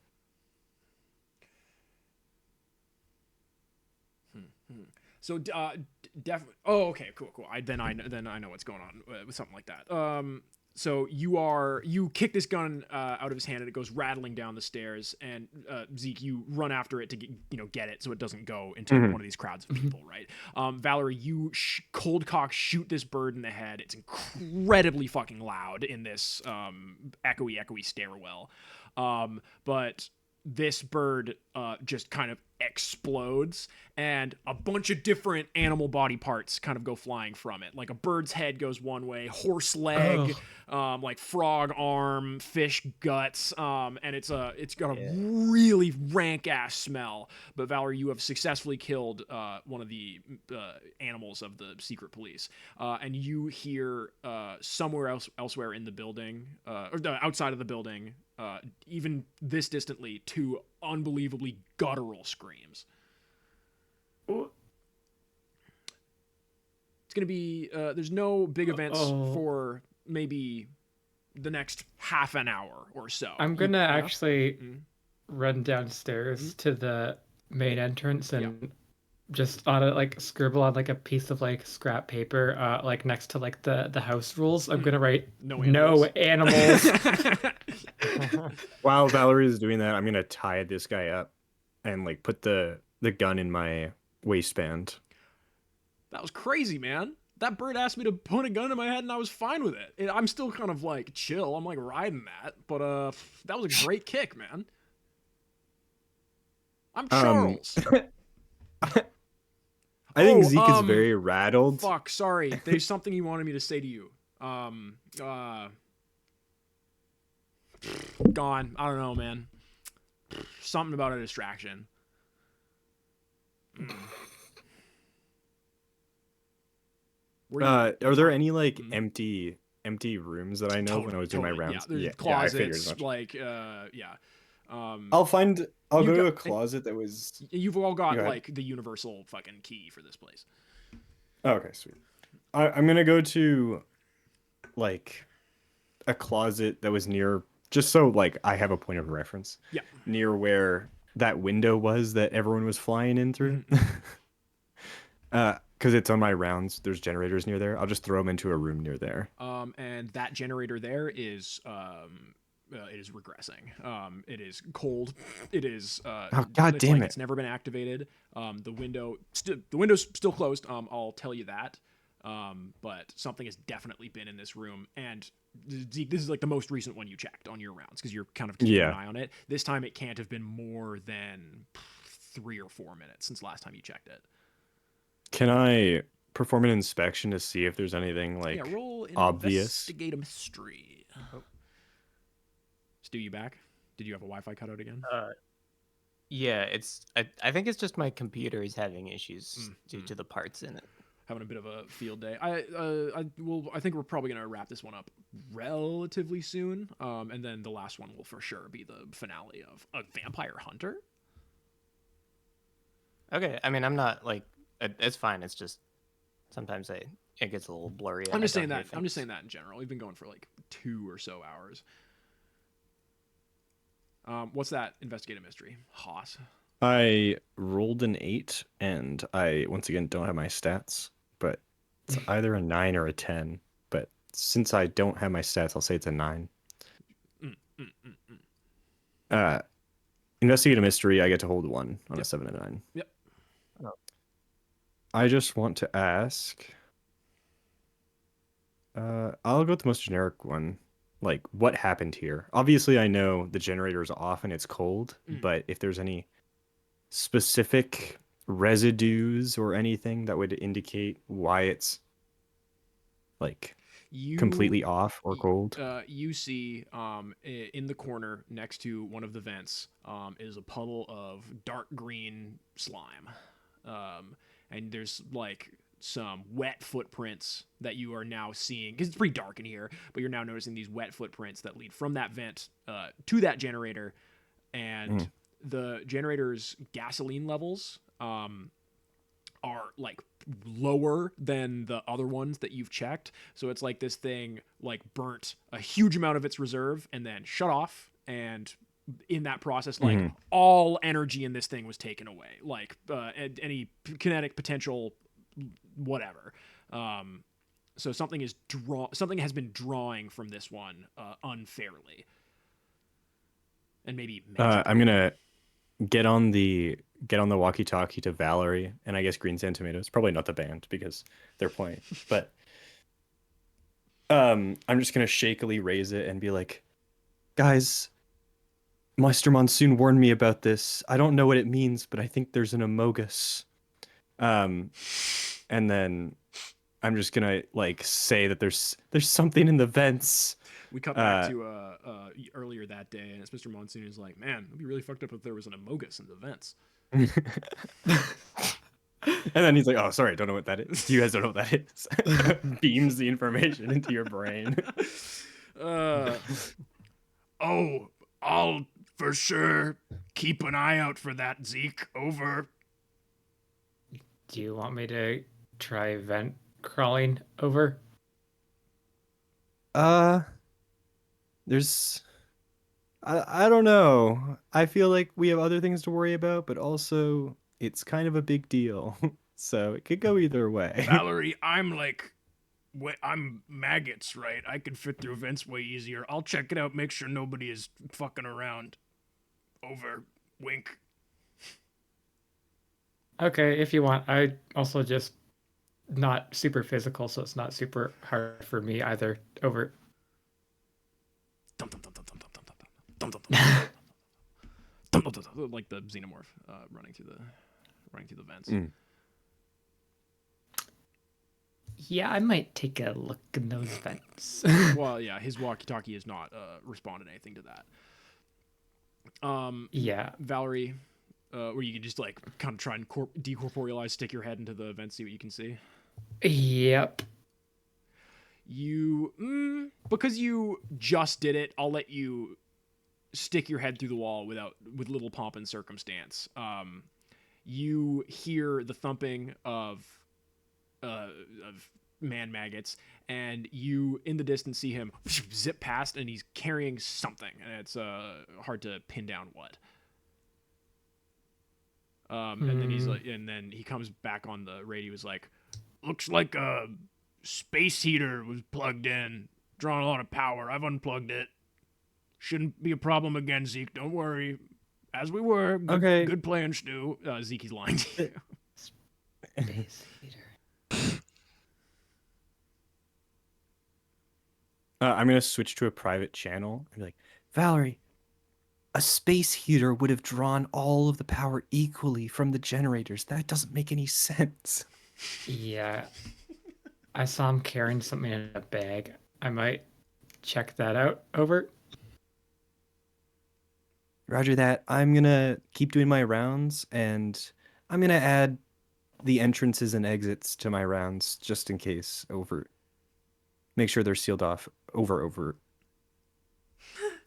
A: So definitely. Oh, okay, cool. I know what's going on with something like that. So you kick this gun out of his hand and it goes rattling down the stairs. And Zeke, you run after it to get it so it doesn't go into one of these crowds of people, right? Valerie, you cold cock shoot this bird in the head. It's incredibly fucking loud in this echoey stairwell, but this bird just kind of explodes and a bunch of different animal body parts kind of go flying from it. Like a bird's head goes one way, horse leg, like frog arm, fish guts, and it's got a really rank ass smell. But Valerie, you have successfully killed one of the animals of the secret police, and you hear elsewhere in the building, or outside of the building, even this distantly, 2 unbelievably guttural screams. It's gonna be there's no big events for maybe the next half an hour or so.
D: I'm gonna actually
A: Mhm.
D: run downstairs to the main entrance and just on it like scribble on like a piece of like scrap paper like next to like the house rules. I'm gonna write
A: No
D: no animals.
C: While Valerie is doing that, I'm gonna tie this guy up and like put the gun in my waistband.
A: That was crazy, man. That bird asked me to put a gun in my head and I was fine with it. I'm still kind of like chill. I'm like riding that. But that was a great kick, man. I'm Charles.
C: I think Zeke is very rattled.
A: Fuck, sorry. There's something you wanted me to say to you. Um, uh, Gone. I don't know, man. Something about a distraction. Mm. Were you-
C: Are there any like
A: Mhm.
C: empty rooms that I know when I was doing my
A: Totally,
C: rounds?
A: Yeah, there's
C: I figured as
A: closets,
C: much.
A: like, yeah.
C: I'll
A: You
C: go to
A: got-
C: a closet that was.
A: You've all got
C: Go ahead.
A: like the universal fucking key for this place.
C: Oh, okay, sweet. I'm gonna go to like a closet that was near, just so like I have a point of reference.
A: Yeah.
C: Near where that window was that everyone was flying in through. Because it's on my rounds. There's generators near there. I'll just throw them into a room near there.
A: And that generator there is it is regressing. It is cold. It is
C: Oh, God
A: it's
C: damn
A: like
C: it.
A: it's never been activated. The window's still closed. I'll tell you that. But something has definitely been in this room, and Zeke, this is like the most recent one you checked on your rounds because you're kind of keeping
C: Yeah.
A: an eye on it. This time it can't have been more than 3 or 4 minutes since last time you checked it.
C: Can I perform an inspection to see if there's anything like
A: Yeah, roll an
C: obvious?
A: investigate a mystery. Stu, you back? Did you have a Wi-Fi cutout again?
B: Yeah, I think it's just my computer is having issues due
A: mm.
B: to the parts in it.
A: Having a bit of a field day. I think we're probably gonna wrap this one up relatively soon. And then the last one will for sure be the finale of a vampire hunter.
B: Okay, I mean I'm not like it's fine. It's just sometimes it gets a little blurry. and
A: I'm
B: I
A: just
B: don't
A: saying
B: hear
A: that. I'm just
B: things.
A: saying that in general. We've been going for like 2 or so hours. What's that investigative mystery? Haas.
C: I rolled an 8, and I once again don't have my stats, but it's either a 9 or a 10. But since I don't have my stats, I'll say it's a 9. Investigate a mystery. I get to hold 1 on a 7 and 9.
A: Yep.
B: Oh.
C: I just want to ask. I'll go with the most generic one. Like, what happened here? Obviously, I know the generator is off and it's cold, but if there's any specific residues or anything that would indicate why it's like completely off or cold.
A: You see in the corner next to one of the vents is a puddle of dark green slime. And there's like some wet footprints that you are now seeing because it's pretty dark in here, but you're now noticing these wet footprints that lead from that vent to that generator. And the generator's gasoline levels are like lower than the other ones that you've checked. So it's like this thing like burnt a huge amount of its reserve and then shut off. And in that process, like all energy in this thing was taken away, like any kinetic potential, whatever. So something has been drawing from this one unfairly. And maybe
C: I'm gonna get on the walkie-talkie to Valerie, and I guess Green Sand Tomatoes. Probably not the band because they're playing, but I'm just gonna shakily raise it and be like, "Guys, Meister Monsoon warned me about this. I don't know what it means, but I think there's an Amogus." And then I'm just gonna like say that there's something in the vents.
A: We cut back to earlier that day, and it's Mr. Monsoon who's like, "Man, it'd be really fucked up if there was an Amogus in the vents."
C: And then he's like, "Oh, sorry, I don't know what that is. You guys don't know what that is." Beams the information into your brain.
A: Oh, I'll for sure keep an eye out for that, Zeke. Over.
D: Do you want me to try vent crawling over?
C: There's I don't know. I feel like we have other things to worry about, but also it's kind of a big deal. So it could go either way.
A: Valerie, I'm maggots, right? I can fit through vents way easier. I'll check it out, make sure nobody is fucking around. Over. Wink.
D: Okay, if you want. I also just not super physical, so it's not super hard for me either. Over.
A: Dum dum dum dum dum dum dum dum dum dum dum dum dum, like the xenomorph running through the vents.
D: Yeah, I might take a look in those vents.
A: Well, yeah, his walkie-talkie has not responded anything to that.
D: Yeah.
A: Valerie, where you can just like kind of try and decorporealize, stick your head into the vent, see what you can see.
D: Yep.
A: You, because you just did it, I'll let you stick your head through the wall with little pomp and circumstance. You hear the thumping of man maggots, and you in the distance see him zip past, and he's carrying something, and it's hard to pin down what. And then he's like, and then he comes back on the radio. He's like, "Looks like a space heater was plugged in, drawing a lot of power. I've unplugged it. Shouldn't be a problem again, Zeke. Don't worry. As we were. Good,
C: Okay.
A: Good plan, Stu." Zeke, he's lying to you.
D: Space heater.
C: I'm gonna switch to a private channel and be like, Valerie, a space heater would have drawn all of the power equally from the generators. That doesn't make any sense.
D: Yeah. I saw him carrying something in a bag. I might check that out. Over.
C: Roger that. I'm gonna keep doing my rounds, and I'm gonna add the entrances and exits to my rounds just in case. Over. Make sure they're sealed off. Over.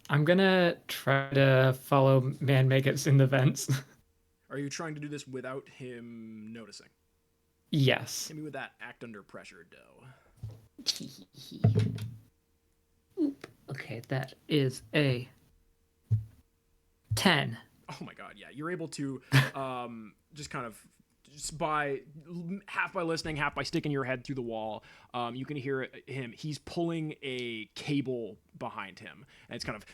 D: I'm gonna try to follow man maggots in the vents.
A: Are you trying to do this without him noticing?
D: Yes.
A: Hit me with that act under pressure, dough.
D: Oop. Okay, that is a 10.
A: Oh my god, yeah. You're able to just kind of just half by listening, half by sticking your head through the wall, you can hear him. He's pulling a cable behind him, and it's kind of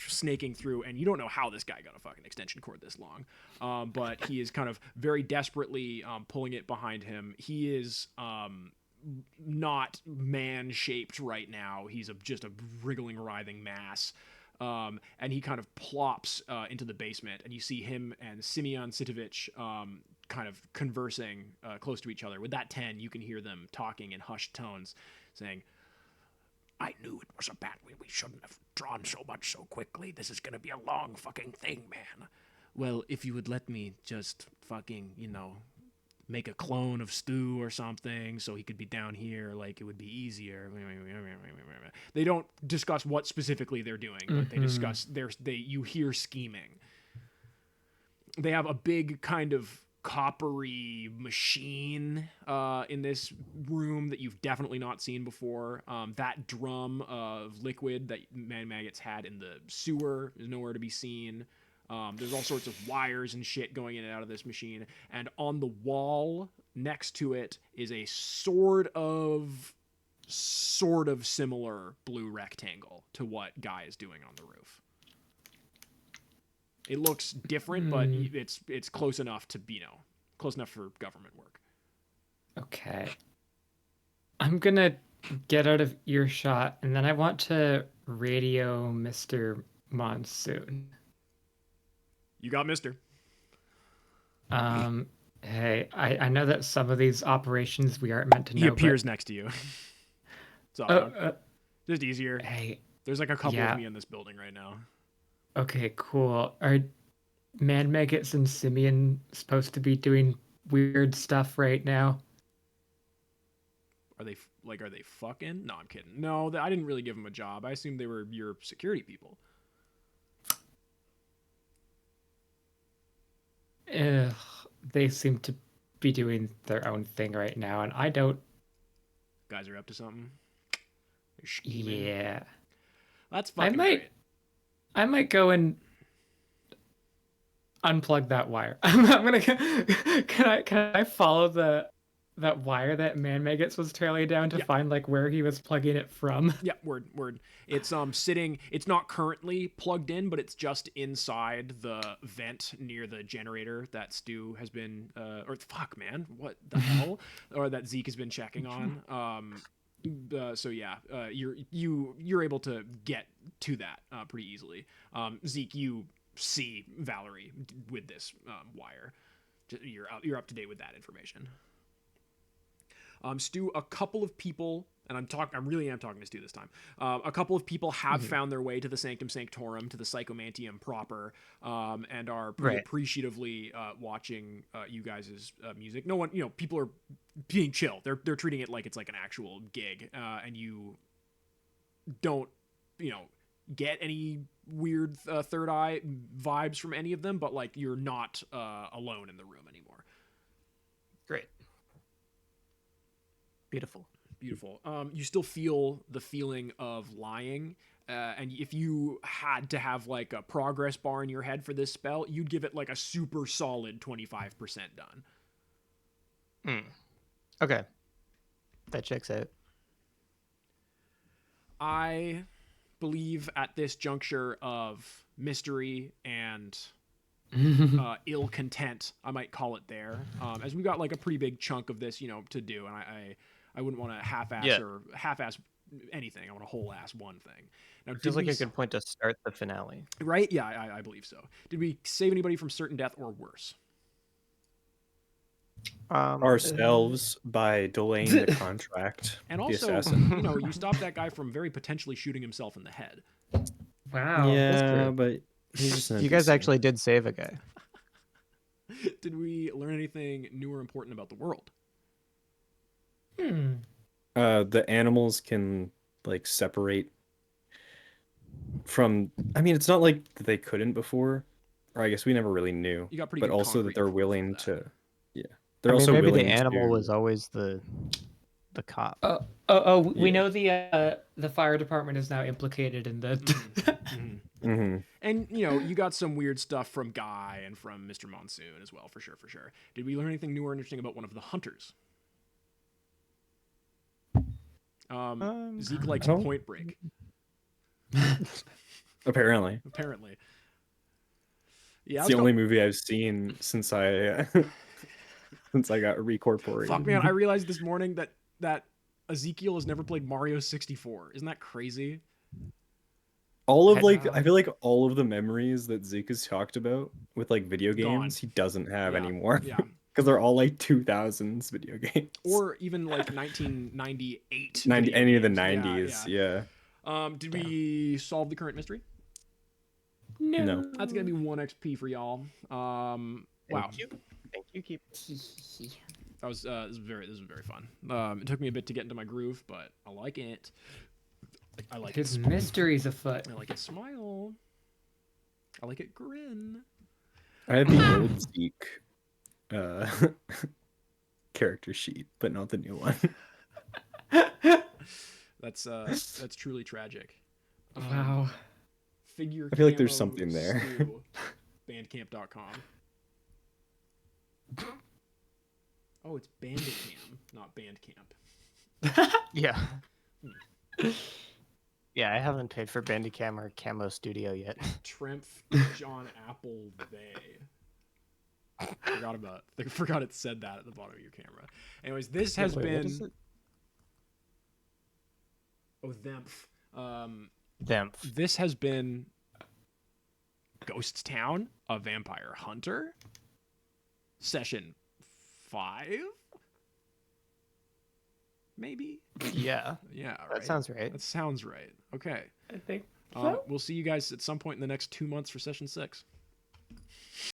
A: snaking through, and you don't know how this guy got a fucking extension cord this long, but he is kind of very desperately pulling it behind him. He is not man-shaped right now. He's just a wriggling, writhing mass. And he kind of plops into the basement, and you see him and Simeon Sitovich kind of conversing close to each other. With that 10, you can hear them talking in hushed tones, saying, "I knew it was a bat. We shouldn't have drawn so much so quickly. This is going to be a long fucking thing, man. Well, if you would let me just fucking, make a clone of Stu or something so he could be down here, like it would be easier." They don't discuss what specifically they're doing, but they discuss you hear scheming. They have a big kind of coppery machine in this room that you've definitely not seen before. That drum of liquid that man maggots had in the sewer is nowhere to be seen. There's all sorts of wires and shit going in and out of this machine. And on the wall next to it is a sort of similar blue rectangle to what Guy is doing on the roof. It looks different, but it's close enough to, close enough for government work.
D: Okay. I'm gonna get out of earshot, and then I want to radio Mr. Monsoon.
A: You got Mister.
D: Hey, I know that some of these operations we aren't meant to know.
A: He appears next to you. Just easier.
D: Hey.
A: There's like a couple of me in this building right now.
D: Okay, cool. Are man maggots and Simeon supposed to be doing weird stuff right now?
A: Are they fucking? No, I'm kidding. No, I didn't really give them a job. I assumed they were your security people.
D: They seem to be doing their own thing right now, and I don't.
A: Guys are up to something. They're scheming.
D: Yeah.
A: That's fucking great.
D: I might go and unplug that wire. I'm gonna. Can I follow that wire that man maggots was trailing down to find like where he was plugging it from?
A: Yeah, word. It's sitting. It's not currently plugged in, but it's just inside the vent near the generator that Stu has been. Or fuck, man, what the hell? Or that Zeke has been checking on. So yeah, you're able to get to that pretty easily. Zeke, you see Valerie with this wire. You're up to date with that information. Stu, a couple of people, and I really am talking to Stu this time. A couple of people have found their way to the Sanctum Sanctorum, to the Psychomantium proper, and are pretty
B: Right.
A: appreciatively watching you guys' music. No one, people are being chill. They're treating it like it's like an actual gig, and you don't, get any weird third eye vibes from any of them, but like you're not alone in the room anymore.
B: Great. Beautiful.
A: Beautiful. You still feel the feeling of lying, and if you had to have like a progress bar in your head for this spell, you'd give it like a super solid 25% done.
B: Okay. That checks out.
A: I believe at this juncture of mystery and ill content, I might call it there, as we got like a pretty big chunk of this, to do, and I wouldn't want to half-ass anything. I want to whole-ass one thing. Now,
B: Feels like a good point to start the finale.
A: right? Yeah, I believe so. Did we save anybody from certain death or worse?
C: Ourselves by delaying the contract.
A: And
C: the
A: also,
C: assassin.
A: you stopped that guy from very potentially shooting himself in the head.
D: Wow.
C: Yeah,
B: true.
C: but he's just an
B: You guys
C: NPC.
B: actually did save a guy.
A: Did we learn anything new or important about the world?
C: The animals can like separate from. I mean, it's not like that they couldn't before, or I guess we never really knew.
A: You got pretty
C: But
A: good
C: also
A: concrete
C: that they're
A: proof of
C: willing
A: that.
C: to. Yeah, they're
B: I mean,
C: also
B: maybe
C: willing
B: the animal
C: to,
B: was always the cop.
D: We
C: Yeah.
D: know the fire department is now implicated in the.
C: Mhm.
A: And you got some weird stuff from Guy and from Mr. Monsoon as well, for sure. Did we learn anything new or interesting about one of the hunters? Zeke likes
C: I don't-
A: Point Break,
C: Apparently,
A: apparently. Yeah,
C: it's the only movie I've seen since I since I got recorporated.
A: Fuck, man, I realized this morning that Ezekiel has never played Mario 64. Isn't that crazy?
C: All of
D: Wow.
C: I feel like all of the memories that Zeke has talked about with like video
A: Gone.
C: games, he doesn't have
A: Yeah,
C: anymore.
A: yeah.
C: Because they're all like 2000s video games.
A: Or even like 1998.
C: 90,
A: video
C: any of the
A: games.
C: 90s, yeah.
A: Did we solve the current mystery?
C: No.
A: That's gonna be 1 XP for y'all. Wow,
B: Thank you. Keep.
A: that was this was very fun. It took me a bit to get into my groove, but I like it. I like
D: His
A: it.
D: mysteries afoot.
A: I like it. Smile. I like it. Grin.
C: I had the old Zeke character sheet, but not the new one.
A: That's truly tragic.
D: Wow.
A: Figure.
C: I feel like there's
A: Camo
C: something there.
A: Stew, Bandcamp.com. Oh, it's Bandicam, not Bandcamp.
B: Yeah. Yeah, I haven't paid for Bandicam or Camo Studio yet.
A: Tremph John Apple Bay. Forgot it said that at the bottom of your camera. Anyways, this has
B: Wait, what
A: been
B: is it? Them.
A: This has been Ghost Town, a Vampire Hunter. Session 5? Maybe?
B: Yeah,
A: Yeah,
B: that
A: right.
B: sounds right.
A: That sounds right. Okay.
D: I think.
A: We'll see you guys at some point in the next 2 months for session 6.